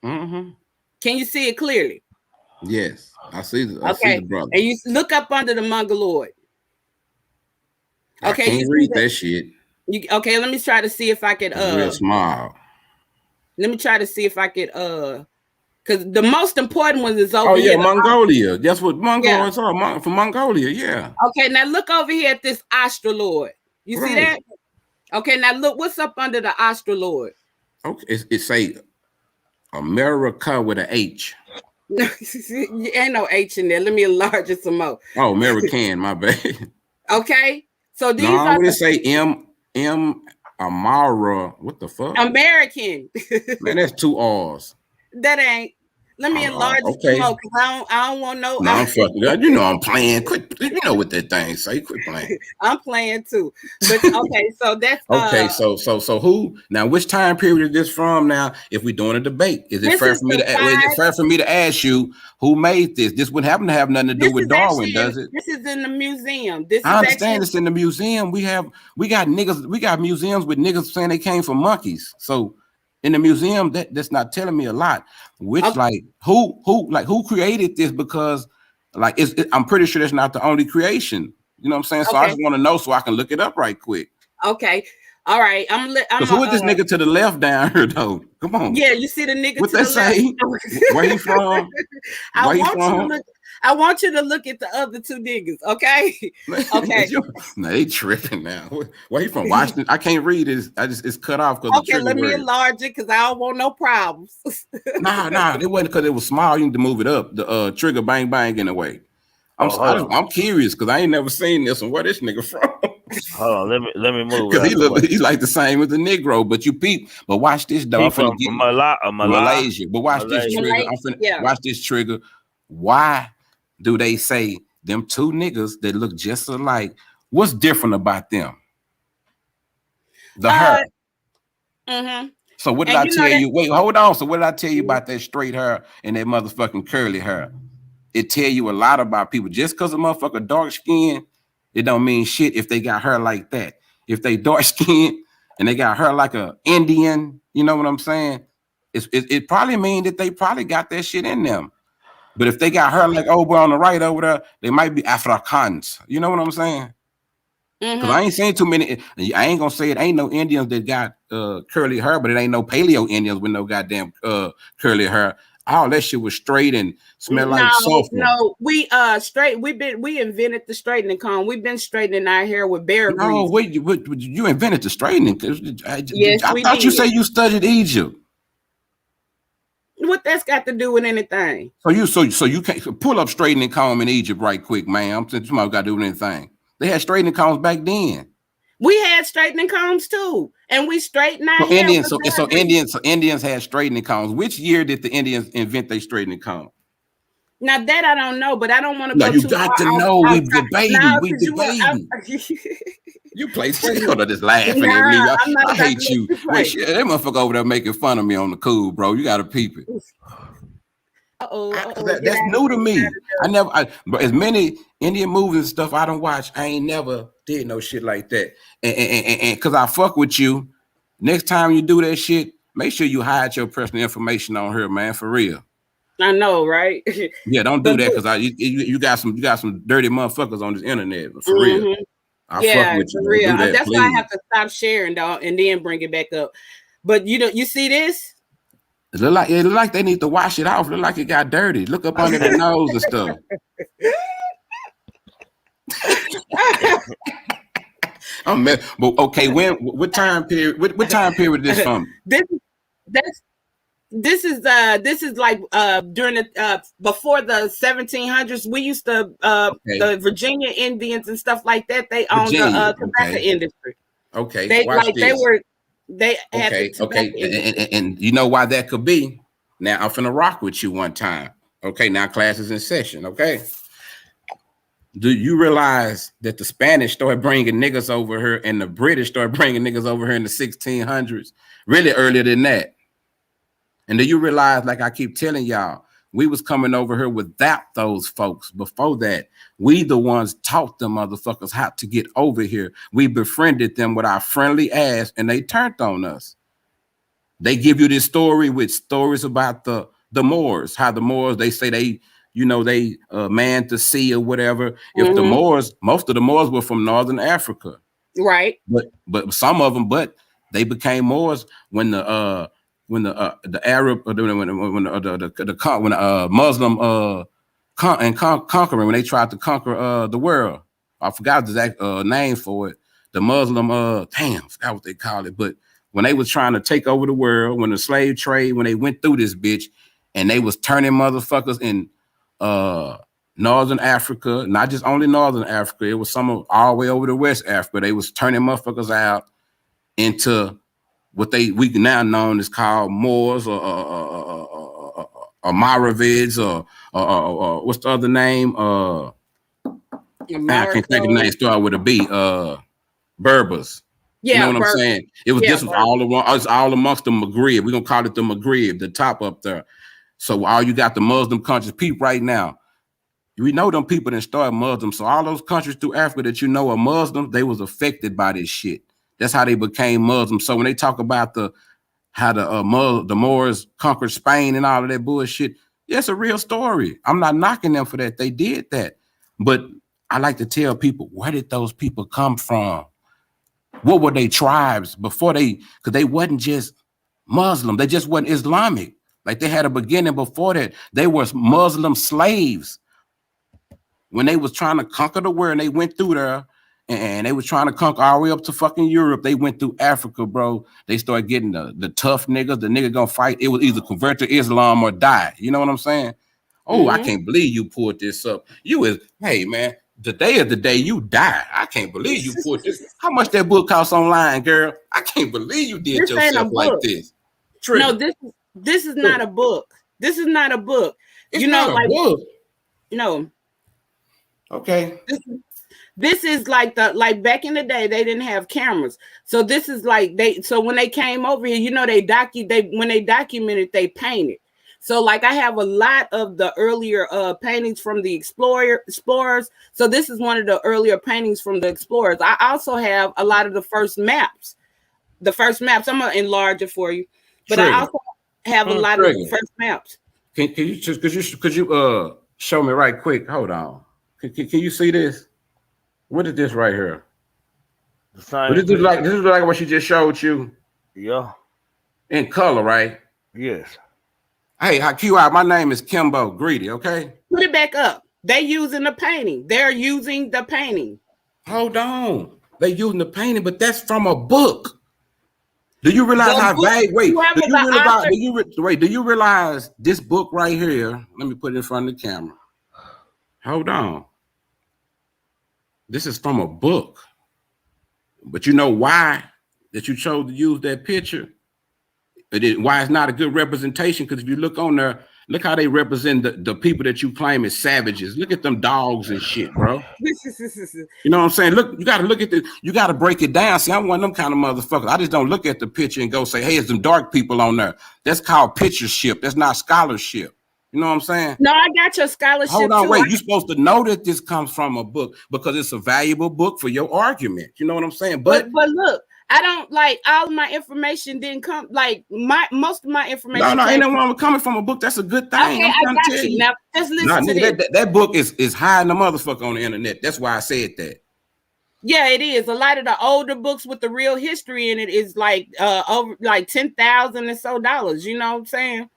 Mm-hmm. Can you see it clearly? Yes, I see the brother. And you look up under the Mongoloid. Okay, I can't read that shit. Okay, let me try to see if I could real small. Let me try to see if I could because the most important one is over here. Oh yeah, Mongolia. That's what Mongolians are from Mongolia, yeah. Okay, now look over here at this Australoid. You see that? Okay, now look what's up under the Australoid. Okay, it's a America with an H. Ain't no H in there. Let me enlarge it some more. Oh, American, my bad. Okay, so these are would it say Amara? What the fuck? American. Man, that's 2 R's. That ain't. Let me enlarge it some more because I don't want no. No, I'm fucking. You know I'm playing. Quit. You know what that thing say. Quit playing. I'm playing too. But okay, so that's okay. So who now? Which time period is this from? Now, if we're doing a debate, is it fair for me to? Is it fair for me to ask you who made this? This would happen to have nothing to do with Darwin, does it? This is in the museum. I understand it's in the museum. We got niggas. We got museums with niggas saying they came from monkeys. So. In the museum, that's not telling me a lot. Which like who created this? Because like I'm pretty sure that's not the only creation. You know what I'm saying? So I just want to know so I can look it up right quick. Okay, all right. Because who is this nigga to the left down here though? Come on. Yeah, you see the nigga. What they say? Where he from? I want you to look at the other 2 niggas, okay? Okay. No, they tripping now. Where he from? Washington? I can't read it. It's cut off because okay, let me enlarge it because I don't want no problems. Nah, it wasn't because it was small. You need to move it up. The trigger bang bang in a way. I'm curious because I ain't never seen this one. Where this nigga from? Hold on, let me move. Because he's like the same as the Negro, but you peep. But watch this though. I'm from Malaysia. But watch this trigger. Watch this trigger. Why do they say them 2 niggas that look just alike? What's different about them? The hair. Mm-hmm. So what did I tell you? Wait, hold on. So what did I tell you about that straight hair and that motherfucking curly hair? It tell you a lot about people. Just because a motherfucker dark skin, it don't mean shit if they got hair like that. If they dark skin and they got hair like a Indian, you know what I'm saying? It probably mean that they probably got that shit in them. But if they got her like over on the right over there, they might be Afrikaans. You know what I'm saying? Because I ain't seen too many. I ain't gonna say it ain't no Indians that got curly hair, but it ain't no paleo Indians with no goddamn curly hair. All that shit was straight and smell like sulfur. No, we straight. We invented the straightening comb. We've been straightening our hair with bear grease. No, wait, you invented the straightening? Yes, I thought you say you studied Egypt. What that's got to do with anything? So you can't pull up straightening comb in Egypt right quick, man. I'm saying somebody got to do with anything. They had straightening combs back then. We had straightening combs too, and we straightened our hair. Indians had straightening combs. Which year did the Indians invent their straightening comb? Now that I don't know, but I don't want to. No, you got to know. We debating. You play Zelda just laughing at me. I hate you. Wait, shit, that motherfucker over there making fun of me on the cool, bro. You got to peep it. That's new to me. But as many Indian movies and stuff I don't watch, I ain't never did no shit like that. And because I fuck with you, next time you do that shit, make sure you hide your personal information on her, man, for real. I know, right? Yeah, don't do that because you got some dirty motherfuckers on this internet, for real. I fuck with you. For real. Do that, that's please. why I have to stop sharing, dog, and then bring it back up. But you see this? It look like they need to wash it off. It look like it got dirty. Look up under the nose and stuff. But okay, what time period? What time period is this from? This is like during the before the 1700s. We used to the Virginia Indians and stuff like that. They owned the tobacco industry. Okay, they had the okay. And you know why that could be? Now I'm finna rock with you one time. Okay, now class is in session. Okay. Do you realize that the Spanish started bringing niggas over here and the British started bringing niggas over here in the 1600s? Really earlier than that. And do you realize, like I keep telling y'all, we was coming over here without those folks. Before that, we the ones taught them motherfuckers how to get over here. We befriended them with our friendly ass and they turned on us. They give you this story with stories about the Moors, how the Moors, they say they man to sea or whatever. If the Moors, most of the Moors were from Northern Africa. Right. But some of them, they became Moors when the Arab, when Muslim conquering, when they tried to conquer the world. I forgot the exact name for it. The Muslim, I forgot what they call it. But when they was trying to take over the world, when the slave trade, when they went through this bitch, and they was turning motherfuckers in Northern Africa, not just only Northern Africa, it was some all the way over to West Africa. They was turning motherfuckers out into what we now known as called Moors or Moravids or what's the other name? I can't think of the name. Start with a B. Berbers. Yeah, you know what I'm saying? It was just all amongst the Maghreb. We're gonna call it the Maghreb, the top up there. So all you got the Muslim countries, people right now. We know them people that started Muslim. So all those countries through Africa that you know are Muslim, they was affected by this shit. That's how they became Muslim. So when they talk about how the Moors conquered Spain and all of that bullshit, yeah, it's a real story. I'm not knocking them for that. They did that. But I like to tell people, where did those people come from? What were they tribes before because they wasn't just Muslim. They just wasn't Islamic. Like they had a beginning before that. They were Muslim slaves. When they was trying to conquer the world and they went through there and they was trying to conquer all the way up to fucking Europe, they went through Africa, bro. They started getting the tough niggas, the nigga gonna fight. It was either convert to Islam or die. You know what I'm saying? Oh, I can't believe you pulled this up. Hey man, today is the day you die. I can't believe you pulled this. How much that book costs online, girl? I can't believe you did yourself like this. No, this is not a book. This is not a book. It's not a book. No. Okay. This is like back in the day, they didn't have cameras. So this is like when they came over here, when they documented, they painted. So like I have a lot of the earlier paintings from the explorers. So this is one of the earlier paintings from the explorers. I also have a lot of the first maps. I'm gonna enlarge it for you. But I also have a lot of the first maps. Could you show me right quick? Hold on. Can you see this? What is this right here? This is like what she just showed you. Yeah. In color, right? Yes. Hey, QI, my name is Kimbo Greedy, okay? Put it back up. They using the painting. They're using the painting. Hold on. They using the painting, but that's from a book. Do you realize how vague? Do you realize this book right here? Let me put it in front of the camera. Hold on. This is from a book. But you know why that you chose to use that picture? Why it's not a good representation? Because if you look on there, look how they represent the people that you claim as savages. Look at them dogs and shit, bro. You know what I'm saying? Look, you got to look at you got to break it down. See, I'm one of them kind of motherfuckers. I just don't look at the picture and go say, hey, it's some dark people on there. That's called pictureship. That's not scholarship. You know what I'm saying? No, I got your scholarship. Hold on, too. wait. You're supposed to know that this comes from a book because it's a valuable book for your argument. You know what I'm saying? But look, I don't like all of my information didn't come like most of my information. No, ain't no wrong with coming from a book. That's a good thing. Okay, I got you. Now just listen to this. That book is hiding the motherfucker on the internet. That's why I said that. Yeah, it is. A lot of the older books with the real history in it is like over like $10,000 and so dollars. You know what I'm saying?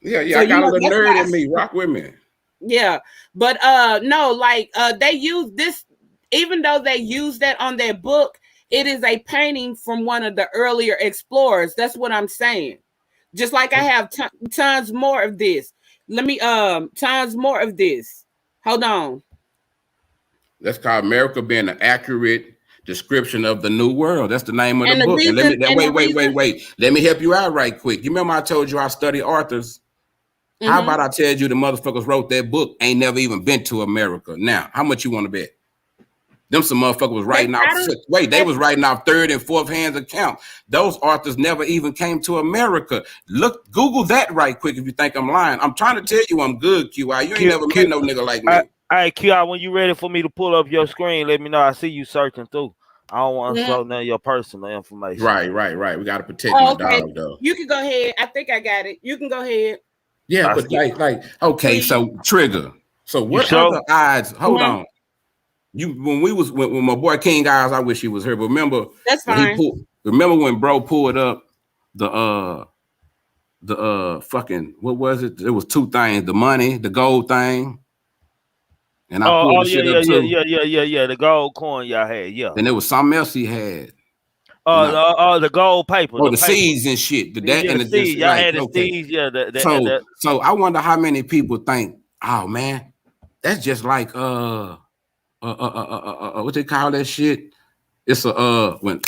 Yeah. So, I got a little nerd in me. Rock with me. Yeah, but no, like they use this, even though they use that on their book, it is a painting from one of the earlier explorers. That's what I'm saying. Just like I have tons more of this. Let me tons more of this. Hold on. That's called America being an accurate description of the new world. That's the name of the book. Wait. Let me help you out right quick. You remember I told you I study authors? Mm-hmm. How about I tell you the motherfuckers wrote that book ain't never even been to America? Now, how much you want to bet? Them some motherfuckers was writing they was writing off third and fourth hand account. Those authors never even came to America. Look, Google that right quick if you think I'm lying. I'm trying to tell you I'm good, QI. You ain't never met no nigga like me. All right, QI, when you ready for me to pull up your screen, let me know. I see you searching through. I don't want to show none of your personal information. Right. We got to protect my dog, though. You can go ahead. I think I got it. You can go ahead. Yeah, but okay, so Trigger. So what other odds? Hold on. When my boy King Eyes, I wish he was here, but remember that's fine. Remember when bro pulled up the fucking, what was it? There was two things, the money, the gold thing. And I pulled the shit up too. Yeah, the gold coin y'all had, yeah. And there was something else he had. The gold paper. The seeds and shit. The seeds. Y'all had the seeds, yeah. So I wonder how many people think, oh man, that's just like what they call that shit? It's when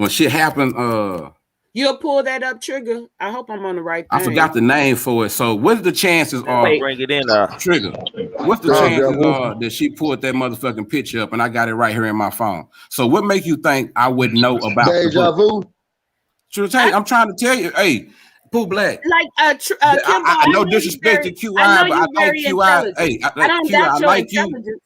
shit happened. You'll pull that up, Trigger. I hope I'm on the right thing. I forgot the name for it. So what's the chances bring it in Trigger? What's the chances that she pulled that motherfucking picture up and I got it right here in my phone? So what make you think I would know about deja vu? I'm trying to tell you, hey, Pooh Black. Like I no disrespect to QI, but I like QI. Hey, I like you.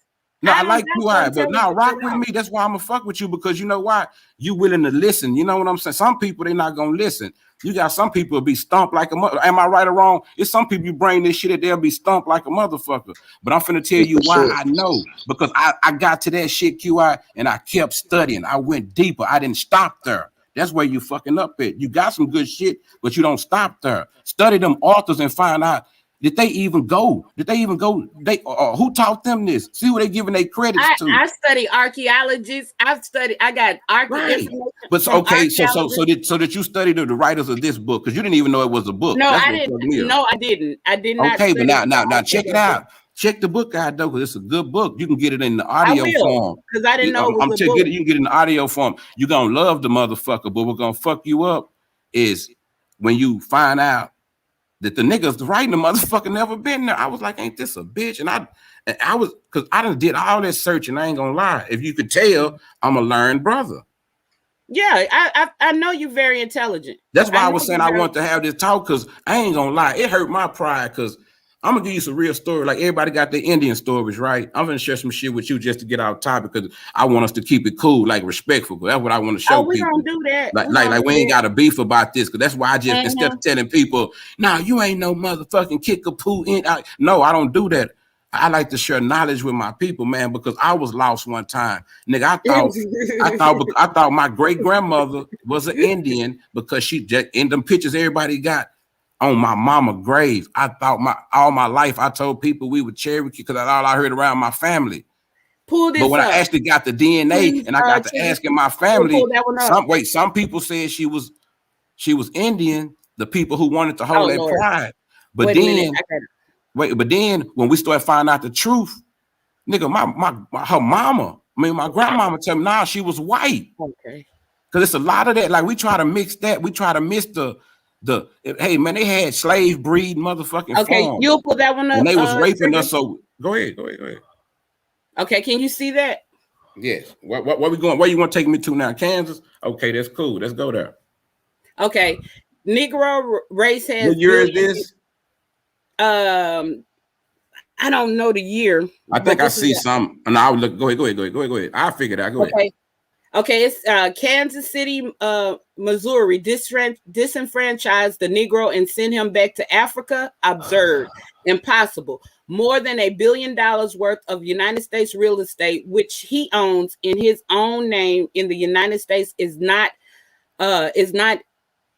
No, I like QI, but now rock with me. That's why I'm gonna fuck with you, because you know why? You willing to listen. You know what I'm saying? Some people, they're not gonna listen. You got some people be stumped like a mother. Am I right or wrong? It's some people you bring this shit that they'll be stumped like a motherfucker. But I'm finna tell you why I know. Because I got to that shit, QI, and I kept studying. I went deeper. I didn't stop there. That's where you fucking up at. You got some good shit, but you don't stop there. Study them authors and find out, did they even go? Who taught them this? See who they giving their credits to. I study archaeologists. I got information. But okay, so that you studied the writers of this book, because you didn't even know it was a book. No, I didn't. No, I didn't. I did not. Okay, but now check it out. Check the book out though, because it's a good book. You can get it in the audio form. Because I didn't know it was a book. You can get it in the audio form. You're gonna love the motherfucker, but what's gonna fuck you up is when you find out that the niggas writing the motherfucker never been there. I was like, ain't this a bitch? And I was, because I done did all that searching. I ain't gonna lie. If you could tell, I'm a learned brother. Yeah, I know you're very intelligent. That's why I was saying I want to have this talk, because I ain't gonna lie. It hurt my pride, because I'm gonna give you some real story. Like everybody got their Indian stories, right? I'm gonna share some shit with you just to get out topic, because I want us to keep it cool, like respectful. That's what I want to show people. We don't do that. Like we ain't got a beef about this, because that's why I just instead of telling people, nah, you ain't no motherfucking kickapoo in. No, I don't do that. I like to share knowledge with my people, man, because I was lost one time. Nigga, I thought my great grandmother was an Indian, because she just in them pictures everybody got on my mama grave. I thought all my life I told people we were Cherokee, because that's all I heard around my family. But when I actually got the DNA and I got to asking my family, some people said she was Indian, the people who wanted to hold that pride. But then when we started finding out the truth, nigga, her mama, my grandmama tell me, nah, she was white. Okay. Because it's a lot of that. Like we try to mix that. We try to miss hey man, they had slave breed motherfucking form. You'll put that one up. And they was raping us. So go ahead. Okay, can you see that? Yes. Where we going? Where you want to take me to now? Kansas? Okay, that's cool. Let's go there. Okay. Negro race has. What year is this? I don't know the year. I think I see some. And I'll look. Go ahead. I'll figure it out. Go ahead. Okay, it's Kansas City, Missouri, disenfranchised the Negro and sent him back to Africa. Absurd. Impossible. More than $1 billion worth of United States real estate, which he owns in his own name in the United States, is not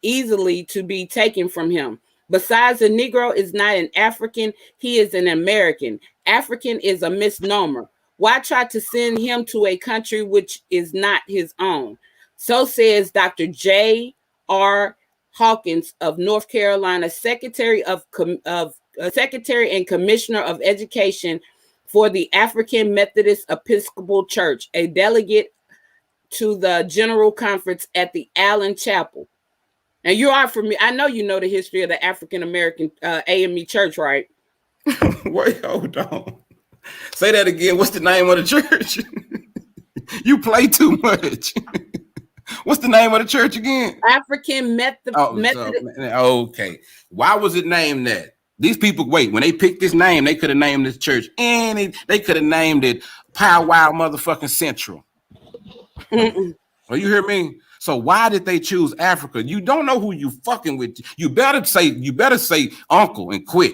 easily to be taken from him. Besides, the Negro is not an African, he is an American. African is a misnomer. Why try to send him to a country which is not his own? So says Dr. J.R. Hawkins of North Carolina, Secretary and Commissioner of Education for the African Methodist Episcopal Church, a delegate to the General Conference at the Allen Chapel. And you are from me. I know you know the history of the African American AME Church, right? Wait, hold on. Say that again. What's the name of the church? You play too much. What's the name of the church again? African Methodist. Okay. Why was it named that? These people, wait, when they picked this name, they could have named this church they could have named it Pow Wow Motherfucking Central. Oh, you hear me? So why did they choose Africa? You don't know who you fucking with. You better say uncle and quit.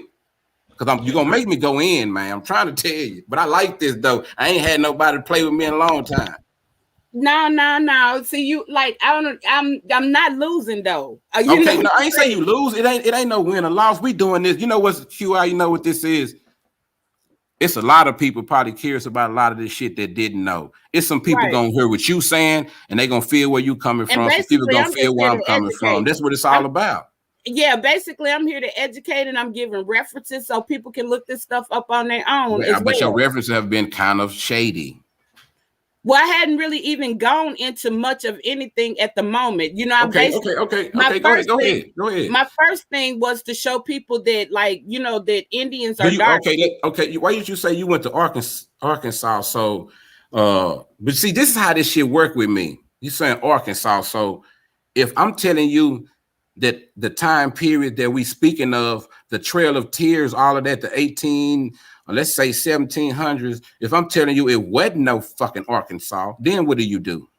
Because you're going to make me go in, man. I'm trying to tell you. But I like this, though. I ain't had nobody play with me in a long time. No. See, you like, I'm not losing, though. Okay, no, I ain't saying you lose. It ain't no win or loss. We doing this. You know what's QI? You know what this is? It's a lot of people probably curious about a lot of this shit that didn't know. It's some people going to hear what you saying, and they going to feel where you coming from. Some people going to feel where I'm coming from. That's what it's all about. Yeah, basically, I'm here to educate, and I'm giving references so people can look this stuff up on their own. But your references have been kind of shady. Well, I hadn't really even gone into much of anything at the moment. You know, okay. Go ahead. My first thing was to show people that, like, you know, that Indians are dark. Okay. Why did you say you went to Arkansas? So, but see, this is how this shit work with me. You saying Arkansas. So if I'm telling you that the time period that we speaking of, the Trail of Tears, all of that, the let's say 1700s, if I'm telling you it wasn't no fucking Arkansas, then what do?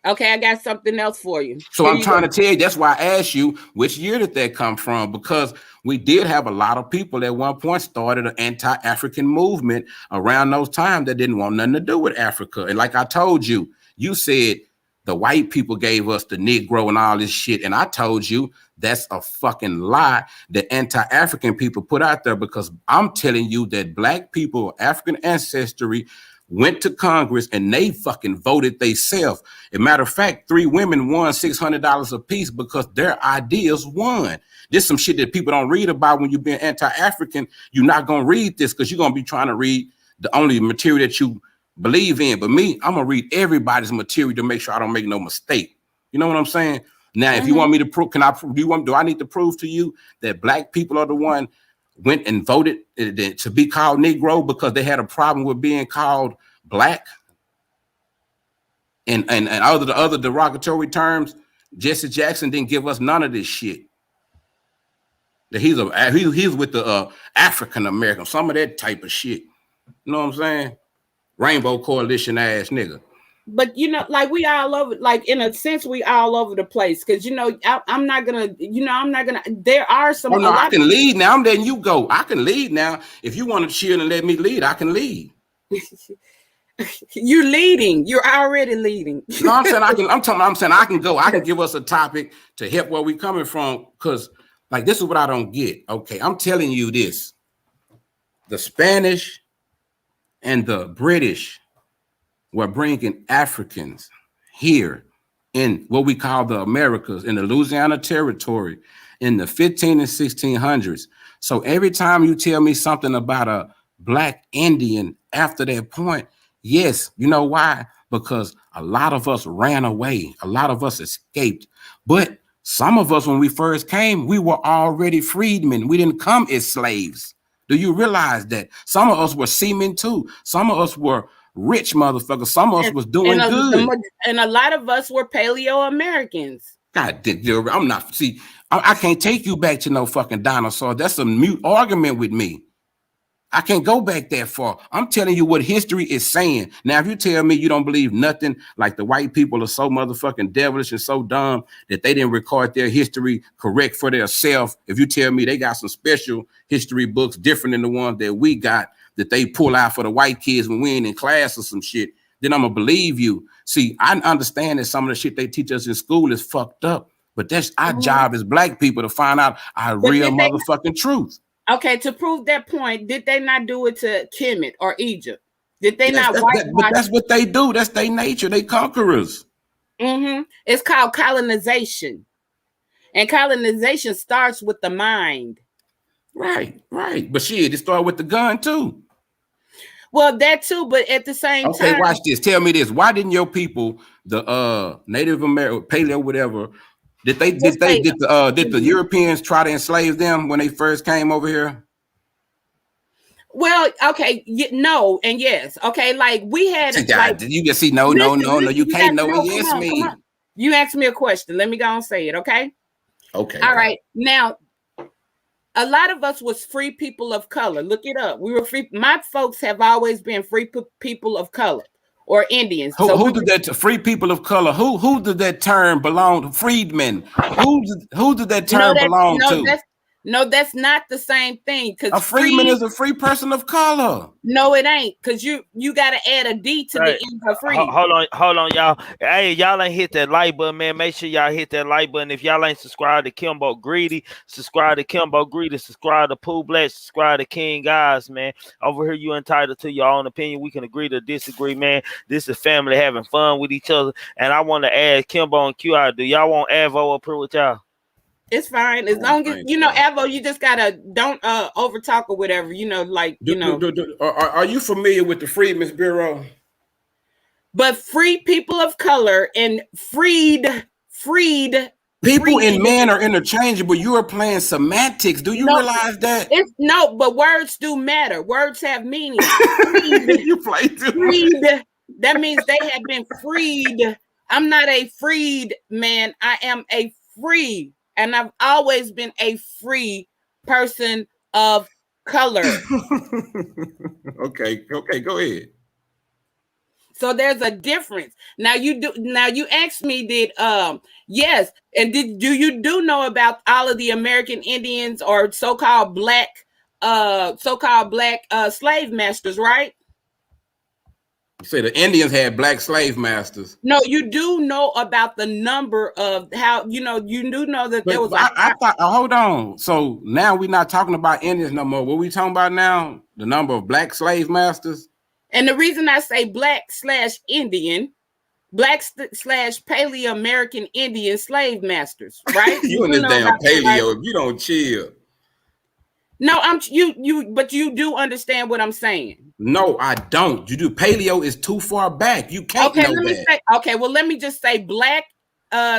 Okay, I got something else for you. So I'm trying to tell you, that's why I asked you, which year did that come from? Because we did have a lot of people at one point started an anti-African movement around those times that didn't want nothing to do with Africa. And like I told you, you said the white people gave us the Negro and all this shit. And I told you that's a fucking lie that anti-African people put out there, because I'm telling you that black people, African ancestry, went to Congress and they fucking voted themselves. As a matter of fact, 3 women won $600 a piece because their ideas won. This is some shit that people don't read about when you're being anti-African. You're not going to read this because you're going to be trying to read the only material that you believe in. But me, I'm going to read everybody's material to make sure I don't make no mistake. You know what I'm saying? Now, if you want me to prove, do I need to prove to you that black people are the one went and voted to be called Negro because they had a problem with being called black and other derogatory terms? Jesse Jackson didn't give us none of this shit. That he's with the African American, some of that type of shit. You know what I'm saying? Rainbow Coalition ass nigga. But, you know, like we all over, like in a sense, we all over the place. Because, you know, I'm not going to, there are some. Oh, no, I can lead now. I'm letting you go. I can lead now. If you want to chill and let me lead, I can lead. You're leading. You're already leading. No, I'm saying I can go. I can give us a topic to help where we coming from. Because, like, this is what I don't get. Okay, I'm telling you this. The Spanish and the British were bringing Africans here in what we call the Americas, in the Louisiana Territory, in the 15 and 1600s. So every time you tell me something about a black Indian after that point, yes, you know why? Because a lot of us ran away. A lot of us escaped. But some of us, when we first came, we were already freedmen. We didn't come as slaves. Do you realize that? Some of us were seamen too. Some of us were rich motherfuckers. Some of us was doing good. And a lot of us were Paleo Americans. God, I'm I can't take you back to no fucking dinosaur. That's a mute argument with me. I can't go back that far. I'm telling you what history is saying. Now, if you tell me you don't believe nothing, like the white people are so motherfucking devilish and so dumb that they didn't record their history correct for their self, if you tell me they got some special history books different than the ones that we got that they pull out for the white kids when we ain't in class or some shit, then I'm gonna believe you. See, I understand that some of the shit they teach us in school is fucked up, but that's our job as black people to find out our real motherfucking truth. Okay, to prove that point, did they not do it to Kemet or Egypt? Did they not whitewash? But that's what they do. That's their nature. They conquerors. It's called colonization. And colonization starts with the mind. Right. But shit, it started with the gun too. Well, that too, but at the same time. Okay, watch this. Tell me this. Why didn't your people, the Native American, paleo, whatever, did the Europeans try to enslave them when they first came over here? Well, okay, no and yes. Okay, like we had like, you can see no, you can't know and yes me. You asked me a question. Let me go and say it, okay? Okay. All right. Now, a lot of us was free people of color. Look it up. We were free. My folks have always been free people of color. Or Indians. Who did that? Free people of color. Who did that term belong to? Freedmen. Who did that term belong to? No, that's not the same thing. Because a freedman is a free person of color. No, it ain't. Because you got to add a D to the end of free. Hold on, y'all. Hey, y'all ain't hit that like button, man. Make sure y'all hit that like button. If y'all ain't subscribed to Kimbo Greedy, subscribe to Kimbo Greedy. Subscribe to Pooh Black. Subscribe to King Guys, man. Over here, you entitled to your own opinion. We can agree to disagree, man. This is family having fun with each other. And I want to add Kimbo and Q out. Do y'all want Avo up here with y'all? It's fine as long as you know, Avo. You just gotta don't over talk or whatever. You know, like Are you familiar with the Freedmen's Bureau? But free people of color and freed people and man are interchangeable. You are playing semantics. Do you realize that? No, but words do matter. Words have meaning. You play too. Freed. That means they have been freed. I'm not a freed man. I am a free. And I've always been a free person of color. Okay, go ahead. So there's a difference. Now you asked me, yes, and do you know about all of the American Indians or so-called black slave masters, right? You say the Indians had black slave masters. No, you do know about the number of how you do know that there was. I thought. Hold on. So now we're not talking about Indians no more. What we talking about now? The number of black slave masters. And the reason I say black/Indian, black/Paleo American Indian slave masters, right? You in this damn paleo if you don't chill. No, but you do understand what I'm saying. No, I don't. You do. Paleo is too far back. You can't know that. Well, let me just say black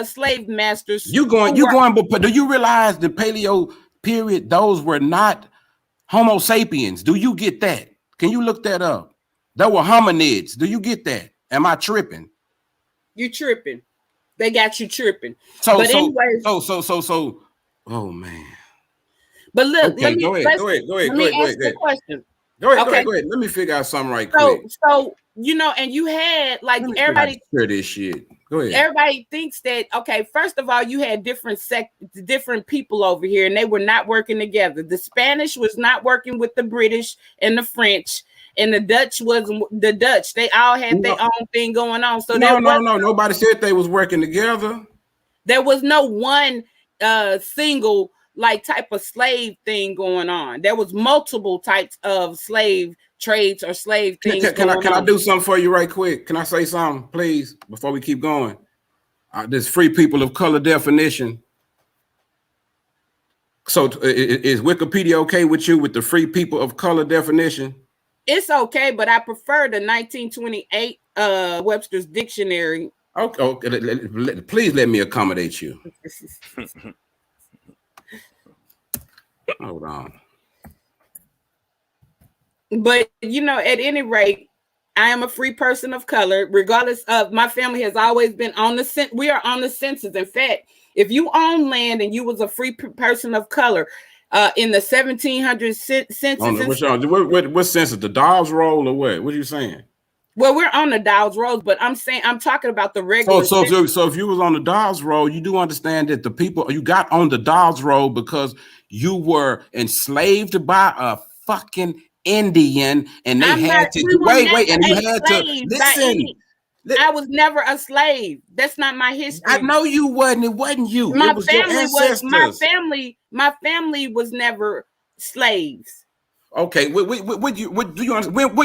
slave masters. You going, but do you realize the paleo period, those were not Homo sapiens? Do you get that? Can you look that up? They were hominids. Do you get that? Am I tripping? You tripping. They got you tripping. So oh man. But look, okay, go ahead. Let me ask the question. Go ahead. Let me figure out something right quick. So and you had like everybody hear this shit. Go ahead. Everybody thinks that first of all, you had different people over here, and they were not working together. The Spanish was not working with the British and the French, and the Dutch wasn't the Dutch. They all had their own thing going on. So no. Nobody said they was working together. There was no one single type of slave thing going on. There was multiple types of slave trades or slave things. Can I do something for you right quick? Can I say something, please, before we keep going? This free people of color definition. So is Wikipedia okay with you with the free people of color definition? It's okay, but I prefer the 1928 Webster's Dictionary. Okay. Please let me accommodate you. Hold on. But at any rate, I am a free person of color, regardless of my family has always been on the we are on the census. In fact, If you own land and you was a free person of color in the 1700 census. What census? The Dawes Roll or what? What are you saying? Well, we're on the Dawes Rolls, but I'm talking about the regular. So if you was on the Dawes Roll, you do understand that the people you got on the Dawes Roll because you were enslaved by a fucking Indian, and they had to wait, and you had to listen. I was never a slave. That's not my history. I know you wasn't. It wasn't you. My it was family your ancestors. My family was never slaves. Okay, what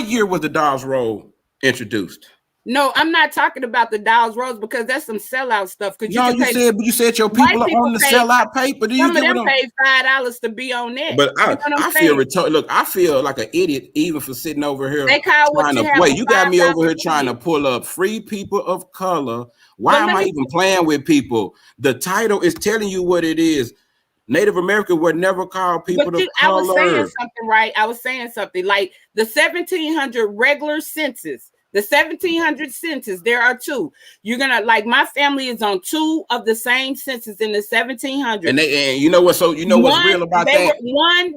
year was the Dawes Roll introduced? No, I'm not talking about the Dawes Rolls because that's some sellout stuff. You said your people are on the sellout paper. Do you some of them paid $5 to be on that? But I feel like an idiot even for sitting over here. You got me over here trying to pull up free people of color. Why am I even playing with people? The title is telling you what it is. Native American were never called people of color. I was saying something, right? I was saying something like the 1700 regular census. The 1700 census, there are two. You're gonna my family is on two of the same census in the 1700s. And you know what? So you know what's real about that?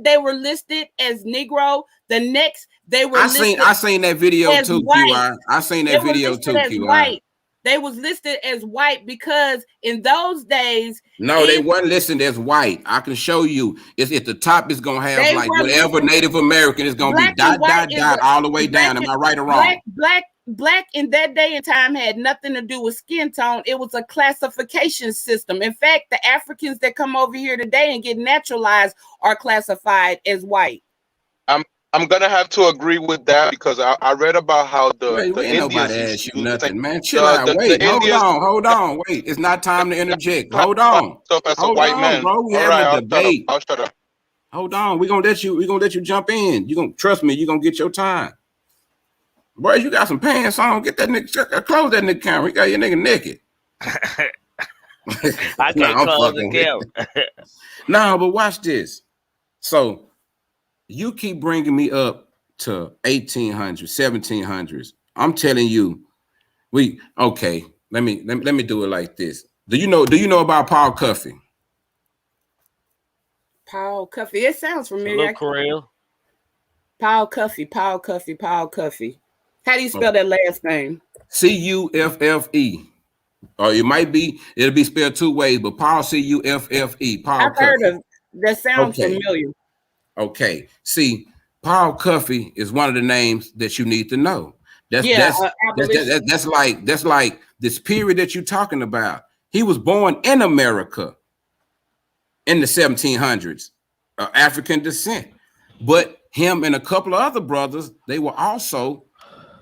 They were listed as Negro. The next, they were. I seen that video too, QI. I seen that video too, QI. They was listed as white because in those days. No, they weren't listed as white. I can show you. It's at the top. It's gonna have whatever Native American is gonna be dot all the way down. Am I right or wrong? Black in that day and time had nothing to do with skin tone. It was a classification system. In fact, the Africans that come over here today and get naturalized are classified as white. I'm gonna have to agree with that because I read about how the Indians nobody asked you nothing, man. Chill out. Wait, hold on. Wait, it's not time to interject. Hold on. So as a white man, bro, we having a debate. I'll shut up. Hold on. We're gonna let you jump in. You gonna trust me, you're gonna get your time. Boy, you got some pants on. Get that nigga, close that nigga camera. You got your nigga naked. I can't close the camera. No, but watch this. So you keep bringing me up to 1800s, 1700s. I'm telling you, let me do it like this. Do you know about Paul Cuffey? Paul Cuffey. It sounds familiar. Paul Cuffey. How do you spell that last name? Cuffe. Or it'll be spelled two ways, but Paul Cuffe. Paul I've heard of that. Sounds familiar. Okay. See, Paul Cuffey is one of the names that you need to know. That's like this period that you're talking about. He was born in America in the 1700s, African descent. But him and a couple of other brothers, they were also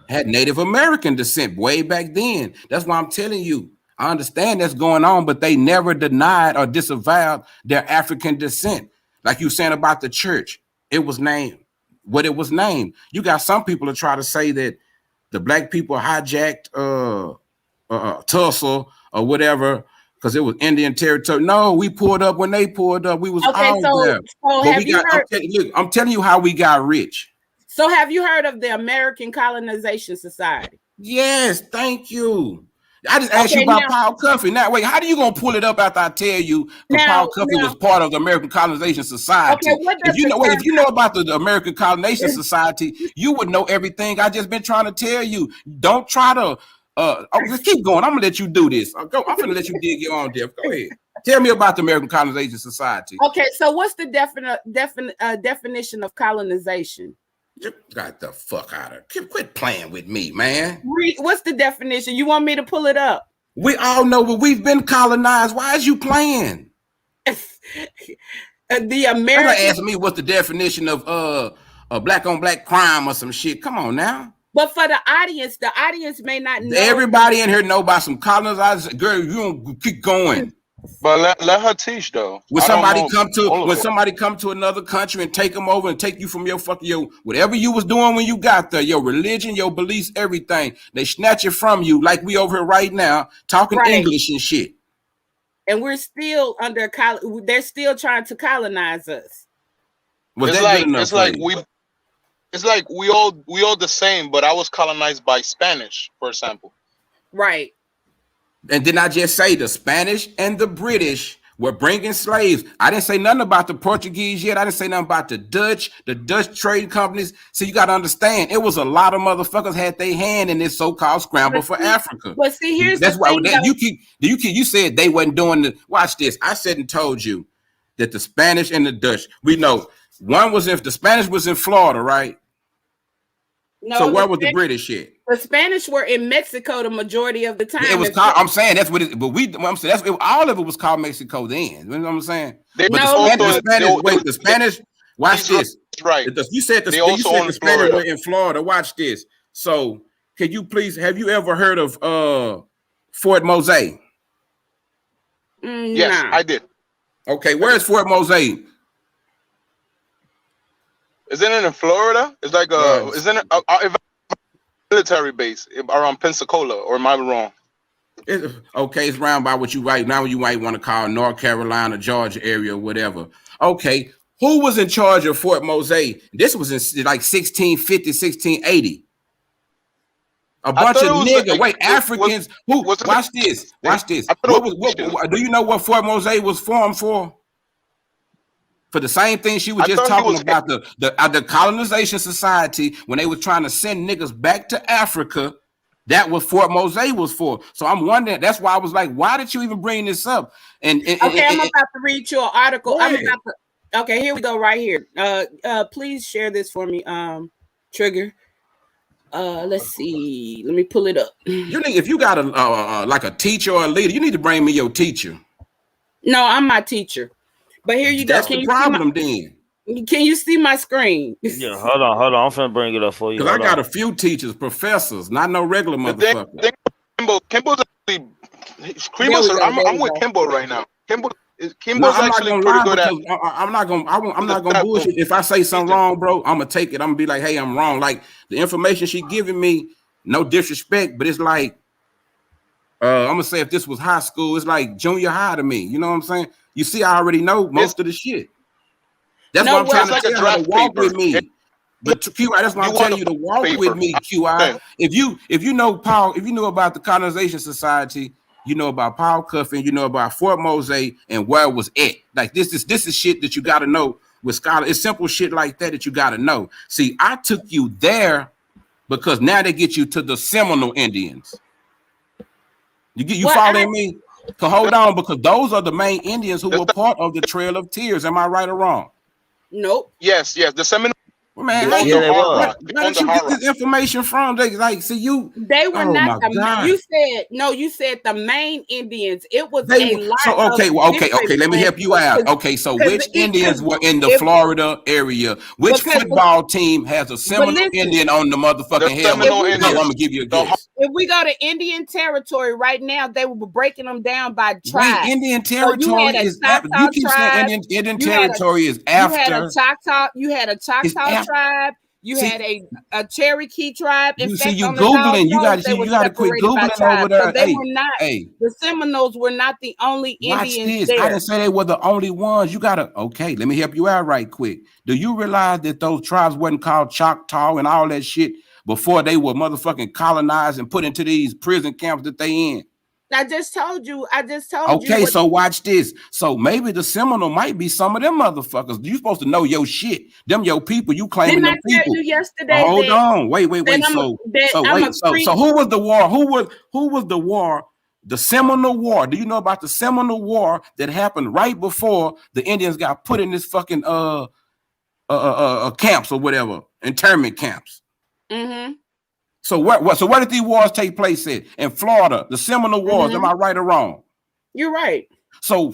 had Native American descent way back then. That's why I'm telling you, I understand that's going on, but they never denied or disavowed their African descent. Like you saying about the church, it was named what it was named. You got some people that try to say that the black people hijacked Tulsa or whatever because it was Indian territory. No, we pulled up when they pulled up. We was all there. So I'm telling you how we got rich. So have you heard of the American Colonization Society? Yes, thank you. I just asked you about Paul Cuffey. Now, wait, how are you going to pull it up after I tell you that Paul Cuffey was part of the American Colonization Society? Okay, if you know about the American Colonization Society, you would know everything I just been trying to tell you. Don't try to just keep going. I'm going to let you do this. I'm going to let you dig your own depth. Go ahead. Tell me about the American Colonization Society. Okay, so what's the definition of colonization? You got the fuck out of it. Quit playing with me, man. What's the definition? You want me to pull it up? We all know what we've been colonized. Why is you playing? The American asking me what's the definition of a black on black crime or some shit. Come on now. But for the audience may not know. Everybody in here know about some colonizers. Girl, you don't keep going. But let her teach though. When somebody come to another country and take them over and take you from your whatever you was doing when you got there, your religion, your beliefs, everything, they snatch it from you like we over here right now talking English and shit. And we're still they're still trying to colonize us. It's like we all the same, but I was colonized by Spanish, for example. Right. And didn't I just say the Spanish and the British were bringing slaves? I didn't say nothing about the Portuguese yet. I didn't say nothing about the Dutch trading companies. So you got to understand, it was a lot of motherfuckers had their hand in this so-called scramble for Africa. But see, here's that's the why thing, you said they wasn't doing the. Watch this. I said and told you that the Spanish and the Dutch. We know one was if the Spanish was in Florida, right? No, so where was the British at? The Spanish were in Mexico the majority of the time. It was called, I'm saying that's what it. But I'm saying that's all of it was called Mexico then. You know what I'm saying? But the Spanish. Watch this. Right. You said the Spanish were in Florida. Watch this. So can you please? Have you ever heard of Fort Mose? Yes, I did. Okay, where's Fort Mose? Isn't it in Florida? It's like isn't it military base around Pensacola, or am I wrong? It's around by what you right now you might want to call North Carolina, Georgia area, or whatever. Okay, who was in charge of Fort Mose? This was in like 1650, 1680. A bunch of niggas, Africans. Watch this. Do you know what Fort Mose was formed for? For the same thing she was just talking about, the colonization society, when they were trying to send niggas back to Africa, that was Fort Mose was for. So I'm wondering, that's why I was like, why did you even bring this up? I'm about to read you an article. Okay, here we go right here. Please share this for me, Trigger. Let's see. Let me pull it up. If you got a like a teacher or a leader, you need to bring me your teacher. No, I'm my teacher. But here you go. That's the problem then. Can you see my screen? Yeah, hold on. I'm finna bring it up for you. Because I got a few teachers, professors, not no regular motherfucker. Kimbo's actually I'm with Kimbo right now. Kimbo's actually pretty good at. I'm not gonna bullshit. If I say something wrong, bro, I'm gonna take it. I'm gonna be like, hey, I'm wrong. Like the information she giving me, no disrespect, but it's like, I'm gonna say if this was high school, it's like junior high to me. You know what I'm saying? You see, I already know most of the shit. That's why I'm trying to tell you to walk with me. But QI, that's why I'm telling you to walk with me, QI. If you know Paul, if you know about the colonization society, you know about Paul Cuffin, you know about Fort Mose and where it was at. Like this is shit that you got to know with scholar. It's simple shit like that you got to know. See, I took you there because now they get you to the Seminole Indians. You following me? Hold on, because those are the main Indians who were part of the Trail of Tears. Am I right or wrong? Nope. Yes. The Seminole. Man, where did you get this information from? They were not you said the main Indians. It was okay. Let me help you out. Okay, so which Indians were in the Florida area? Which football team has a Seminole Indian on the motherfucking helmet? I'm gonna give you a guess. If we go to Indian territory right now, they were breaking them down by tribe. Indian territory is after. You keep saying Indian territory is after. You had a Choctaw tribe. You had a Cherokee tribe. You Googling. You got to quit Googling over there. So they were not. The Seminoles were not the only Indians there. I didn't say they were the only ones. You got to. Okay, let me help you out right quick. Do you realize that those tribes wasn't called Choctaw and all that shit before they were motherfucking colonized and put into these prison camps that they in? I just told you. Okay, so watch this. So maybe the Seminole might be some of them motherfuckers. You supposed to know your shit. Them your people. You claiming them people. Tell you yesterday. Hold on. Wait. So who was the war? Who was the war? The Seminole War. Do you know about the Seminole War that happened right before the Indians got put in this fucking camps or whatever, internment camps? Mm-hmm. So where did these wars take place in Florida? The Seminole Wars. Mm-hmm. Am I right or wrong? You're right. So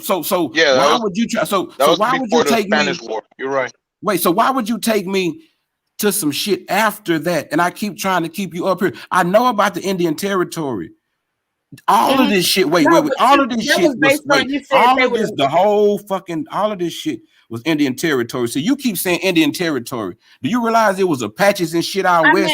yeah. Why would you try? So why would you take me? Spanish War. You're right. Wait. So why would you take me to some shit after that? And I keep trying to keep you up here. I know about the Indian Territory. All of this shit. Wait. All of this shit all of this shit was Indian Territory. So you keep saying Indian Territory. Do you realize it was Apaches and shit out west?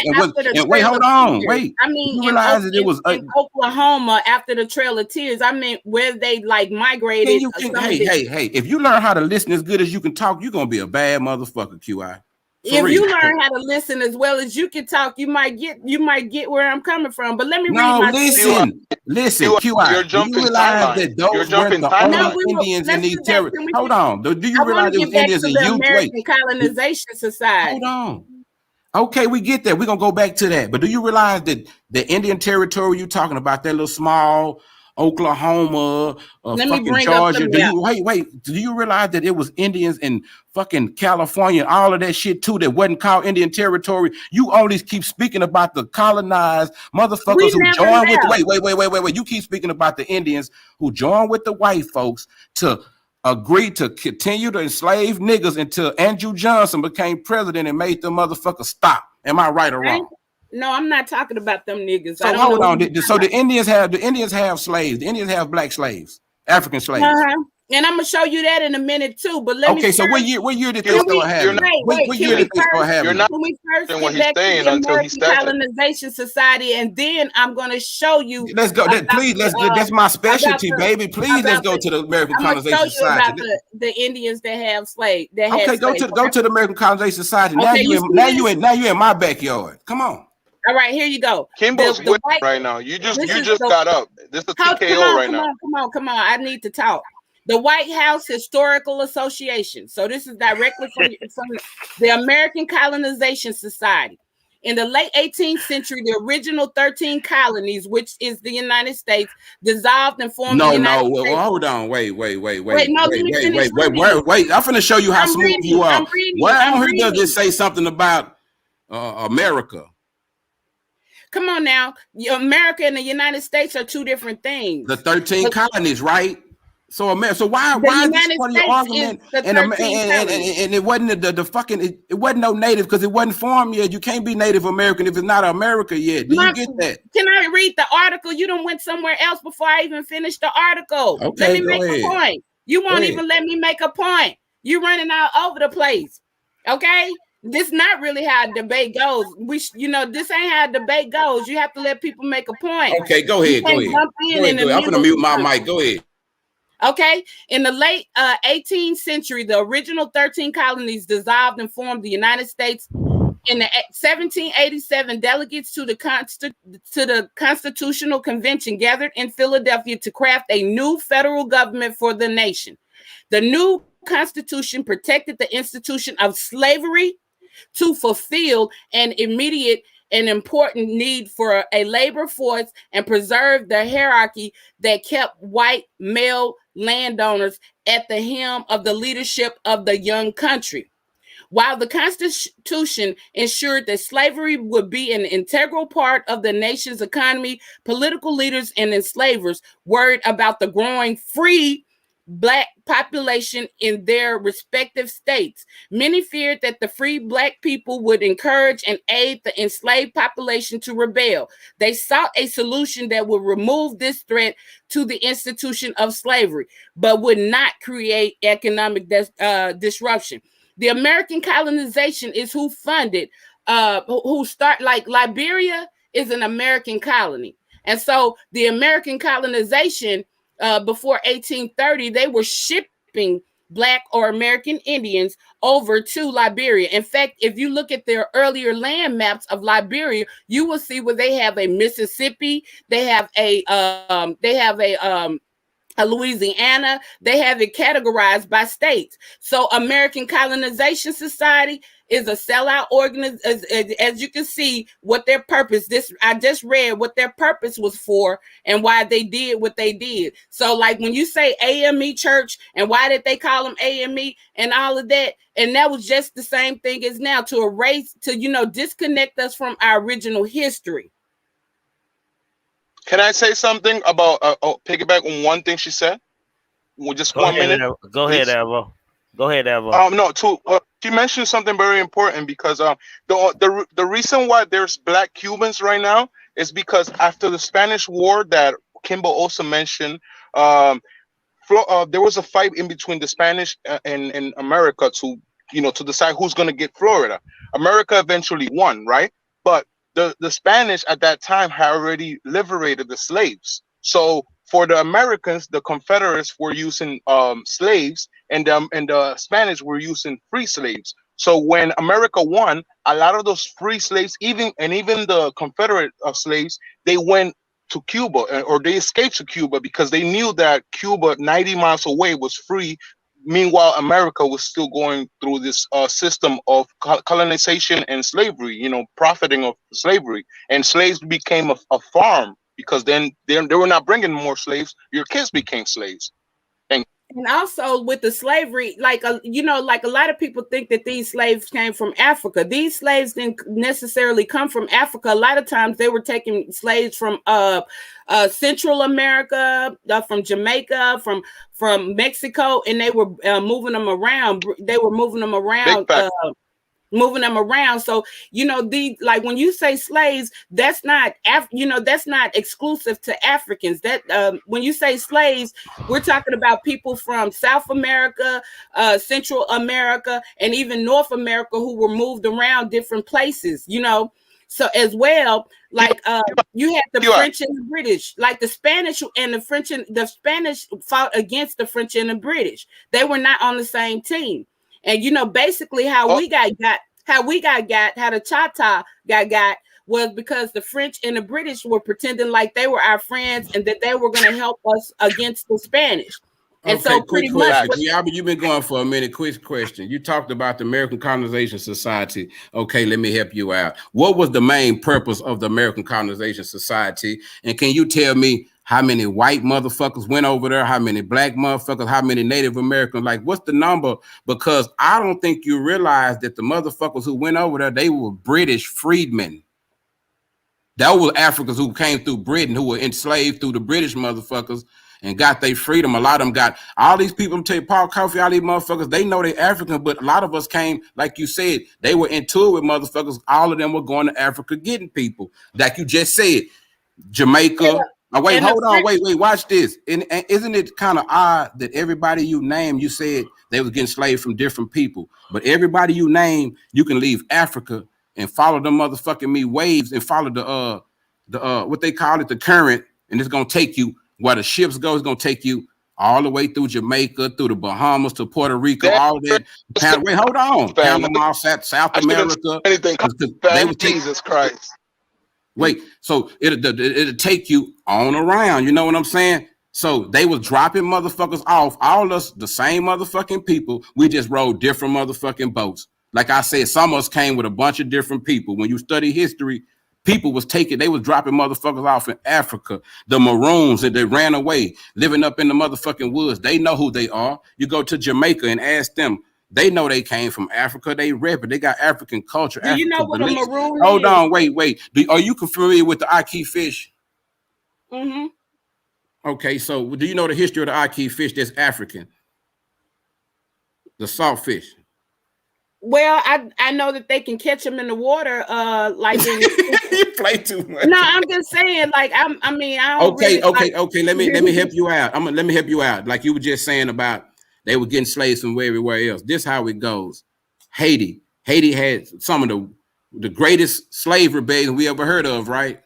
Wait, hold on. Wait. I mean, you realize that it was in Oklahoma after the Trail of Tears. I mean, where they like migrated. Hey, if you learn how to listen as good as you can talk, you're gonna be a bad motherfucker, QI. If you learn how to listen as well as you can talk, you might get where I'm coming from. But let me read my listen, QI. You're Do you jumping realize timeline. that those You're weren't jumping the timeline. only Indians in these get back- territories? Hold on. Do you I want realize to it was get back Indians to in the youth? American Colonization Society. Hold on. Okay, we get that. We're gonna go back to that. But do you realize that the Indian territory you're talking about, that little small Oklahoma, fucking Georgia? Wait. Do you realize that it was Indians in fucking California, all of that shit too, that wasn't called Indian territory? You always keep speaking about the colonized motherfuckers who joined with wait. You keep speaking about the Indians who joined with the white folks to agreed to continue to enslave niggas until Andrew Johnson became president and made them motherfuckers stop. Am I right or wrong? No, I'm not talking about them niggas. So hold on. So the Indians have slaves. The Indians have black slaves, African slaves. And I'm gonna show you that in a minute too. But let me. Okay, so what year did they start having? What year did they start having? Can we first get back to the American Colonization Society, and then I'm gonna show you. Let's go. That's my specialty, baby. Please, let's go to the American Colonization Society. About the Indians that have slaves. Okay, go to the American Colonization Society. Now you in my backyard. Come on. All right, here you go. Kimbo's with right now. You just got up. This is TKO right now. Come on. I need to talk. The White House Historical Association. So this is directly from the American Colonization Society. In the late 18th century, the original 13 colonies, which is the United States, dissolved and formed the United States. Hold on. Wait. I'm finna show you how smooth you are. Where does it say something about America? Come on now. America and the United States are two different things. The 13 colonies, right? So why is this part of your argument? And it wasn't the fucking it wasn't no native because it wasn't formed yet. You can't be Native American if it's not America yet. Do you get that? Can I read the article? You done went somewhere else before I even finished the article. Okay, let me make a point. You won't even let me make a point. You running all over the place. Okay? This not really how a debate goes. This ain't how a debate goes. You have to let people make a point. Okay, go ahead. I'm gonna mute my mic. Go ahead. Okay, in the late 18th century, the original 13 colonies dissolved and formed the United States. In the 1787, delegates to the Constitutional Convention gathered in Philadelphia to craft a new federal government for the nation. The new Constitution protected the institution of slavery to fulfill an immediate and important need for a labor force and preserve the hierarchy that kept white male landowners at the helm of the leadership of the young country. While the Constitution ensured that slavery would be an integral part of the nation's economy, political leaders and enslavers worried about the growing free Black population in their respective states. Many feared that the free Black people would encourage and aid the enslaved population to rebel. They sought a solution that would remove this threat to the institution of slavery, but would not create economic disruption. The American colonization is who funded, like Liberia is an American colony. And so the American colonization before 1830, they were shipping Black or American Indians over to Liberia. In fact, if you look at their earlier land maps of Liberia, you will see where they have a Mississippi, they have a Louisiana, they have it categorized by states. So American Colonization Society is a sellout organization. As you can see, what their purpose, I just read what their purpose was for and why they did what they did. So like when you say AME Church and why did they call them AME and all of that, and that was just the same thing as now, to erase, to disconnect us from our original history. Can I say something about piggyback on one thing she said? Just 1 minute. Go ahead, Evo. No, she mentioned something very important because the reason why there's Black Cubans right now is because after the Spanish War that Kimbo also mentioned, there was a fight in between the Spanish and America to decide who's going to get Florida. America eventually won, right? But the Spanish at that time had already liberated the slaves. So for the Americans, the Confederates were using slaves, and the Spanish were using free slaves. So when America won, a lot of those free slaves, even the Confederate slaves, they went to Cuba, or they escaped to Cuba because they knew that Cuba, 90 miles away, was free. Meanwhile, America was still going through this system of colonization and slavery, you know, profiting of slavery. And slaves became a farm, because then they were not bringing more slaves. Your kids became slaves. And also with the slavery, like, you know, like a lot of people think that these slaves came from Africa. These slaves didn't necessarily come from Africa. A lot of times they were taking slaves from Central America, from Jamaica, from Mexico, and they were moving them around. They were moving them around. So, you know, like when you say slaves, that's not that's not exclusive to Africans. That when you say slaves, we're talking about people from South America, Central America, and even North America who were moved around different places, you know. So as well, like you had the French and the British, like the Spanish and the French, and the Spanish fought against the French and the British. They were not on the same team. And you know, basically how the Chata got was because the French and the British were pretending like they were our friends and that they were going to help us against the Spanish. And okay, so pretty much, you've been going for a minute. Quick question. You talked about the American Colonization Society. Okay, let me help you out. What was the main purpose of the American Colonization Society? And can you tell me how many white motherfuckers went over there? How many black motherfuckers? How many Native Americans? Like, what's the number? Because I don't think you realize that the motherfuckers who went over there, they were British freedmen. That was Africans who came through Britain, who were enslaved through the British motherfuckers and got their freedom. A lot of them got, all these people, take Paul Coffee, all these motherfuckers, they know they're African, but a lot of us came, like you said, they were in tour with motherfuckers. All of them were going to Africa getting people. Like you just said, Jamaica. Wait, watch this. And isn't it kind of odd that everybody you name, you said they was getting slaves from different people, but everybody you name, you can leave Africa and follow the motherfucking waves and follow the what they call it, the current, and it's gonna take you where the ships go. It's gonna take you all the way through Jamaica, through the Bahamas, to Puerto Rico, all that. Wait, hold on, Panama, South America. Jesus Christ. Wait, so it'll take you on around, you know what I'm saying? So they was dropping motherfuckers off, all us the same motherfucking people. We just rode different motherfucking boats. Like I said, some of us came with a bunch of different people. When you study history, people was they was dropping motherfuckers off in Africa. The Maroons that they ran away, living up in the motherfucking woods. They know who they are. You go to Jamaica and ask them. They know they came from Africa. They rep it. They got African culture. Do you know what a maroon is? Hold on, wait. Are you familiar with the Ackee fish? Mm-hmm. Okay, so do you know the history of the Ackee fish that's African? The saltfish. Well, I know that they can catch them in the water, like in you play too much. No, I'm just saying, like I don't okay. Let me help you out. Let me help you out. Like you were just saying about they were getting slaves from everywhere else. This how it goes. Haiti had some of the greatest slave rebellions we ever heard of, right?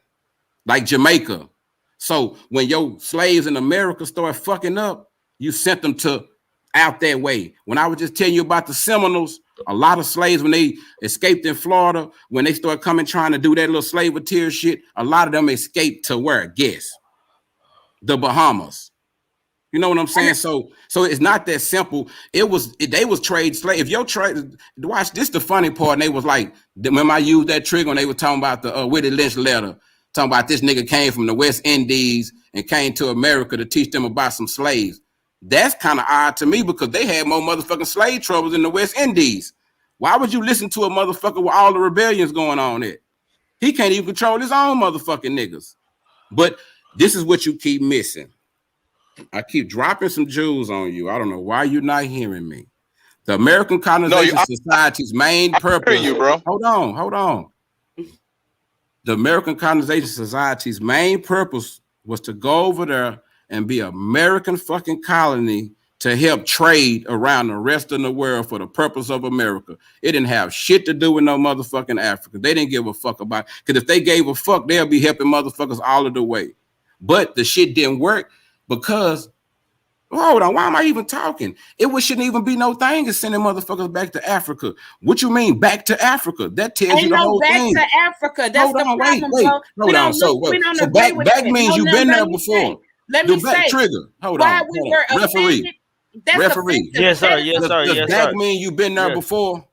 Like Jamaica. So when your slaves in America start fucking up, you sent them to out that way. When I was just telling you about the Seminoles, a lot of slaves, when they escaped in Florida, when they started coming trying to do that little slaveteer shit, a lot of them escaped to where? Guess. The Bahamas. You know what I'm saying? So it's not that simple. They was trade slave. If your trade, watch this, the funny part. And they was like, when I used that trigger, when they were talking about the Willie Lynch letter, talking about this nigga came from the West Indies and came to America to teach them about some slaves. That's kind of odd to me because they had more motherfucking slave troubles in the West Indies. Why would you listen to a motherfucker with all the rebellions going on there? He can't even control his own motherfucking niggas. But this is what you keep missing. I keep dropping some jewels on you. I don't know why you're not hearing me. The American Colonization Society's main purpose. You, bro. Hold on. The American Colonization Society's main purpose was to go over there and be an American fucking colony to help trade around the rest of the world for the purpose of America. It didn't have shit to do with no motherfucking Africa. They didn't give a fuck about it. Because if they gave a fuck, they'll be helping motherfuckers all of the way. But the shit didn't work because Hold on, why am I even talking? Shouldn't even be no thing of sending motherfuckers back to Africa. What you mean back to Africa? That tells you the whole back thing. to Africa. That's the problem, bro. Hold on. So back means you've been there before. Let me say, trigger. Hold why on. we were Referee. That's Referee. Yes, sir. Yes, sir. Does Yes, back sir. mean you've been there before?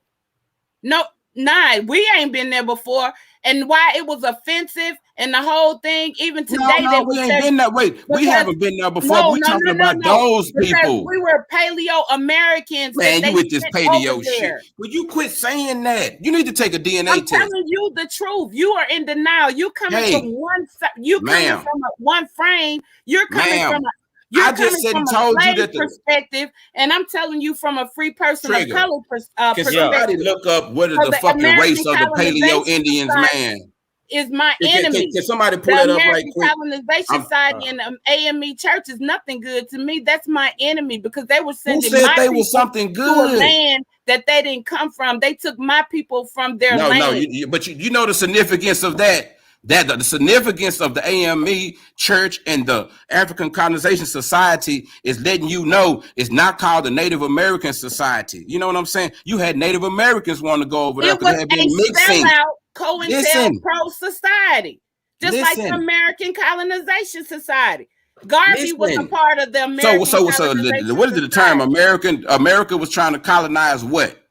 No, we ain't been there before. And why it was offensive and the whole thing, even today. No, we ain't been that way. We haven't been there before. We're talking about those people. We were Paleo Americans. Man, you with this paleo shit. Will you quit saying that? You need to take a DNA test. I'm telling you the truth. You are in denial. You coming from one. You coming from one frame. You're coming from a. I just said and told you that perspective, and I'm telling you from a free person of color perspective. Can somebody look up what is the fucking race of the Paleo Indians, man? Is my enemy. Can somebody pull it up right quick? Colonization Society and AME Church is nothing good to me. That's my enemy because they were sending Who said they was something good to a land that they didn't come from. They took my people from their land. But you know the significance of that. That the significance of the AME Church and the African Colonization Society is letting you know it's not called the Native American Society. You know what I'm saying? You had Native Americans want to go over there because they had been mixing. COINTELPRO Society, just like the American Colonization Society. Garvey was a part of the American Colonization what is the term? America was trying to colonize what?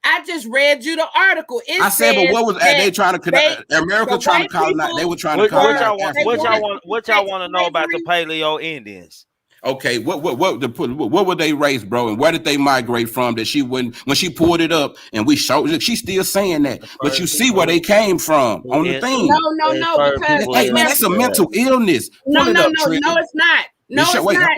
I just read you the article. I said, but what was they trying to? America trying to colonize. They were trying to colonize. What y'all want to know about the Paleo Indians? Okay, what were they raised, bro, and where did they migrate from? That she wouldn't when she pulled it up and we showed. She's still saying that, but you see where they came from on the thing. No, because hey man, that's a mental illness. No, it's not. No, it's not.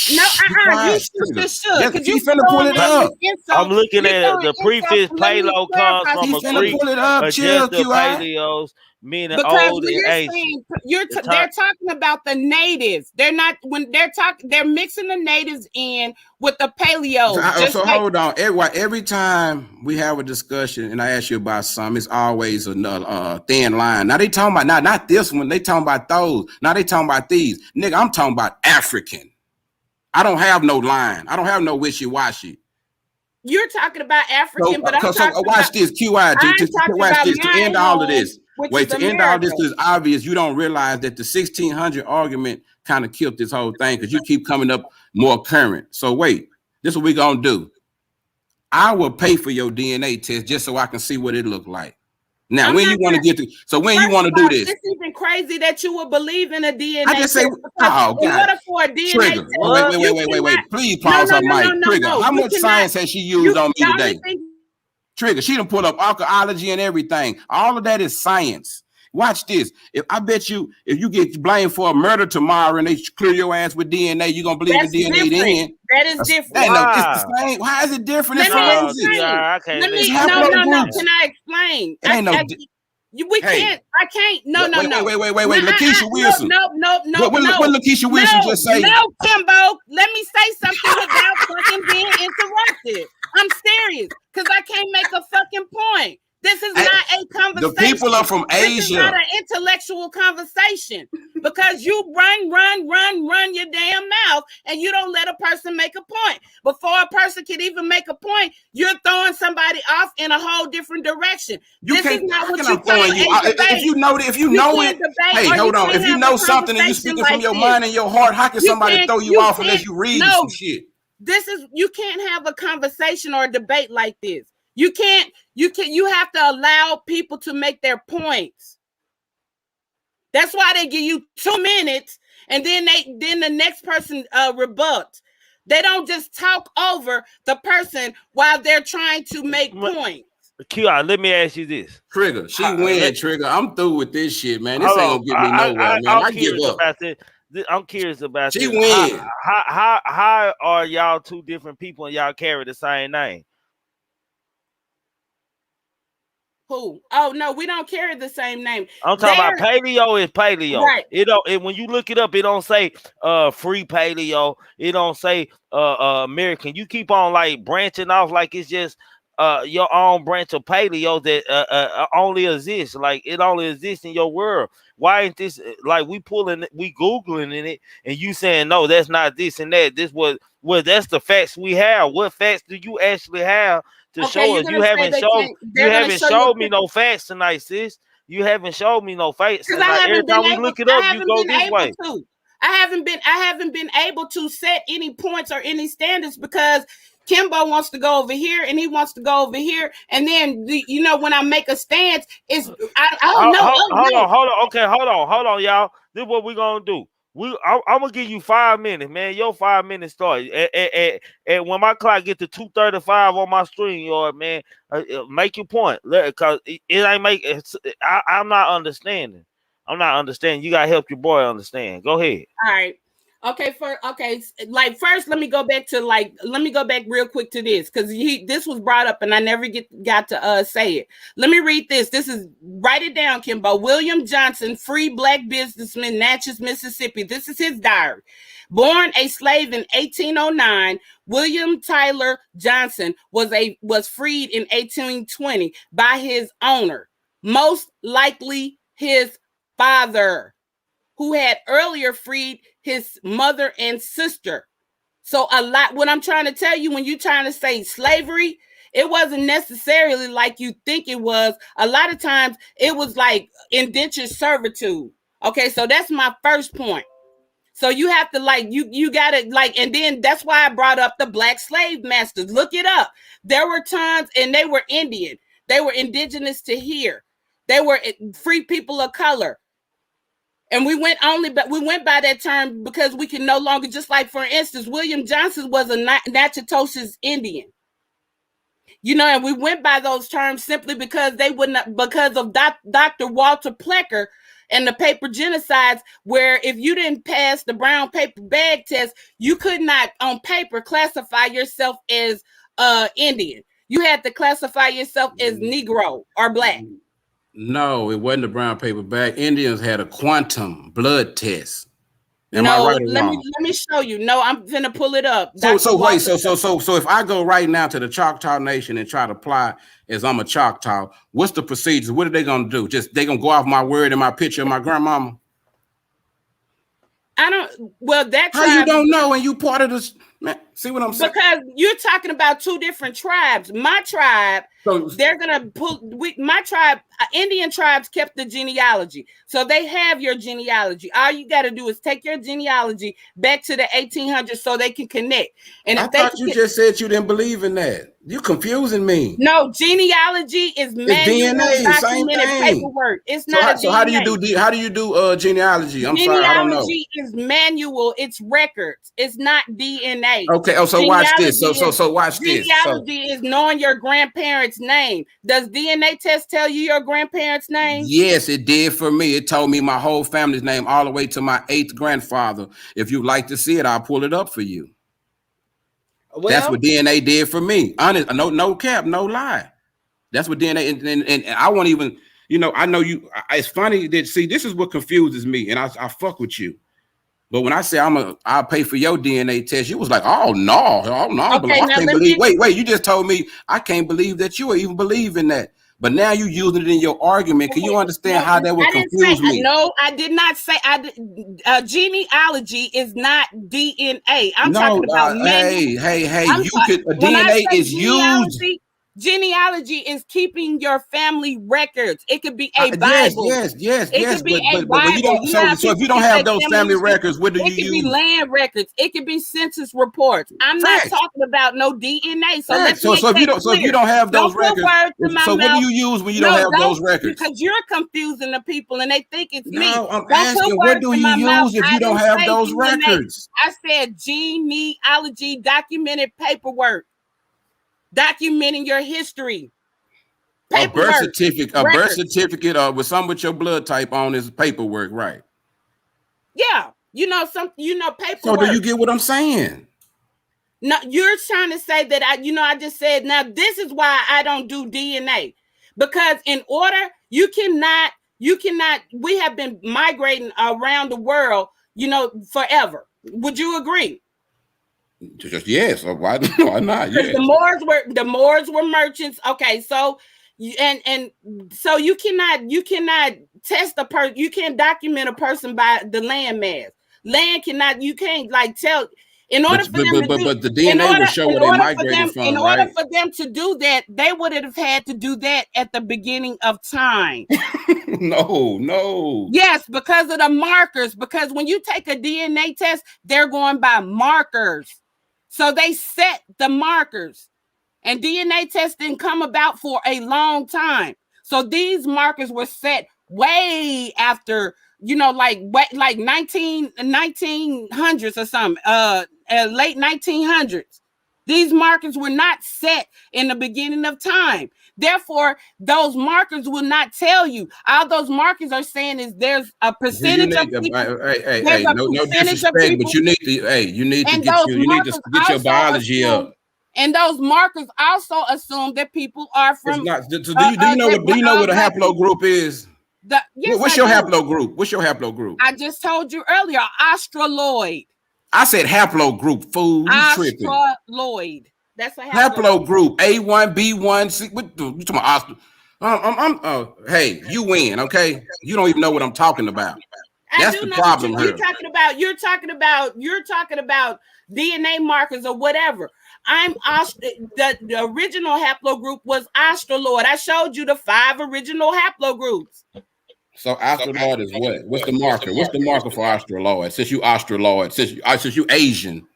You should. Because you finna pull it up. I'm looking at the preface. Paleo comes from a Greek agenda paleos, meaning old and ancient. They're talking about the natives. They're not when they're talking. They're mixing the natives in with the paleos. So hold on. Every time we have a discussion and I ask you about something, it's always a thin line. Now they talking about not this one. They talking about those. Now they talking about these. Nigga, I'm talking about African. I don't have no line. I don't have no wishy-washy. You're talking about African, but I'm talking watch this, QI. To end all of this. Wait, to end all this is obvious. You don't realize that the 1600 argument kind of killed this whole thing because you keep coming up more current. So wait, this is what we're going to do. I will pay for your DNA test just so I can see what it looked like. Now, when you want to get to, so when you want to do this, it's even crazy that you would believe in a DNA. I just say, oh God, in order for a DNA Trigger. Wait. Please pause her mic. Trigger. How much science has she used on me today? Trigger. She done put up archaeology and everything. All of that is science. Watch this. If you get blamed for a murder tomorrow and they clear your ass with DNA, you're gonna believe the DNA then. That is different. It's the same. Why is it different? It's forensic. No. Can I explain? We can't. I can't. No. Wait. Lakeisha Wilson. No. What Lakeisha Wilson just say? No, Kimbo. Let me say something without fucking being interrupted. I'm serious because I can't make a fucking point. This is not a conversation. The people are from Asia. This is not an intellectual conversation because you run your damn mouth and you don't let a person make a point. Before a person can even make a point, you're throwing somebody off in a whole different direction. This is not what you call a debate. If you know it, hey, hold on. If you know something and you're speaking from your mind and your heart, how can somebody throw you off unless you read some shit? You can't have a conversation or a debate like this. You have to allow people to make their points. That's why they give you 2 minutes and then the next person rebuts. They don't just talk over the person while they're trying to make points. QI, let me ask you this. Trigger, she win, Trigger. I'm through with this shit, man. This ain't gonna get me nowhere, man. I give up. I'm curious about she win. How are y'all two different people and y'all carry the same name? Who? Oh no, we don't carry the same name. I'm talking about paleo is paleo. Right. It don't. When you look it up, it don't say free paleo. It don't say American. You keep on like branching off like it's just your own branch of paleo that only exists. Like it only exists in your world. Why ain't this like we googling in it, and you saying no, that's not this and that. This was well, that's the facts we have. What facts do you actually have to Okay, show you're us? gonna say they can't. You They're gonna haven't show you showed me no facts tonight, sis. You haven't showed me no facts because I tonight. Every haven't been time we able. look it I up, you haven't go been this able way. to. I haven't been able to set any points or any standards because Kimbo wants to go over here and he wants to go over here, and then when I make a stance, it's I don't know. Hold on. Okay, hold on, y'all. This is what we're gonna do. I'm gonna give you 5 minutes, man. Your 5 minutes start. And when my clock get to 2:35 on my stream yard, man, make your point. Cause it ain't make. I'm not understanding. I'm not understanding. You gotta help your boy understand. Go ahead. All right. Okay, like first let me go back real quick to this because this was brought up and I never got to say it. Let me read this. This is, write it down, Kimbo. William Johnson, free black businessman, Natchez, Mississippi. This is his diary. Born a slave in 1809, William Tyler Johnson was freed in 1820 by his owner, most likely his father, who had earlier freed his mother and sister. So what I'm trying to tell you, when you're trying to say slavery, it wasn't necessarily like you think it was. A lot of times it was like indentured servitude. Okay, so that's my first point. So you have to you gotta and then that's why I brought up the black slave masters. Look it up. There were times, and they were Indian. They were indigenous to here. They were free people of color. And we went by that term because we can no longer, just like, for instance, William Johnson was a Natchitoches Indian. And we went by those terms simply because because of Dr. Walter Plecker and the paper genocides, where if you didn't pass the brown paper bag test, you could not on paper classify yourself as Indian. You had to classify yourself as Negro or black. No, it wasn't a brown paper bag. Indians had a quantum blood test. Am I right or wrong? Let me show you. No, I'm gonna pull it up. So if I go right now to the Choctaw Nation and try to apply as I'm a Choctaw, what's the procedure? What are they gonna do? Just they gonna go off my word and my picture of my grandmama? I don't. Well, that's how you don't know, and you part of this. Man, see what I'm saying? Because you're talking about two different tribes. My tribe, they're gonna pull. My tribe, Indian tribes kept the genealogy, so they have your genealogy. All you got to do is take your genealogy back to the 1800s, so they can connect. And I thought you just said you didn't believe in that. You confusing me. No, genealogy is manual, DNA, documented paperwork. It's not. So how do you do genealogy? I'm sorry, I don't know. Genealogy is manual. It's records. It's not DNA. Okay. Oh, so watch this. So watch this. Genealogy is knowing your grandparents' name. Does DNA test tell you your grandparents' name? Yes, it did for me. It told me my whole family's name all the way to my 8th grandfather. If you'd like to see it, I'll pull it up for you. Well, that's what DNA did for me. Honest, no cap, no lie. That's what DNA and I won't even, I know you. It's funny that this is what confuses me, and I fuck with you. But when I say I'll pay for your DNA test, you was like, oh no. Okay, I can't believe. Wait, you just told me I can't believe that you even believe in that. But now you using it in your argument. Can you understand how that would confuse me? No, I did not say. Genealogy is not DNA. I'm talking about. Hey. DNA is used. Genealogy is keeping your family records. It could be a Bible. Yes. It could be a Bible. So if you don't have those family records, what do you use? It could be land records. It could be census reports. I'm not talking about no DNA. So if you don't have those records, so what do you use when you don't have those records? Because you're confusing the people and they think it's me. No, I'm asking, what do you use if you don't have those records? I said genealogy, documented paperwork. Documenting your history. Paperwork. A birth certificate with some with your blood type on is paperwork, right? Yeah, paperwork. So do you get what I'm saying? No, you're trying to say that I just said, now this is why I don't do DNA. Because in order, you cannot, we have been migrating around the world, forever. Would you agree? Just yes, or why not? Yes. The Moors were merchants. Okay, so and so you cannot test a person. You can't document a person by the land mass. You can't like tell. In order for them to do, but the DNA will show where they migrated from, in right? order for them to do that, they would have had to do that at the beginning of time. No. Yes, because of the markers. Because when you take a DNA test, they're going by markers. So they set the markers. And DNA tests didn't come about for a long time. So these markers were set way after, like 1900s or something, late 1900s. These markers were not set in the beginning of time. Therefore, those markers will not tell you. All those markers are saying is there's a percentage of people. No disrespect, but you need to get your biology up. And those markers also assume that people are from. Do you know what a haplogroup is? What's your haplogroup? What's your haplogroup? I just told you earlier, Australoid. I said haplogroup, fool. You tripping? Australoid. That's a haplogroup. A1, B1, C. What you talking about? Hey, you win. Okay, you don't even know what I'm talking about. That's the problem here. You're talking about DNA markers or whatever. The original haplogroup was Australoid. I showed you the 5 original haplogroups. So Australoid is what? What's the marker? What's the marker for Australoid? Since you Australoid, since you Asian.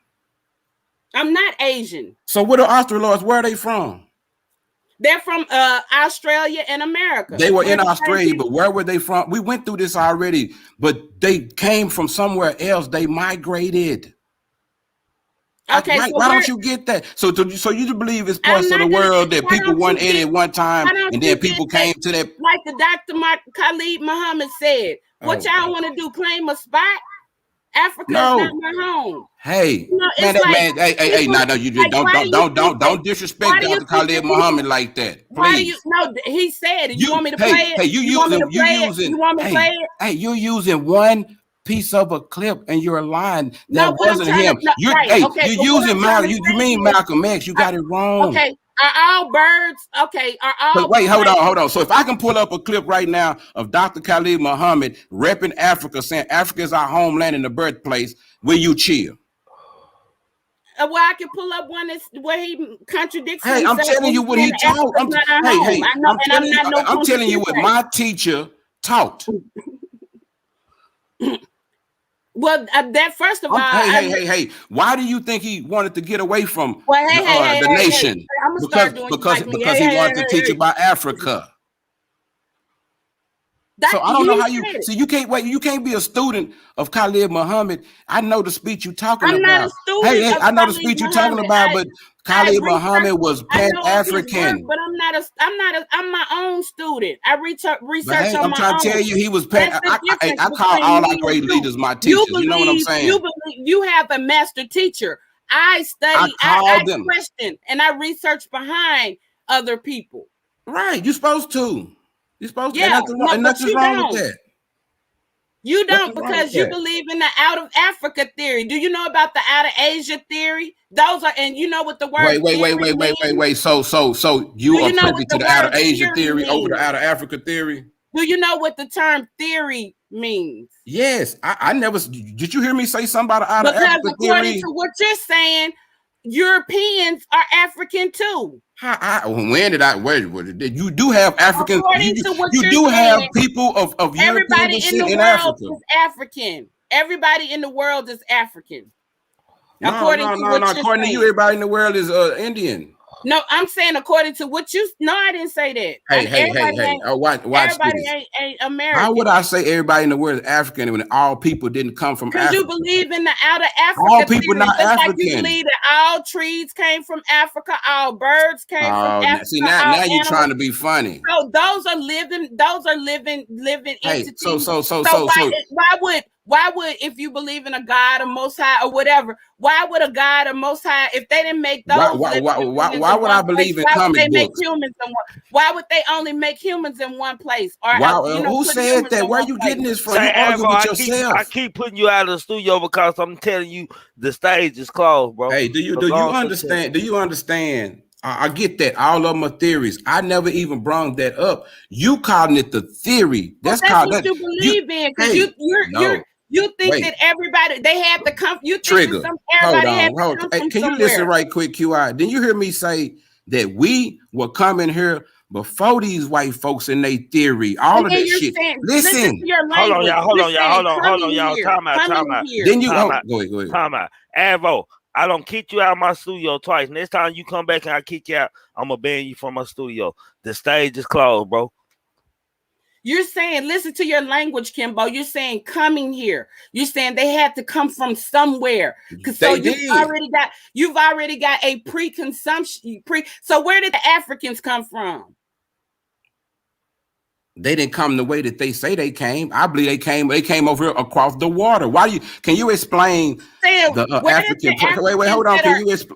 I'm not Asian. So what are Australoids? Where are they from? They're from Australia and America. They were in Australia, but where were they from? We went through this already, but they came from somewhere else. They migrated. Okay, why don't you get that? So you believe it's parts of the world that people weren't in at one time, and then people came to that. Like the Dr. Khalid Muhammad said, what y'all want to do? Claim a spot? Africa is not my home. Hey, don't disrespect Dr. Khalid Muhammad like that. Please. Why do you? No, he said it. You want me to play it? Hey, you want me to play it? Hey, you're using one piece of a clip and you're lying. That wasn't him. You mean Malcolm X? You got it wrong. Okay. Are all birds? Okay. Are all? But wait, hold on. So if I can pull up a clip right now of Dr. Khalid Muhammad repping Africa, saying Africa is our homeland and the birthplace, will you chill? Well, I can pull up one where he contradicts himself. Hey, I'm telling you what he taught. I'm telling you what my teacher taught. Well, that first of all, hey! Why do you think he wanted to get away from the nation? Because he wanted to teach about Africa. So I don't know how you. So you can't wait. You can't be a student of Khalid Muhammad. I know the speech you're talking about. Not a student. I know the speech you're talking about, but Khalid Muhammad was Pan-African. But I'm my own student. I research on my own. I'm trying to tell you, he was I call all our great leaders my teachers. You know what I'm saying? You believe you have a master teacher. I study, I question, and I research behind other people. Right. You're supposed to. You're supposed to. Yeah, nothing's wrong with that. You don't, because you believe in the out of Africa theory. Do you know about the out of Asia theory? Those are, and you know what the word. Wait. So you are privy to the out of Asia theory over the out of Africa theory? Do you know what the term theory means? Yes, I never. Did you hear me say something about out of Africa theory? Because according to what you're saying, Europeans are African too. When did I? Where you do have Africans? You do have people of European descent in Africa. Is African. Everybody in the world is African. According to you, everybody in the world is Indian. No, I'm saying according to what you. No, I didn't say that. Hey. Watch everybody this. ain't American. How would I say everybody in the world is African when all people didn't come from Africa? Because you believe in the out of Africa. All people not African. Like you believe that all trees came from Africa, all birds came from Africa. See, now you're trying to be funny. So those are living entities. Why would, if you believe in a God, a Most High, or whatever, why would a God, a Most High, if they didn't make those, Why would I believe in why would comic they make books? humans in one? Why would they only make humans in one place? Or Why? Who put said humans that? in Where are one you place? getting this from? Say, You argue Avo, with I yourself. keep putting you out of the studio because I'm telling you the stage is closed, bro. Hey, do you understand? Do you understand? I get that. All of them are theories. I never even brought that up. You calling it the theory. That's called what that. you believe in, because you think that everybody, they had to come. You think Trigger. everybody had to come Hey, from can you somewhere. listen right quick, QI? Didn't you hear me say that we were coming here before these white folks in their theory? All of that shit. Listen. To your Hold on, language. y'all. Hold on, y'all. Time out. Then you go ahead. Time out. Avo, I don't kick you out of my studio twice. Next time you come back and I kick you out, I'm gonna ban you from my studio. The stage is closed, bro. You're saying, listen to your language, Kimbo. You're saying coming here. You're saying they had to come from somewhere. So you've already got a preconsumption. So where did the Africans come from? They didn't come the way that they say they came. I believe they came over here across the water. Can you explain the African? Wait, hold on.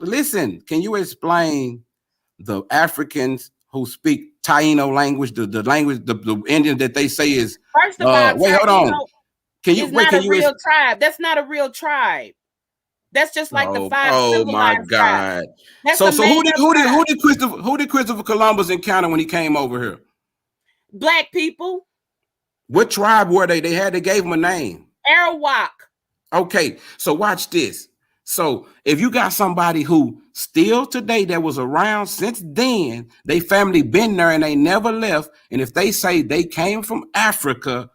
Listen? Can you explain the Africans who speak Taino language, the language, the Indian that they say is? First of all, wait, hold on. It's not a real tribe. That's not a real tribe. That's just like the five. Oh my God! So who did Christopher Columbus encounter when he came over here? Black people. What tribe were they? They gave them a name. Arawak. Okay, so watch this. So if you got somebody who still today that was around since then, they family been there and they never left, and if they say they came from Africa,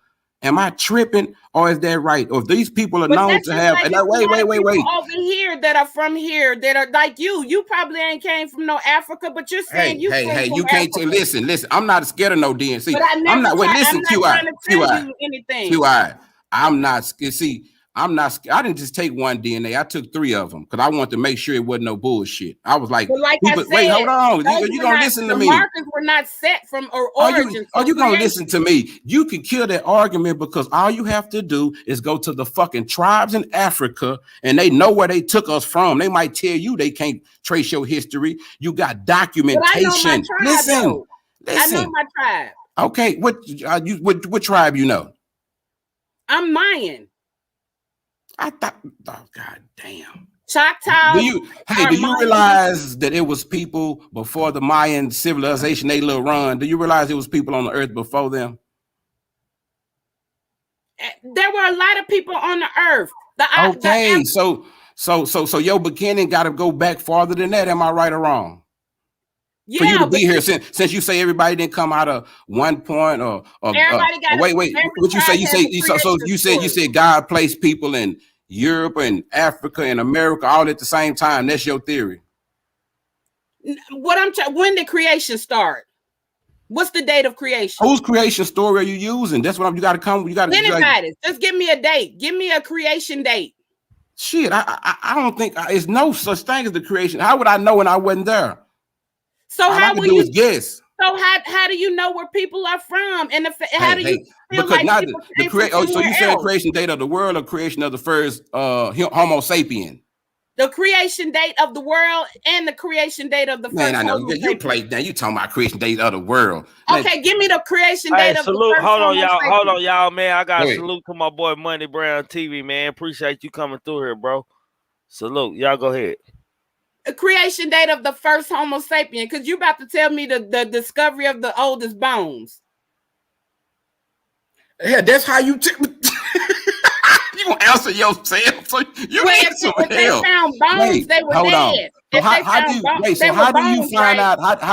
am I tripping or is that right? Or if these people are known to have, and wait. Over here that are from here that are like you probably ain't came from no Africa, but you're saying you can't listen. I'm not scared of no DNC. But I'm not trying to tell you anything. QI. I'm not. See, I'm not. I didn't just take one DNA. I took 3 of them because I wanted to make sure it wasn't no bullshit. I was like, I said, wait, hold on. You gonna listen to me? The markers were not set from origin. Are you gonna listen to me? You can kill that argument because all you have to do is go to the fucking tribes in Africa and they know where they took us from. They might tell you they can't trace your history. You got documentation. But I know my tribe, listen. I know my tribe. Okay, what tribe you know? I'm Mayan. I thought, oh God damn. Choctaw. Do you realize that it was people before the Mayan civilization, they little run? Do you realize it was people on the earth before them? There were a lot of people on the earth. So your beginning got to go back farther than that. Am I right or wrong? Yeah, for you to be here, since you say everybody didn't come out of one point or everybody got wait. What you say? You said God placed people in Europe and Africa and America all at the same time. That's your theory. When did creation start? What's the date of creation? Whose creation story are you using? That's what you got to come. You got to anybody. Just give me a date. Give me a creation date. Shit, I don't think it's no such thing as the creation. How would I know when I wasn't there? So how will you guess? So how do you know where people are from? And how do you feel because like not people the creation? Oh, so you said creation date of the world or creation of the first Homo sapien? The creation date of the world and the creation date of the first. I know you played now. You talking about creation date of the world? Okay, give me the creation date of the first. Hold on, y'all, man. I got to salute to my boy Money Brown TV, man. Appreciate you coming through here, bro. Salute, y'all. Go ahead. The creation date of the first Homo sapien, because you about to tell me the discovery of the oldest bones. Yeah, that's how you. You answer yourself. So you need some help. They found bones, they were dead. So how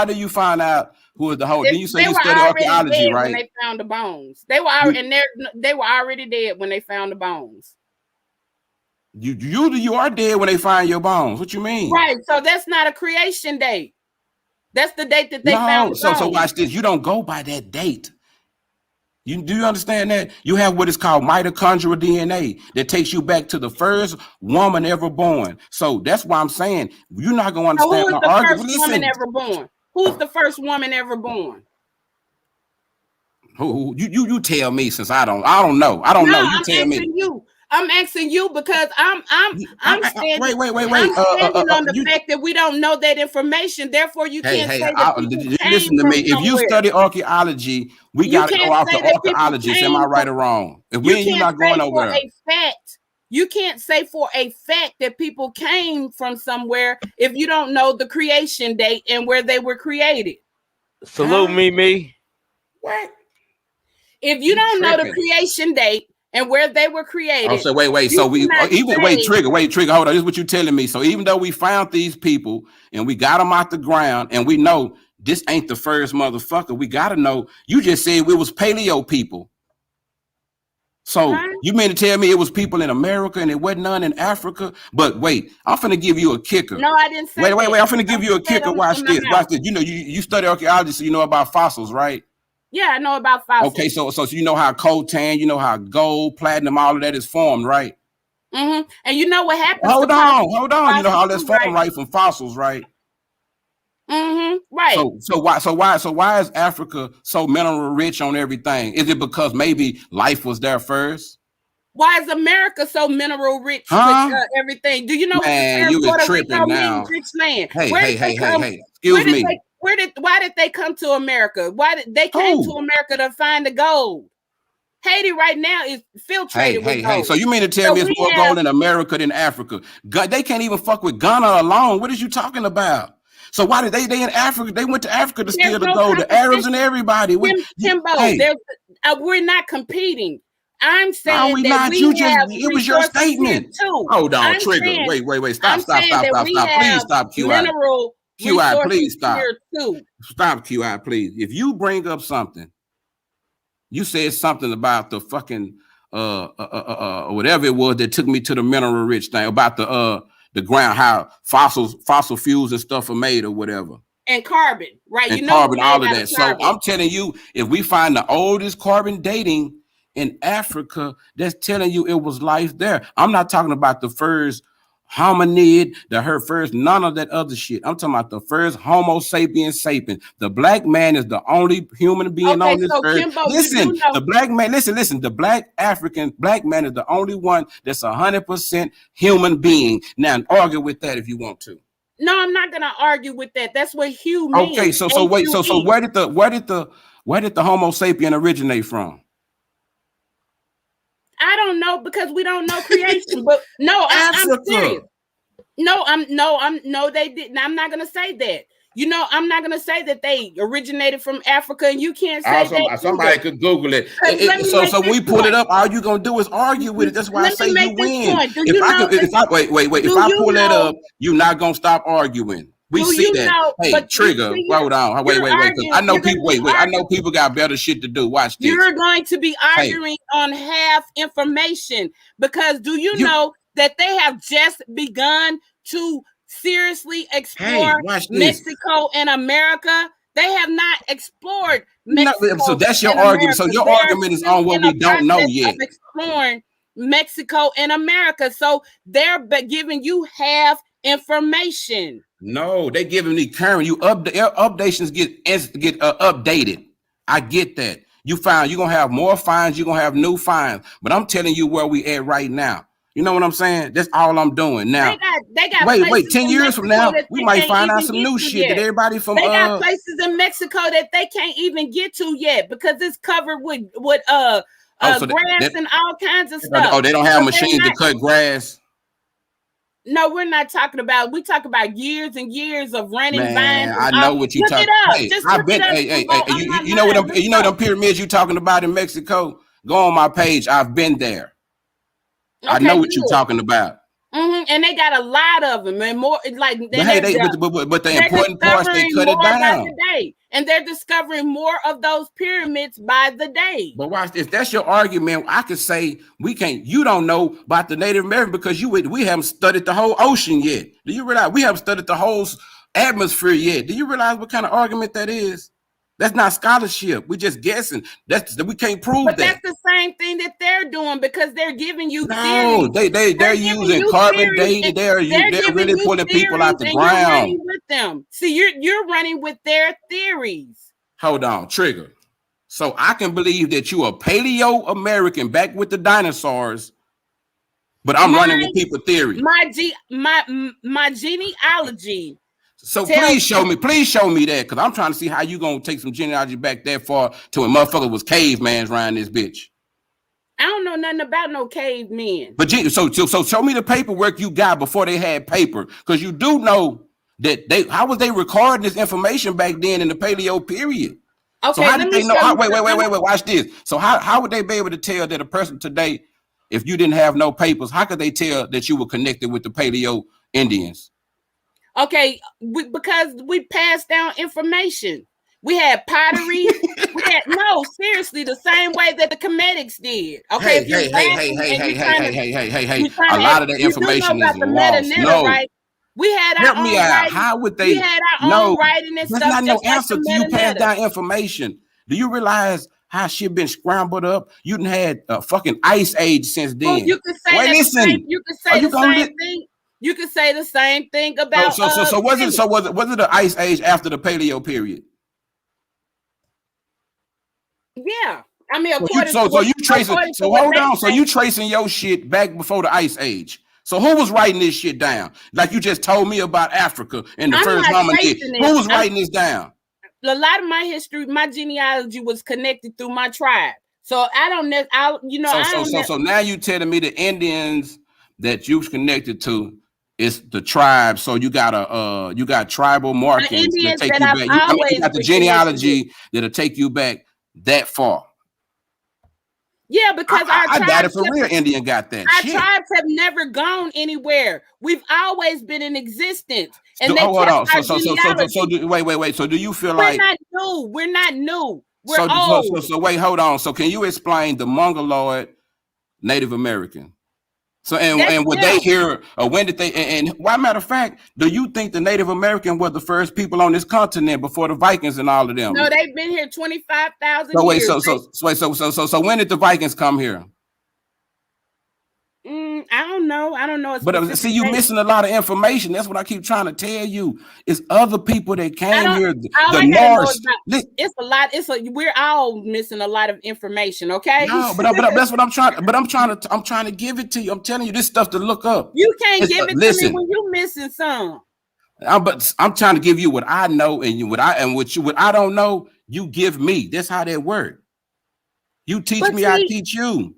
do you find out who is the whole? Then you say you study archaeology, right? When they found the bones, they were already dead when they found the bones. You are dead when they find your bones. What you mean? Right. So that's not a creation date. That's the date that they found the bones. So watch this. You don't go by that date. Do you understand that? You have what is called mitochondrial DNA that takes you back to the first woman ever born. So that's why I'm saying you're not going to understand my argument. Who's the first woman ever born? Who you tell me, since I don't know. I don't know. You tell me. I'm asking you because I'm standing. Wait. I'm standing on the fact that we don't know that information. Therefore, you can't say that people came listen to from me. If you somewhere. study archaeology, we got to go can't off say the that people archaeologists. Am came I right from- or wrong? If You me and you can't not going say for over a fact. You can't say for a fact that people came from somewhere if you don't know the creation date and where they were created. Salute me. What? If you don't know the creation date and where they were created. Oh, so wait. So we even Trigger. Hold on. This is what you're telling me. So even though we found these people and we got them out the ground and we know this ain't the first motherfucker, we got to know. You just said we was paleo people. So you mean to tell me it was people in America and it wasn't none in Africa? But wait, I'm finna give you a kicker. No, I didn't say wait. I'm finna give you a kicker. Watch this. You know, you study archaeology, so you know about fossils, right? Yeah, I know about fossils. Okay, so you know how coltan, you know how gold, platinum, all of that is formed, right? Mm-hmm. And you know what happens? Hold on. You know how that's formed, right? From fossils, right? Mm-hmm. Right. So why is Africa so mineral rich on everything? Is it because maybe life was there first? Why is America so mineral rich with everything? Do you know what the term Puerto Rico means? Rich land. Hey. Excuse me. Why did they come to America? Why did they came to America to find the gold? Haiti right now is filtrated with gold. So you mean to tell me it's more gold in America than Africa? They can't even fuck with Ghana alone. What is you talking about? So why did they in Africa? They went to Africa to steal the gold. The Arabs and everybody. Timbo, we're not competing. I'm saying it was your statement. Hold on, Trigger. Wait. Stop. Please stop, QI. Mineral QI, please stop. Too. Stop, QI, please. If you bring up something, you said something about the fucking whatever it was that took me to the mineral rich thing about the ground, how fossil fuels and stuff are made or whatever. And carbon, right? And carbon, all of that. So I'm telling you, if we find the oldest carbon dating in Africa, that's telling you it was life there. I'm not talking about the first hominid, none of that other shit. I'm talking about the first Homo sapiens sapien. The black man is the only human being on this earth. Kimbo, listen, the black man, listen, the black man is the only one that's 100% human being. Now argue with that if you want to. No, I'm not gonna argue with that. That's what Hugh means. Okay, so wait, so where did the Homo sapien originate from? I don't know because we don't know creation. But no, I'm serious. No, they didn't. I'm not gonna say that. You know, I'm not gonna say that they originated from Africa, and you can't say that. Somebody could Google it. So when we pull it up, all you're gonna do is argue with it. That's why I say you win. If I pull that up, you're not gonna stop arguing. We see that. Hey, Trigger, hold on. Wait. I know people. I know people got better shit to do. Watch this. You're going to be arguing on half information because do you know that they have just begun to seriously explore Mexico and America? They have not explored Mexico. So that's your argument. So your argument is on what we don't know yet. Exploring Mexico and America. So they're giving you half information. No, they giving me current. Updations get updated. I get that. You're gonna have more finds. You're gonna have new finds. But I'm telling you where we at right now. You know what I'm saying? That's all I'm doing now. They got wait. 10 years from now, we might find out some new shit that everybody from. They got places in Mexico that they can't even get to yet because it's covered with grass and all kinds of stuff. Oh, they don't have machines to cut grass. No, we're not talking about. We talk about years and years of running vines. I know what you're talking about. Hey, I've been. You know what? You know them pyramids you talking about in Mexico? Go on my page. I've been there. Okay, I know what you're talking about. Mm-hmm. And they got a lot of them, and more like. But the important parts they cut it down. And they're discovering more of those pyramids by the day. But watch this. That's your argument. I could say we can't. You don't know about the Native American because we haven't studied the whole ocean yet. Do you realize we haven't studied the whole atmosphere yet? Do you realize what kind of argument that is? That's not scholarship. We're just guessing. We can't prove that. But that's the same thing that they're doing because they're giving you. No, they're using carbon dating. They're really pulling people out the ground. You're running with them. See, you're running with their theories. Hold on, Trigger. So I can believe that you are Paleo American back with the dinosaurs, But I'm running with people theory. My genealogy. So please show me that, because I'm trying to see how you gonna take some genealogy back that far to when motherfucker was cavemans around this bitch. I don't know nothing about no cavemen. But so show me the paperwork you got before they had paper, because you do know that how was they recording this information back then in the Paleo period? Okay, so how did they know? Wait, watch this. So how would they be able to tell that a person today, if you didn't have no papers, how could they tell that you were connected with the Paleo Indians? Okay, because we passed down information. We had pottery. Seriously, the same way that the Comedics did. Okay, hey. A lot of the information is lost. No, right? We had our help me out. Writing. How would they? We had our own writing and stuff. That's not no like answer to you pass down information. Do you realize how shit been scrambled up? You done had a fucking ice age since then. Well, you could say the same thing. You could say the same thing about. So was it the ice age after the Paleo period? Yeah, I mean, you tracing your shit back before the ice age. So who was writing this shit down? Like you just told me about Africa and the first hominid. Who was writing this down? A lot of my history, my genealogy was connected through my tribe. So I don't know. So now you telling me the Indians that you've connected to is the tribe. So you got tribal markings that take you back. You got the genealogy that'll take you back that far. Yeah, because I got it for real. Indian got that. Our tribes have never gone anywhere. We've always been in existence. And hold on. Wait. So do you feel like we're not new? We're old. So wait, hold on. So can you explain the Mongoloid Native American? So and would they hear, or when did they? And why, matter of fact, do you think the Native American were the first people on this continent before the Vikings and all of them? No, they've been here 25,000 years. So when did the Vikings come here? I don't know. But see, you missing a lot of information. That's what I keep trying to tell you. It's other people that came here. The Norse. It's a lot. We're all missing a lot of information. Okay. No, but that's what I'm trying. But I'm trying to give it to you. I'm telling you this stuff to look up. You can't give it to me when you're missing some. But I'm trying to give you what I know, and what I don't know. You give me. That's how that works. You teach me, I teach you.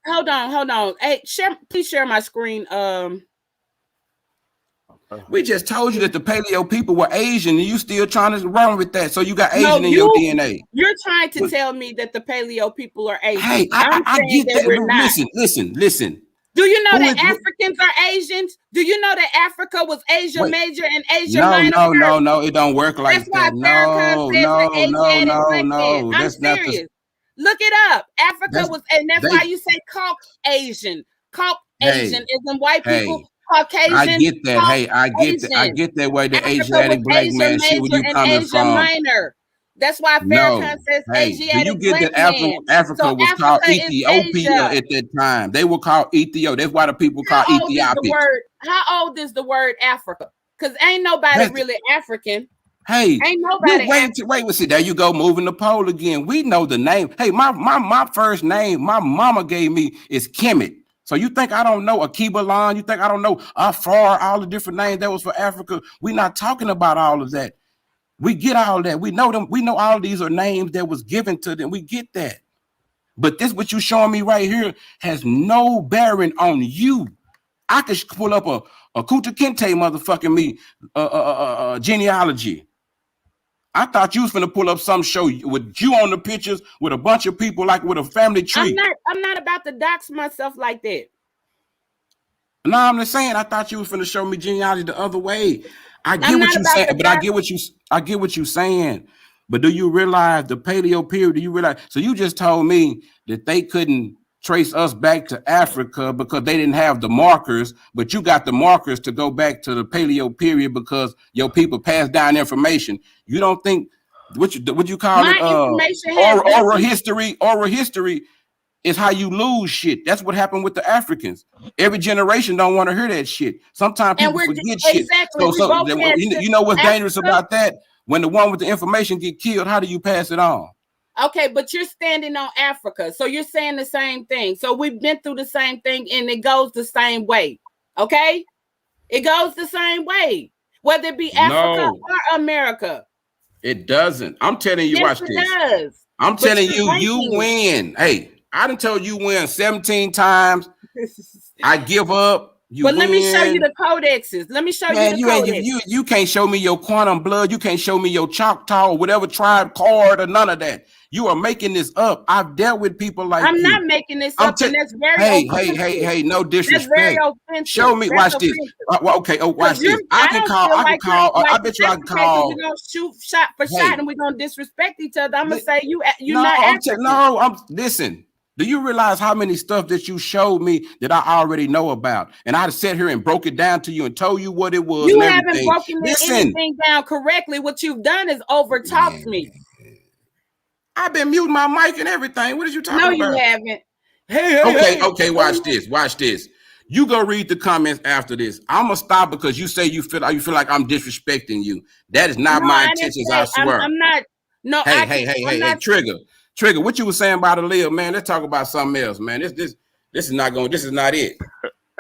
Hold on. Hey, please share my screen. We just told you that the Paleo people were Asian, and you still trying to run with that. So you got Asian in your DNA. You're trying to tell me that the Paleo people are Asian. Hey, I get that. Listen. Do you know that Africans are Asians? Do you know that Africa was Asia Major and Asia Minor? No, it don't work like that. No. I'm serious. Look it up. Africa was, and that's why you say Caucasian. Caucasian is when white people. Caucasian. I get that. Hey, I get that way the Asiatic black man shit where you coming from. Minor. That's why Farrakhan says Asiatic. Do you get that Africa was called Ethiopia at that time? They were called Ethiopia. That's why the people call Ethiopia. How old is the word Africa? Because ain't nobody really African. Hey, ain't nobody. Wait. See, there you go, moving the pole again. We know the name. Hey, my first name, my mama gave me is Kemet. So you think I don't know Akibalan? You think I don't know Afar? All the different names that was for Africa. We're not talking about all of that. We get all that. We know them. We know all of these are names that was given to them. We get that. But this, what you showing me right here, has no bearing on you. I could pull up a Kuta Kinte motherfucking me genealogy. I thought you was finna pull up some show with you on the pictures with a bunch of people like with a family tree. I'm not about to dox myself like that. No, I'm just saying I thought you was finna show me genealogy the other way. I get what you're saying, but I get what you're saying. But do you realize the Paleo period? Do you realize? So you just told me that they couldn't trace us back to Africa because they didn't have the markers, but you got the markers to go back to the Paleo period because your people passed down information. You don't think what you call oral history is how you lose shit. That's what happened with the Africans. Every generation don't want to hear that shit. Sometimes people forget shit. Exactly. You know what's dangerous about that? When the one with the information get killed, how do you pass it on? Okay, but you're standing on Africa, so you're saying the same thing. So we've been through the same thing, and it goes the same way. Okay, it goes the same way, whether it be Africa or America. It doesn't. I'm telling you, Yes, watch it this. does. I'm But telling you're you, you ranking. win. Hey, I done told you win 17 times. I give up. You But win. let me show you the codexes. Let me show you the codex. You can't show me your quantum blood. You can't show me your Choctaw or whatever tribe card or none of that. You are making this up. I've dealt with people like you. I'm not making this up, and that's very offensive. Hey, no disrespect. That's very offensive. Show me, That's watch this. Okay, watch this. I bet you I can call. We're gonna shoot shot for shot, and we're gonna disrespect each other. I'm gonna say you not African. Listen. Do you realize how many stuff that you showed me that I already know about? And I sat here and broke it down to you and told you what it was. You and haven't everything. broken anything down correctly. What you've done is overtalked me. I've been muting my mic and everything. What are you talking about? No, you haven't. Okay, watch this. You go read the comments after this. I'm gonna stop because you say you feel like I'm disrespecting you. That is not my intentions. I swear. I'm not. No. Hey, Trigger, what you were saying about Aaliyah, man? Let's talk about something else, man. This is not it.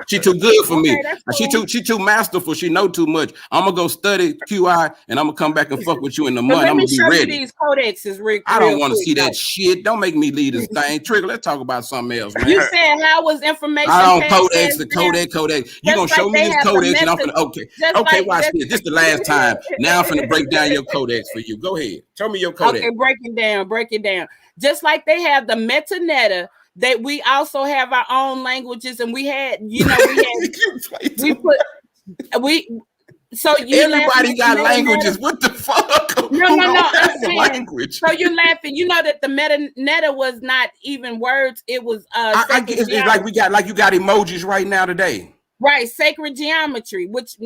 She too good for me. Cool. She too masterful. She know too much. I'm gonna go study QI and I'm gonna come back and fuck with you in the month. I'm gonna be ready. Let me show you these codexes, Rick. I don't want to see that shit. Don't make me lead this thing. Trigger, let's talk about something else, man. You said how was information? I don't codex. You gonna show me this codex and I'm gonna okay. Watch this. This is the last time. Now I'm finna break down your codex for you. Go ahead. Tell me your codex. Okay, break it down. Just like they have the metaneta. That we also have our own languages, and so everybody got languages. What the fuck? No. I'm saying, language. So you're laughing. You know that the metaneta was not even words. It was it's like you got emojis right now today. Right, sacred geometry, which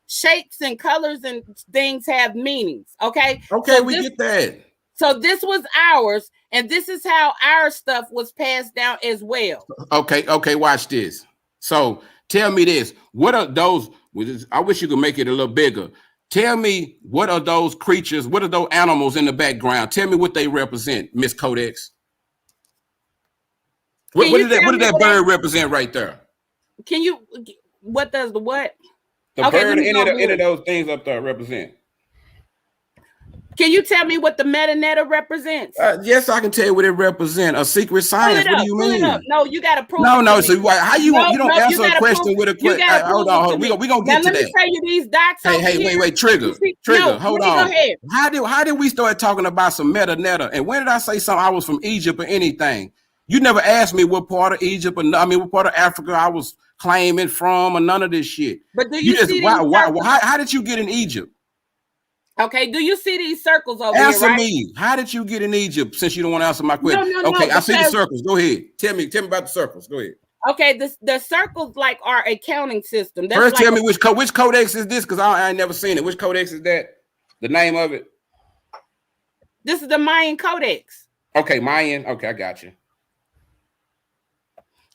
shapes and colors and things have meanings. Okay, so we get that. So this was ours, and this is how our stuff was passed down as well. Okay, watch this. So tell me this. What are those? I wish you could make it a little bigger. Tell me, what are those creatures? What are those animals in the background? Tell me what they represent, Miss Codex. What did that bird represent right there? What does the what? The bird, any of those things up there represent. Can you tell me what the metaneta represents? Yes, I can tell you what it represents. A secret science. What do you mean? No, you got to prove. No. So how you don't answer a question with a question? Hold on. We gonna get to that. Let me tell you these dots. Hey, wait, Trigger. Hold on. How did we start talking about some metaneta? And when did I say something? I was from Egypt or anything? You never asked me what part of Egypt what part of Africa I was claiming from or none of this shit. But do you see how did you get in Egypt? Okay, do you see these circles over here? Answer right? me. How did you get in Egypt? Since you don't want to answer my question. No, I see the circles. Go ahead. Tell me about the circles. Go ahead. Okay, the circles like our accounting system. That's first, tell me which codex is this, because I ain't never seen it. Which codex is that? The name of it? This is the Mayan Codex. Okay, Mayan. Okay, I got you.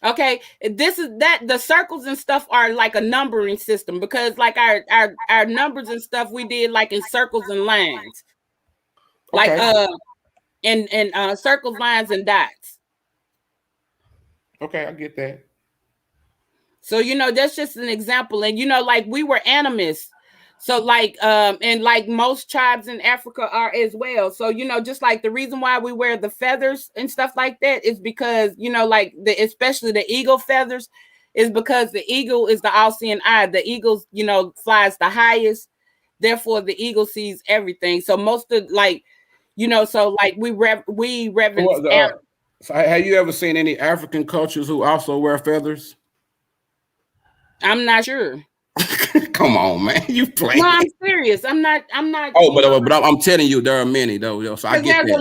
Okay, this is that the circles and stuff are like a numbering system, because like our numbers and stuff we did like in circles and lines, like and circles, lines, and dots. Okay, I get that. So that's just an example, and like we were animists. So like and like most tribes in Africa are as well. So just like the reason why we wear the feathers and stuff like that is because like especially the eagle feathers is because the eagle is the all-seeing eye. The eagle flies the highest, therefore the eagle sees everything. So most of so like we reverence. So have you ever seen any African cultures who also wear feathers? I'm not sure. Come on, man, you playing? No, I'm serious. I'm not. Oh, but I'm telling you, there are many though. So I get that. There's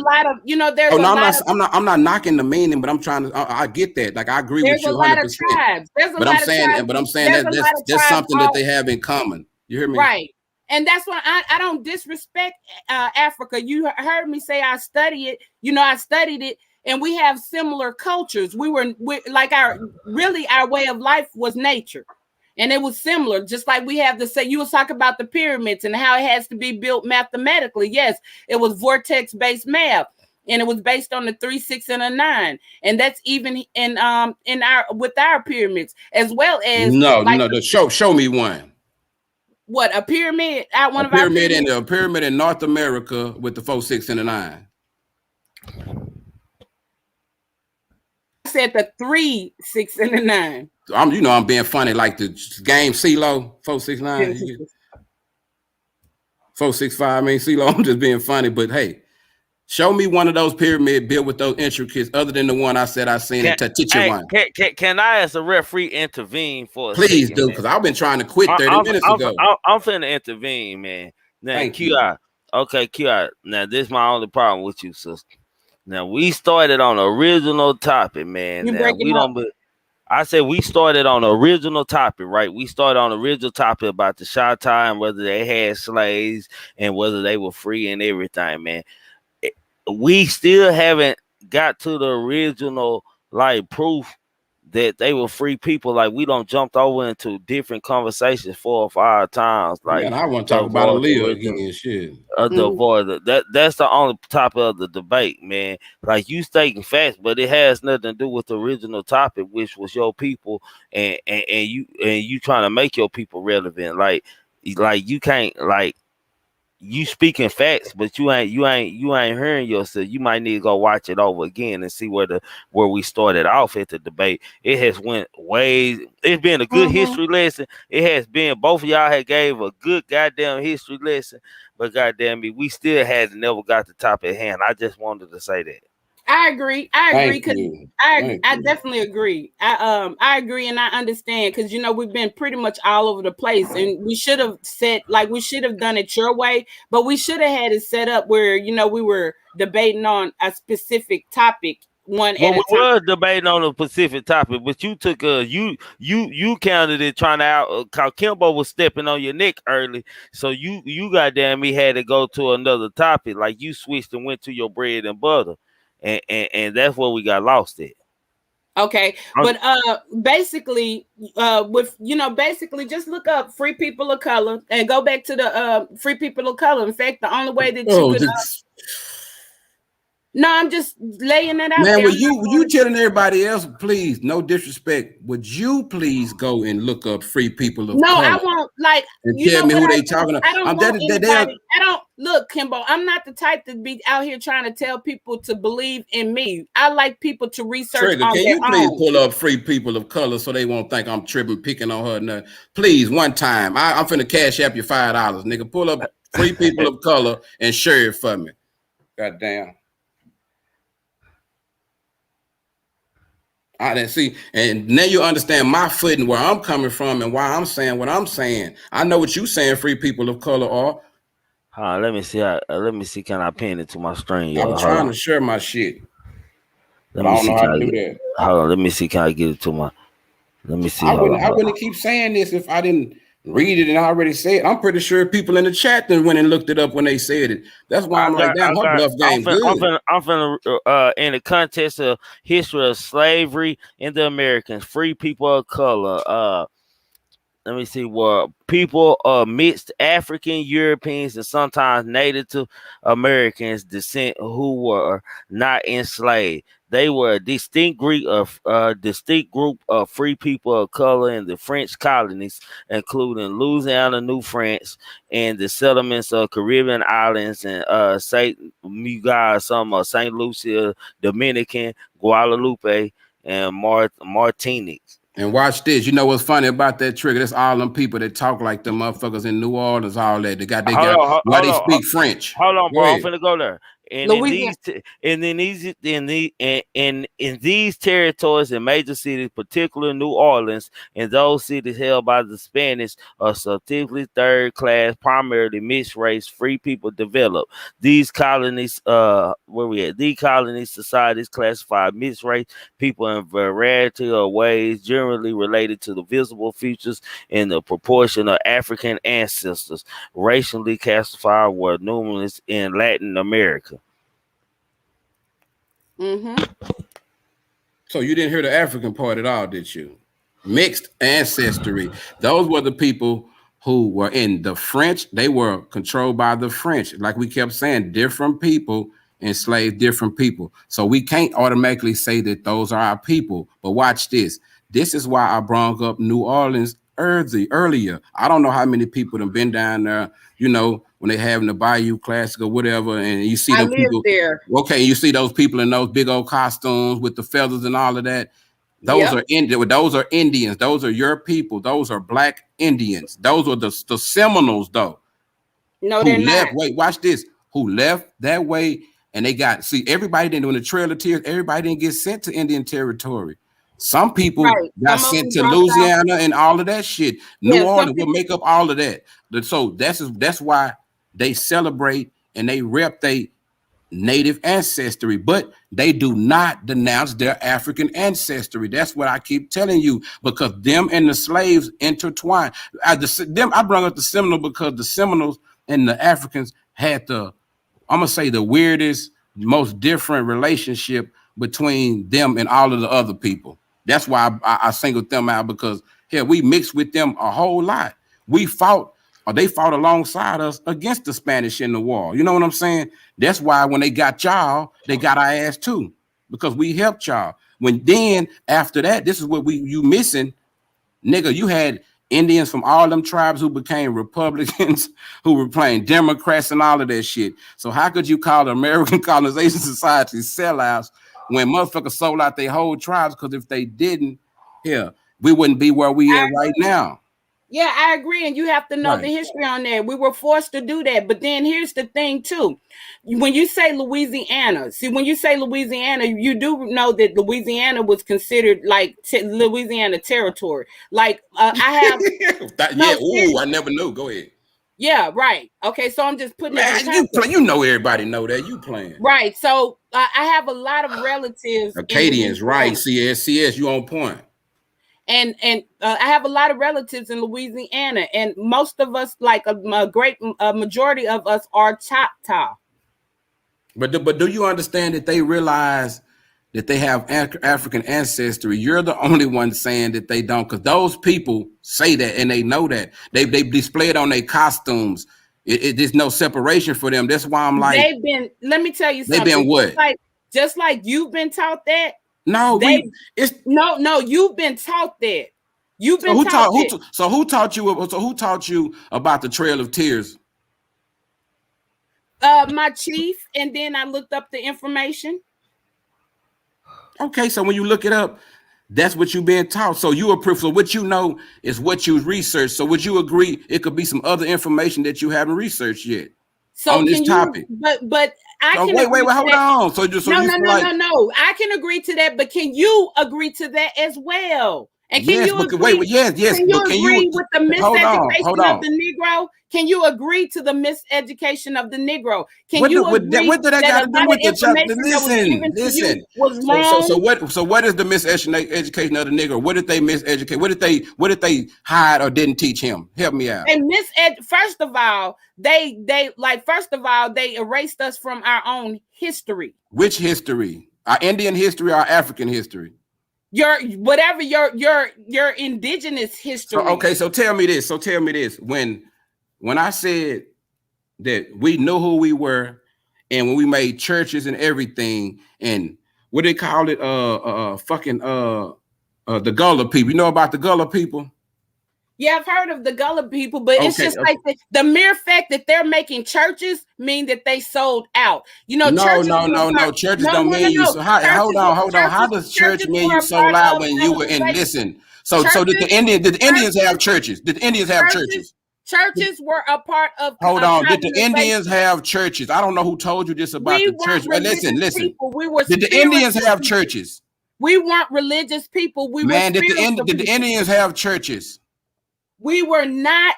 a lot of. I'm not knocking the meaning, but I'm trying to. I get that. Like I agree with you 100%. But I'm saying that's something that they have in common. You hear me? Right. And that's why I don't disrespect Africa. You heard me say I study it. I studied it, and we have similar cultures. We like our way of life was nature. And it was similar, just like we have to say, you was talking about the pyramids and how it has to be built mathematically. Yes, it was vortex-based math. and it was based on the 3, 6, and a 9, and that's even in our with our pyramids as well as show me one. What, a pyramid? One of our pyramids? A pyramid in North America with the 4, 6, and a 9. I said the 3, 6, and a 9. I'm being funny like the game CeeLo 4, 6, 9. 4, 6, 5. I mean CeeLo. I'm just being funny, but hey, show me one of those pyramids built with those intricacies other than the one I said I seen at Taticha one. Can I, as a referee, intervene for a Please second, do, because I've been trying to quit 30 minutes ago. I'm finna intervene, man. Now, QI. Okay, QI. Now, this is my only problem with you, sister. Now, we started on the original topic, man. I said we started on the original topic, right? We started on the original topic about the Shatta and whether they had slaves and whether they were free and everything, man. We still haven't got to the original proof that they were free people. Like, we don't jumped over into different conversations 4 or 5 times. Like, man, I want to talk about Aaliyah again. Shit. That's the only topic of the debate, man. Like, you stating facts, but it has nothing to do with the original topic, which was your people, and you trying to make your people relevant. Like you can't you speaking facts, but you ain't hearing yourself. You might need to go watch it over again and see where we started off at the debate. It has went ways. It's been a good history lesson. It has been. Both of y'all had gave a good goddamn history lesson, but goddamn me, we still had never got the top at hand. I just wanted to say that. I agree because I definitely agree. I agree and I understand because we've been pretty much all over the place, and we should have done it your way, but we should have had it set up where we were debating on a specific topic. We were debating on a specific topic, but you took you counted it trying to out. Kimbo was stepping on your neck early, so you goddamn me had to go to another topic. Like, you switched and went to your bread and butter. And that's where we got lost at. Okay, but basically, basically just look up free people of color and go back to the free people of color. In fact, the only way that you could. No, I'm just laying it out. Man, would you telling everybody else, please, no disrespect, would you please go and look up free people of color? No, I won't. Like, and tell me who they talking about. I don't look, Kimbo. I'm not the type to be out here trying to tell people to believe in me. I like people to research. Trigger, can you please pull up free people of color so they won't think I'm tripping, picking on her? No. Please, one time. I'm finna cash app you $5, nigga. Pull up free people of color and share it for me. God damn. I didn't see, and now you understand my footing, where I'm coming from, and why I'm saying what I'm saying. I know what you saying. Free people of color are. Let me see. Let me see. Can I pin it to my screen? I'm trying to share my shit. Let me see. Can I do that? Hold on. Let me see. Can I get it to my? Let me see. I wouldn't keep saying this if I didn't read it and I already said it. I'm pretty sure people in the chat then went and looked it up when they said it. That's why I'm like, damn, her bluff game good. I'm finna in the context of history of slavery in the Americans, free people of color. Let me see, were people mixed African, Europeans, and sometimes Native Americans descent who were not enslaved. They were a distinct group of free people of color in the French colonies, including Louisiana, New France, and the settlements of Caribbean islands and Saint Lucia, Dominican, Guadalupe, and Martinique. And watch this. You know what's funny about that, Trigger? That's all them people that talk like them motherfuckers in New Orleans, all that. They speak French. Hold on, bro. I'm finna go there. And in these territories and major cities, particularly New Orleans, and those cities held by the Spanish, are substantially third class, primarily mixed race, free people developed. These colonies, These colonies societies classify mixed race people in a variety of ways, generally related to the visible features in the proportion of African ancestors. Racially classified were numerous in Latin America. So you didn't hear the African part at all, did you? Mixed ancestry. Those were the people who were in the French. They were controlled by the French. Like we kept saying, different people enslaved different people. So we can't automatically say that those are our people. But watch this. This is why I brought up New Orleans earlier. I don't know how many people have been down there, you know, when they having the Bayou Classic or whatever, and you see them people there. Okay, you see those people in those big old costumes with the feathers and all of that. Those are Indians. Those are your people. Those are Black Indians. Those are the Seminoles, though. No, they're not. Wait, watch this. Who left that way, and they got, see, everybody didn't, on the Trail of Tears, everybody didn't get sent to Indian Territory. Some people got sent to Louisiana and all of that shit. New Orleans will make up all of that. So that's why they celebrate and they rep their native ancestry, but they do not denounce their African ancestry. That's what I keep telling you, because them and the slaves intertwined. I brought up the Seminole because the Seminoles and the Africans had the, I'm gonna say, the weirdest, most different relationship between them and all of the other people. That's why I singled them out, because here we mixed with them a whole lot. We fought, or they fought alongside us against the Spanish in the war. You know what I'm saying? That's why when they got y'all, they got our ass too, because we helped y'all. When then after that, this is what you missing, nigga. You had Indians from all them tribes who became Republicans, who were playing Democrats and all of that shit. So how could you call the American Colonization Society sellouts when motherfuckers sold out their whole tribes? Because if they didn't, we wouldn't be where we are right now. Yeah, I agree. And you have to know the history on that. We were forced to do that. But then here's the thing, too. When you say Louisiana, you do know that Louisiana was considered like Louisiana territory. Like I have. I never knew. Go ahead. Yeah, right. Okay, so I'm just putting you know everybody know that you playing. Right. So I have a lot of relatives. Acadians, right? CS, you on point. And I have a lot of relatives in Louisiana, and most of us, like a great majority of us, are Choctaw. But do you understand that they realize that they have African ancestry? You're the only one saying that they don't, because those people say that and they know that. They display it on their costumes. There's no separation for them. That's why I'm like, let me tell you something. They've been what? Just like you've been taught that. No, you've been taught that. You've been taught that. So who taught you about the Trail of Tears? My chief, and then I looked up the information. Okay, so when you look it up, that's what you've been taught. So so what you know is what you researched. So would you agree it could be some other information that you haven't researched yet on this topic? But I can wait, hold on. No. I can agree to that, but can you agree to that as well? And can you agree? Can you agree with the miseducation of the Negro? Can you agree to the miseducation of the Negro? Can you agree what did that got to do with the listen? Was wrong? So what is the miseducation of the Negro? What did they miseducate? What did they hide or didn't teach him? Help me out. And first of all, they erased us from our own history. Which history? Our Indian history or our African history? Your indigenous history. So tell me this. When I said that we knew who we were, and when we made churches and everything, and what they call it, the Gullah people. You know about the Gullah people? Yeah, I've heard of the Gullah people, but it's just like the mere fact that they're making churches mean that they sold out. You know, churches don't mean you. So hold on. How does church mean you sold out when you were in? Listen. So did the Indians have churches? Did the Indians have churches? Churches were a part of. Hold on. Did the Indians have churches? I don't know who told you this about the church. Listen. Did the Indians have churches? We weren't religious people. Did the Indians have churches? We were not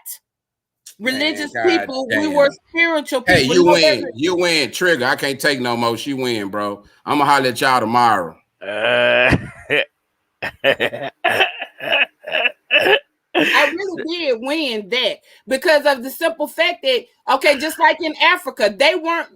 religious people. We were spiritual people. Hey, you win. Trigger. I can't take no more. She win, bro. I'm gonna holler at y'all tomorrow. I really did win that because of the simple fact that, just like in Africa, they weren't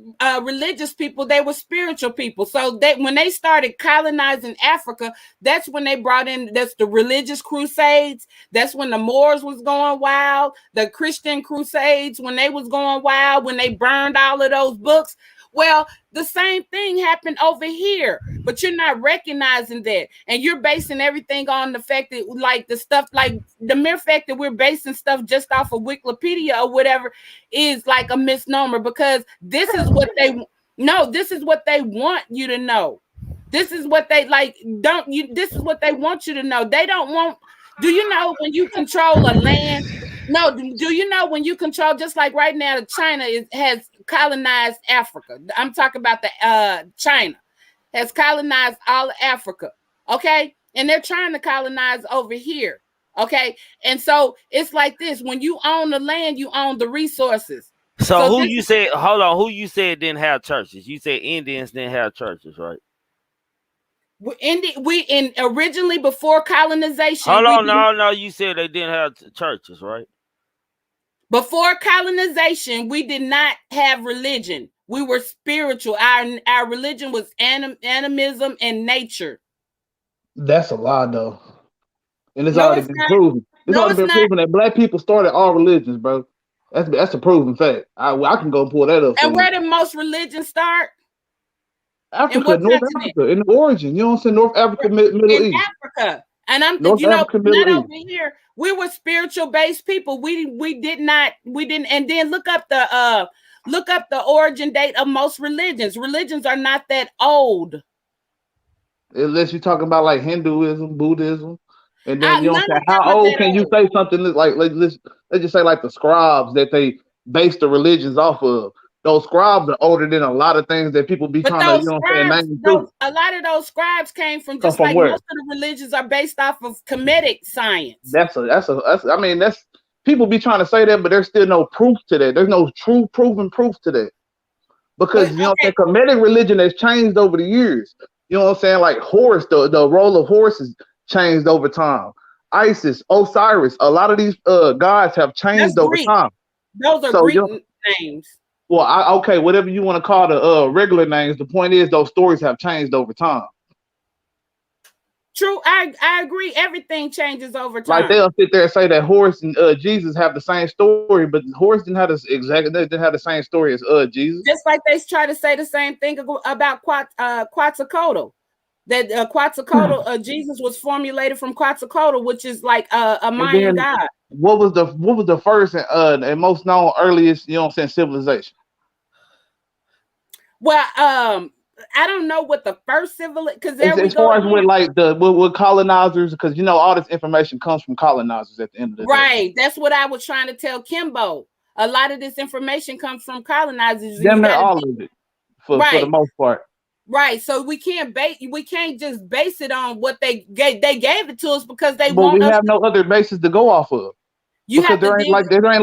religious people, they were spiritual people. So when they started colonizing Africa, that's when they brought in, that's the religious crusades. That's when the Moors was going wild, the Christian crusades, when they was going wild, when they burned all of those books. Well, the same thing happened over here, but you're not recognizing that. And you're basing everything on the fact that, like, the stuff, like the mere fact that we're basing stuff just off of Wikipedia or whatever is like a misnomer, because this is what they want you to know. This is what they this is what they want you to know. They don't want, do you know when you control a land? No, do you know when you control, just like right now, China has colonized Africa. I'm talking about the China has colonized all of Africa. Okay. And they're trying to colonize over here. Okay. And so it's like this: when you own the land, you own the resources. So who you said, hold on, who you said didn't have churches? You said Indians didn't have churches, right? Originally before colonization. Hold on, no, you said they didn't have churches, right? Before colonization, we did not have religion. We were spiritual. Our religion was animism and nature. That's a lie, though. And it's already been proven. It's already been proven that black people started all religions, bro. That's a proven fact. I can go pull that up. And where did most religions start? Africa, North Africa, in the origin. You know what I'm saying? North Africa, Middle East. In Africa. And I'm North Africa, not over here. We were spiritual based people. We didn't, and then look up the origin date of most religions. Religions are not that old. Unless you're talking about like Hinduism, Buddhism. And then you know what I'm saying? How old can you say something like let's just say like the scribes that they base the religions off of? Those scribes are older than a lot of things that people be trying to, you know what I'm saying, name. A lot of those scribes came from just like most of the religions are based off of Kemetic science. That's I mean, that's people be trying to say that, but there's still no proof to that. There's no true proven proof to that. Because you know the Kemetic religion has changed over the years. You know what I'm saying? Like Horus, the role of Horus has changed over time. Isis, Osiris, a lot of these gods have changed over time. Those are Greek names. Well, okay, whatever you want to call the regular names. The point is, those stories have changed over time. True, I agree. Everything changes over time. Like they'll sit there and say that Horus and Jesus have the same story, but Horus didn't have the same story as Jesus. Just like they try to say the same thing about Quetzalcoatl. That Quetzalcoatl, Jesus was formulated from Quetzalcoatl, which is like a Mayan god. What was the first and most known earliest, you know what I'm saying, civilization? Well, I don't know what the first civilization, because as far as with like with colonizers, because you know all this information comes from colonizers at the end of the day. Right. That's what I was trying to tell Kimbo. A lot of this information comes from colonizers. Damn near all of it, for the most part. Right, so we can't just base it on what they gave it to us because they want us. But we have no other basis to go off of. Because there ain't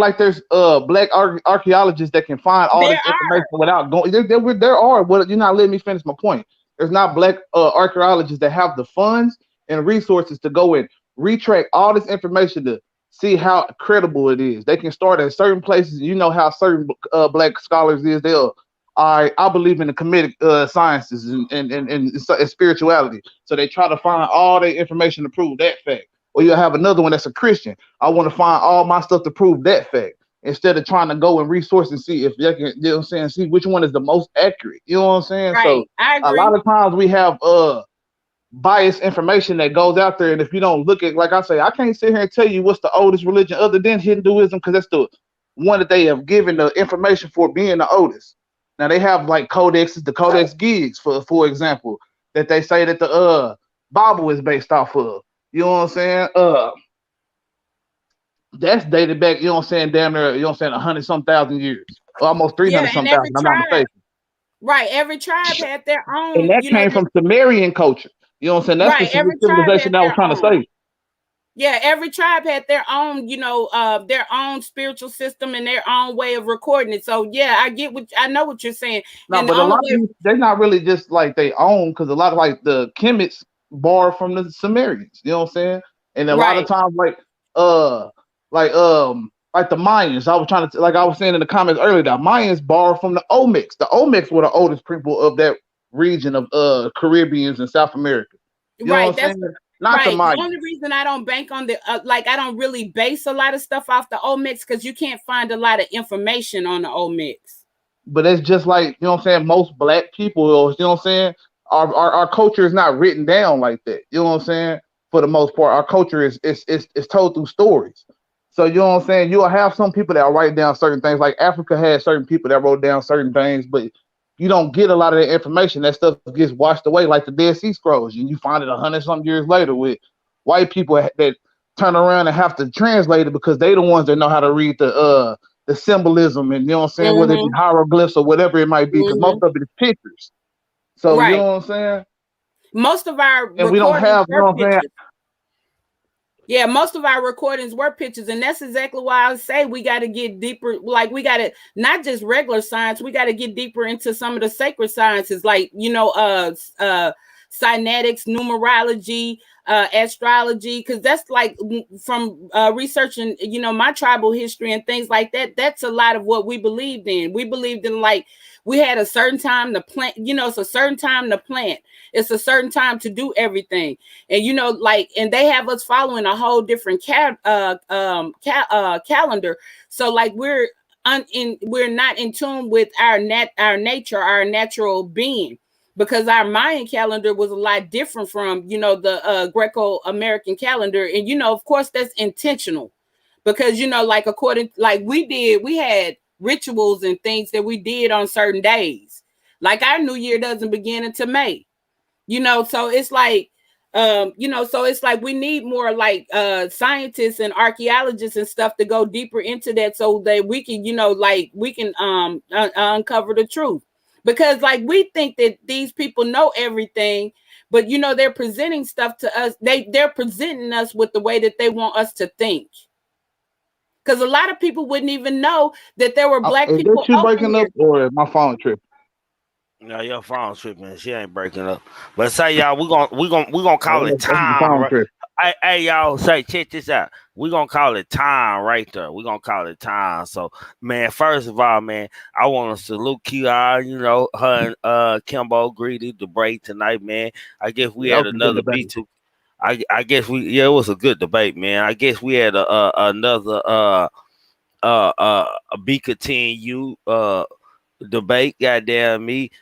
like there's black archaeologists that can find all this information without going. There are. Well, you're not letting me finish my point. There's not black archaeologists that have the funds and resources to go and retract all this information to see how credible it is. They can start at certain places. You know how certain black scholars is. They'll. I believe in the Kemetic sciences and spirituality. So they try to find all their information to prove that fact. Or you have another one that's a Christian. I want to find all my stuff to prove that fact. Instead of trying to go and resource and see if they can, you know what I'm saying, see which one is the most accurate. You know what I'm saying? Right. So I agree. A lot of times we have biased information that goes out there. And if you don't look at, like I say, I can't sit here and tell you what's the oldest religion other than Hinduism, because that's the one that they have given the information for being the oldest. Now they have like codexes, the Codex Gigs, for example, that they say that the Bible is based off of. You know what I'm saying? That's dated back, you know what I'm saying, damn near, you know what I'm saying, 100-some thousand years. Almost 300-some thousand, I'm not mistaken. Right, every tribe had their own. And that came from Sumerian culture. You know what I'm saying? That's the civilization I was trying to say. Yeah, every tribe had their own, their own spiritual system and their own way of recording it. So yeah, I know what you're saying. No, but a lot of these, they're not really just like they own, because a lot of like the Kemites borrow from the Sumerians. You know what I'm saying? And a lot of times, like the Mayans. I was trying to, like I was saying in the comments earlier, the Mayans borrow from the Olmecs. The Olmecs were the oldest people of that region of Caribbeans and South America. You know what I'm saying? Not the Mayans. The only reason I don't bank on I don't really base a lot of stuff off the Olmecs because you can't find a lot of information on the Olmecs. but it's just like, you know what I'm saying, most black people, you know what I'm saying, our culture is not written down like that. You know what I'm saying? For the most part, our culture is told through stories. So you know what I'm saying? You'll have some people that write down certain things. Like Africa had certain people that wrote down certain things, but you don't get a lot of that information. That stuff gets washed away, like the Dead Sea Scrolls. And you find it 100 some years later with white people that turn around and have to translate it because they the ones that know how to read the symbolism, and you know what I'm saying, whether it be hieroglyphs or whatever it might be, because most of it is pictures. So you know what I'm saying? Most of our and we don't have, you know what I'm saying? Yeah, most of our recordings were pictures, and that's exactly why I say we got to get deeper. Like, we got to not just regular science, we got to get deeper into some of the sacred sciences, like, you know, cynetics, numerology, astrology, because that's like from researching, you know, my tribal history and things like that. That's a lot of what we believed in. We believed in, like, we had a certain time to plant, you know, it's a certain time to plant. It's a certain time to do everything. And, you know, like, and they have us following a whole different calendar. So like we're not in tune with our nature, our natural being, because our Mayan calendar was a lot different from, you know, the Greco-American calendar. And, you know, of course, that's intentional because, you know, like we had rituals and things that we did on certain days. Like our New Year doesn't begin until May, you know, so it's like, you know, so it's like we need more like scientists and archaeologists and stuff to go deeper into that so that we can, you know, like we can uncover the truth. Because like we think that these people know everything, but you know, they're presenting stuff to us. They're presenting us with the way that they want us to think. Because a lot of people wouldn't even know that there were black people. Is that you breaking up or my phone tripping? No, your phone tripping. She ain't breaking up. But say y'all, we gonna call it time. Right? Hey y'all, say check this out. We gonna call it time right there. We gonna call it time. So man, first of all, man, I want to salute Kiara. You know, her and Kimbo Greedy debate tonight, man. I guess we had another B2. I guess it was a good debate, man. I guess we had another be continue debate. Goddamn me.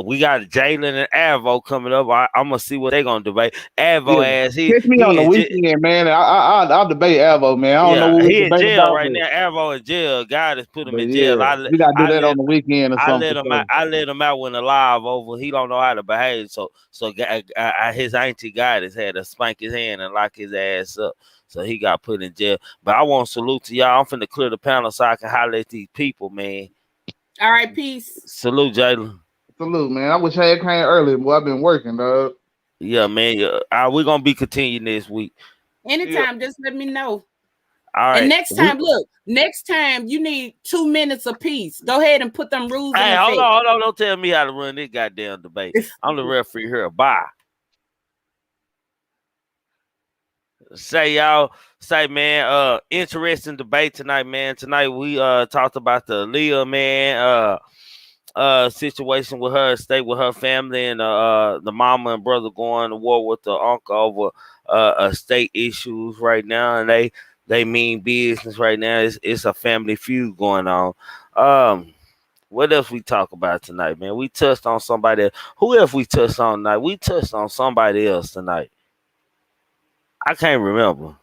We got Jalen and Avo coming up. I'm gonna see what they gonna debate. Avo ass catch me on the weekend, man. I'll debate Avo, man. I don't know what he in jail about, right now. Avo in jail. God has put him in jail. We gotta do that on the weekend or something. I let him out when the live over. He don't know how to behave. So his auntie Goddess had to spank his hand and lock his ass up. So he got put in jail. But I want to salute to y'all. I'm finna clear the panel so I can holler at these people, man. All right, peace. Salute, Jalen. Salute, man. I wish I had came earlier, but I've been working, dog. Yeah, man. We're gonna be continuing this week. Anytime, just let me know. All right. And next time you need 2 minutes apiece. Go ahead and put them rules in effect. Hold on. Don't tell me how to run this goddamn debate. I'm the referee here. Bye. Say man, interesting debate tonight, man. Tonight we talked about the Aaliyah, man, situation with her estate, with her family, and the mama and brother going to war with the uncle over estate issues right now, and they mean business right now. It's a family feud going on. What else we talk about tonight, man? We touched on somebody else. Who else we touched on tonight? We touched on somebody else tonight. I can't remember.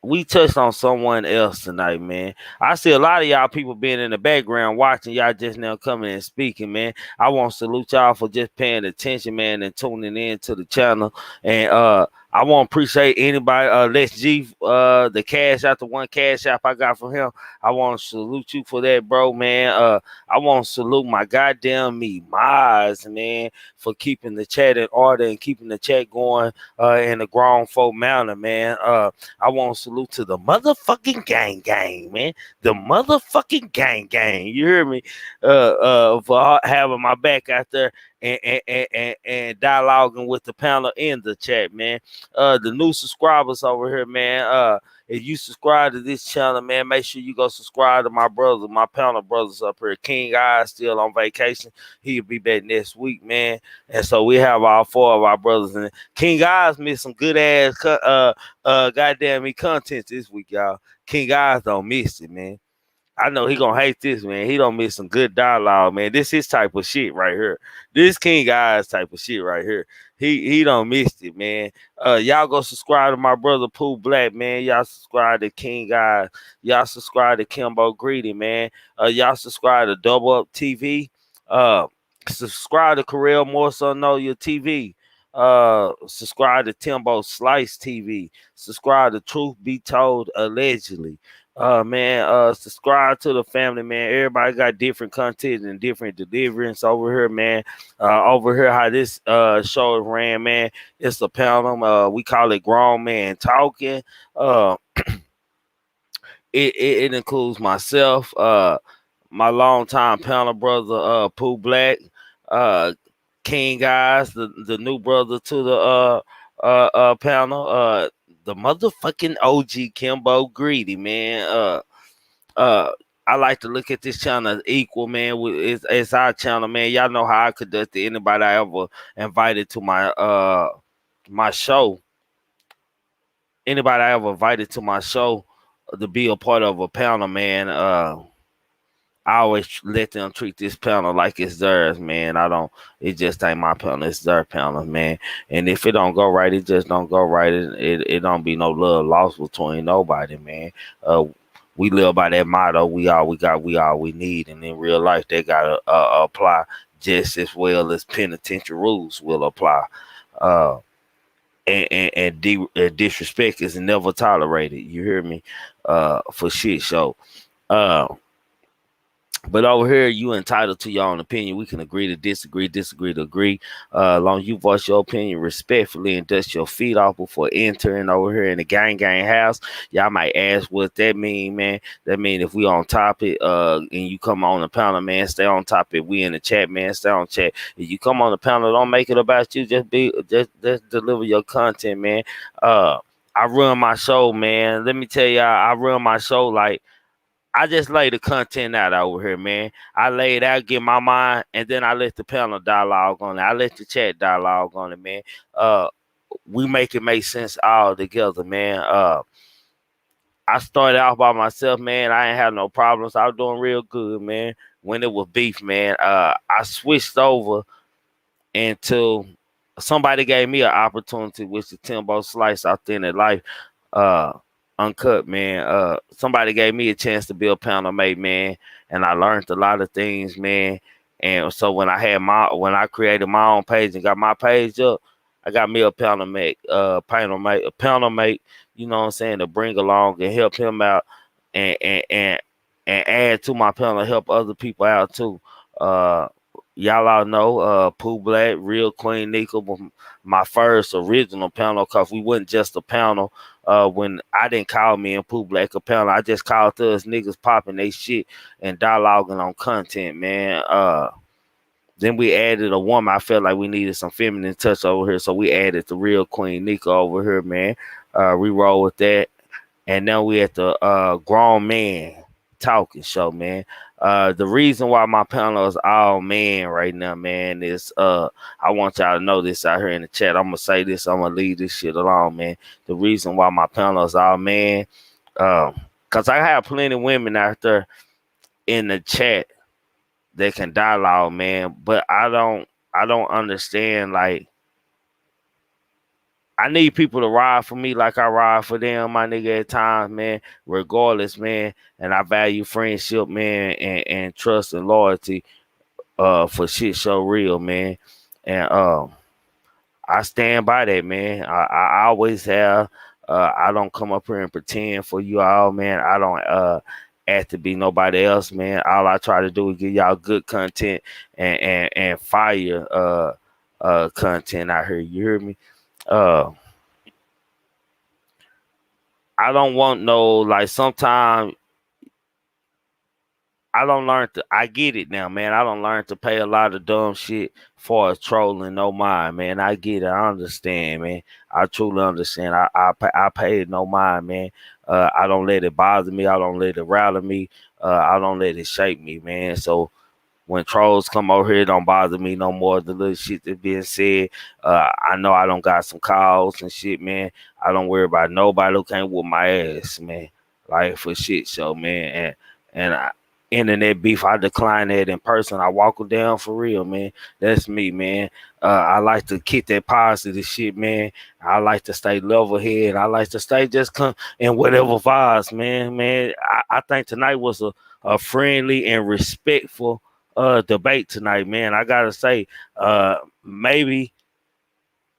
We touched on someone else tonight, man. I see a lot of y'all people being in the background watching. Y'all just now coming and speaking, man. I want to salute y'all for just paying attention, man, and tuning in to the channel. And I want to appreciate anybody. Let's G, the cash out, the one cash app I got from him. I want to salute you for that, bro, man. I want to salute my goddamn me, Maz, man, for keeping the chat in order and keeping the chat going in a grown folk manner, man. I want to salute to the motherfucking gang, man. The motherfucking gang. You hear me? For having my back out there and dialoguing with the panel in the chat, man. The new subscribers over here, man. If you subscribe to this channel, man, make sure you go subscribe to my brother, my panel brothers up here. King Eye still on vacation. He'll be back next week, man. And so we have all 4 of our brothers. And King Eyes missed some good ass goddamn me content this week, y'all. King Eyes don't miss it, man. I know he gonna hate this, man. He don't miss some good dialogue, man. This his type of shit right here. This King Eyes type of shit right here. He don't miss it, man. Y'all go subscribe to my brother Pooh Black, man. Y'all subscribe to King Eyes. Y'all subscribe to Kimbo Greedy, man. Y'all subscribe to Double Up TV. Subscribe to Karel More So Know Your TV. Subscribe to Timbo Slice TV. Subscribe to Truth Be Told Allegedly. Man, subscribe to the family, man. Everybody got different content and different deliverance over here, man. Over here, how this show is ran, man. It's a panel. We call it Grown Man Talking. It includes myself, my longtime panel brother, Pooh Black, King Guys, the new brother to the panel, the motherfucking OG Kimbo Greedy, man. I like to look at this channel as equal, man. It's our channel, man. Y'all know how I conduct it. Anybody I ever invited to my show, anybody I ever invited to my show to be a part of a panel, man. I always let them treat this panel like it's theirs, man. It just ain't my panel, it's their panel, man. And if it don't go right, it just don't go right. It don't be no love lost between nobody, man. We live by that motto, we all we got, we all we need. And in real life, they gotta apply just as well as penitentiary rules will apply. And disrespect is never tolerated. You hear me? For shit show. But over here, you entitled to your own opinion. We can agree to disagree, disagree to agree. As long as you voice your opinion respectfully and dust your feet off before entering over here in the gang house. Y'all might ask what that mean, man. That mean if we on topic, and you come on the panel, man, stay on topic. We in the chat, man, stay on chat. If you come on the panel, don't make it about you. Just deliver your content, man. I run my show, man. Let me tell y'all, I run my show like I just lay the content out over here, man. I lay it out, get my mind, and then I let the panel dialogue on it. I let the chat dialogue on it, man. We make it make sense all together, man. I started out by myself, man. I ain't have no problems. I was doing real good, man. When it was beef, man, I switched over until somebody gave me an opportunity, which the Timbo Slice Authentic Life. Uncut, man. Somebody gave me a chance to be a panel mate, man, and I learned a lot of things, man. And so when I created my own page and got my page up, I got me a panel mate, a panel mate, you know what I'm saying, to bring along and help him out and add to my panel, help other people out too. Y'all all know Pooh Black, Real Queen Nika, my first original panel, because we wasn't just a panel. When I didn't call me and Pooh Black a panel, I just called us niggas popping they shit and dialoguing on content, man. Then we added a woman. I felt like we needed some feminine touch over here, so we added the Real Queen Nika over here, man. We roll with that. And now we at the Grown Man Talking show, man. The reason why my panel is all man right now, man, is I want y'all to know this out here in the chat. I'm gonna say this, I'm gonna leave this shit alone, man. The reason why my panel is all man, cause I have plenty of women out there in the chat that can dialogue, man, but I don't understand, like, I need people to ride for me like I ride for them, my nigga, at times, man, regardless, man. And I value friendship, man, and trust and loyalty for shit so real, man. And I stand by that, man. I always have. I don't come up here and pretend for you all, man. I don't have to be nobody else, man. All I try to do is give y'all good content and fire content out here. You hear me? I don't want no, like, sometimes I don't learn to, I get it now, man. I don't learn to pay a lot of dumb shit for trolling, no mind, man. I get it. I understand, man. I truly understand. I pay it no mind, man. I don't let it bother me. I don't let it rattle me. I don't let it shake me, man. So when trolls come over here, it don't bother me no more. The little shit that's being said, I know I don't got some calls and shit, man. I don't worry about nobody who can't whoop my ass, man. Like, for shit show, man. And internet beef, I decline that in person. I walk them down for real, man. That's me, man. I like to kick that positive shit, man. I like to stay level head. I like to stay just in whatever vibes, man. I think tonight was a friendly and respectful debate tonight, man. I gotta say, maybe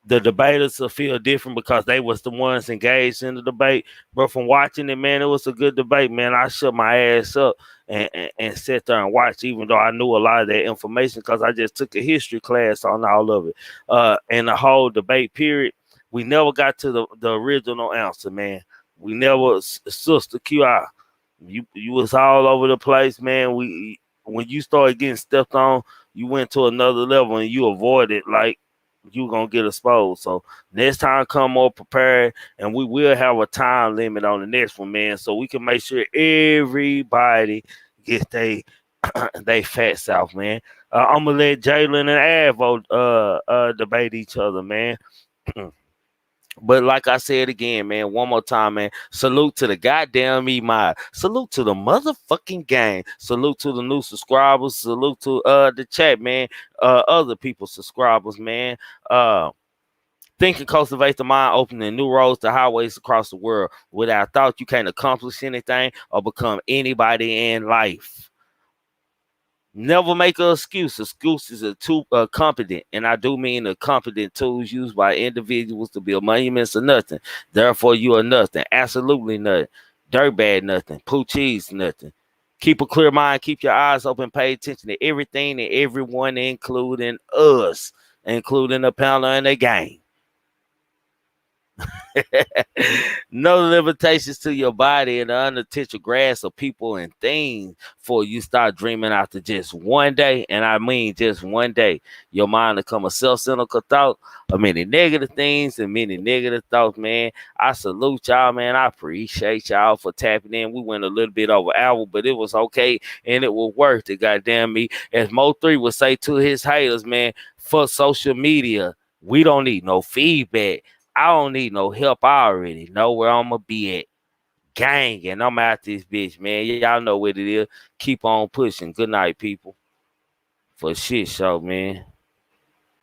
the debaters will feel different because they was the ones engaged in the debate. But from watching it, man, it was a good debate, man. I shut my ass up and sat there and watched, even though I knew a lot of that information because I just took a history class on all of it. And the whole debate period, we never got to the original answer, man. We never, Sister QI, you was all over the place, man. When you started getting stepped on, you went to another level and you avoided like you gonna get exposed. So next time come more prepared, and we will have a time limit on the next one, man, so we can make sure everybody get they facts out, man. I'm gonna let Jalen and Avo debate each other, man. But like I said again, man, one more time, man. Salute to the goddamn E-Mod. Salute to the motherfucking gang. Salute to the new subscribers. Salute to the chat, man. Other people's subscribers, man. Think and cultivate the mind, opening new roads to highways across the world. Without thought, you can't accomplish anything or become anybody in life. Never make an excuse. Excuses are too competent, and I do mean the competent tools used by individuals to build monuments or nothing. Therefore, you are nothing. Absolutely nothing. Dirtbag nothing. Poo cheese nothing. Keep a clear mind. Keep your eyes open. Pay attention to everything and everyone, including us, including the panel and the gang. No limitations to your body and the unintentional grasp of people and things before you start dreaming after just one day, and I mean just one day, your mind become a self-centered thought of many negative things and many negative thoughts, man. I salute y'all, man. I appreciate y'all for tapping in. We went a little bit over hour, but it was okay, and it was worth it, goddamn me. As Mo3 would say to his haters, man, for social media, we don't need no feedback. I don't need no help. I already know where I'm going to be at. Gang, and I'm out this bitch, man. Y'all know what it is. Keep on pushing. Good night, people. For shit show, man.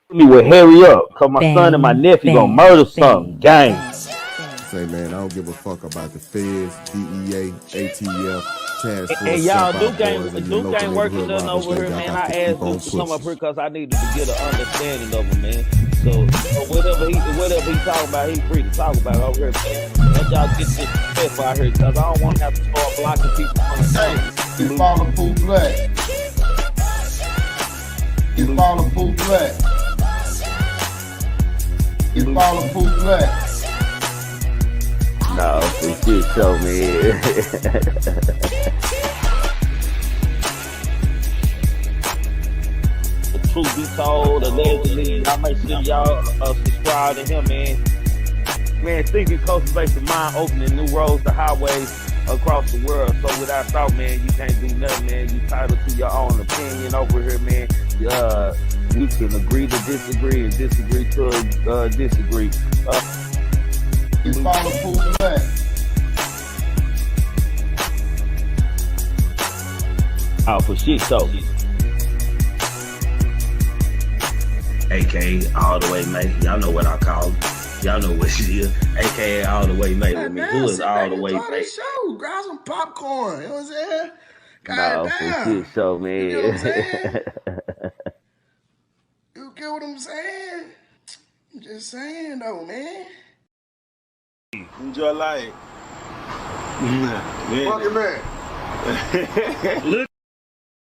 Me will hurry up, because my son and my nephew going to murder something. Gang. Say, man, I don't give a fuck about the feds, DEA, ATF, task force. And y'all, Duke ain't working nothing over here, man. I asked Duke to come up here because I needed to get an understanding of him, man. So whatever he talking about, he free to talk about it over here, man. Let y'all get this stuff out here, because I don't want to have to start blocking people from the stage. You follow Pooh Black. You follow Pooh Black. You follow Pooh Black. No, for shit show, man. The truth be told, allegedly, I make sure y'all subscribe to him, man. Man, thinking cultivate the mind, opening new roads to highways across the world. So without thought, man, you can't do nothing, man. You titled to your own opinion over here, man. You can agree to disagree and disagree to disagree. You follow Pooh Black. Oh, for shit show. AKA all the way, mate. Y'all know what I call it. Y'all know what it is. AKA all the way, mate. With me. Who is all the way, mate? Show. Grab some popcorn. You know what I'm saying? No, for shit show, man. You know what I'm saying? You get what I'm saying? I'm just saying, though, man. Enjoy life. Fucking man. Look.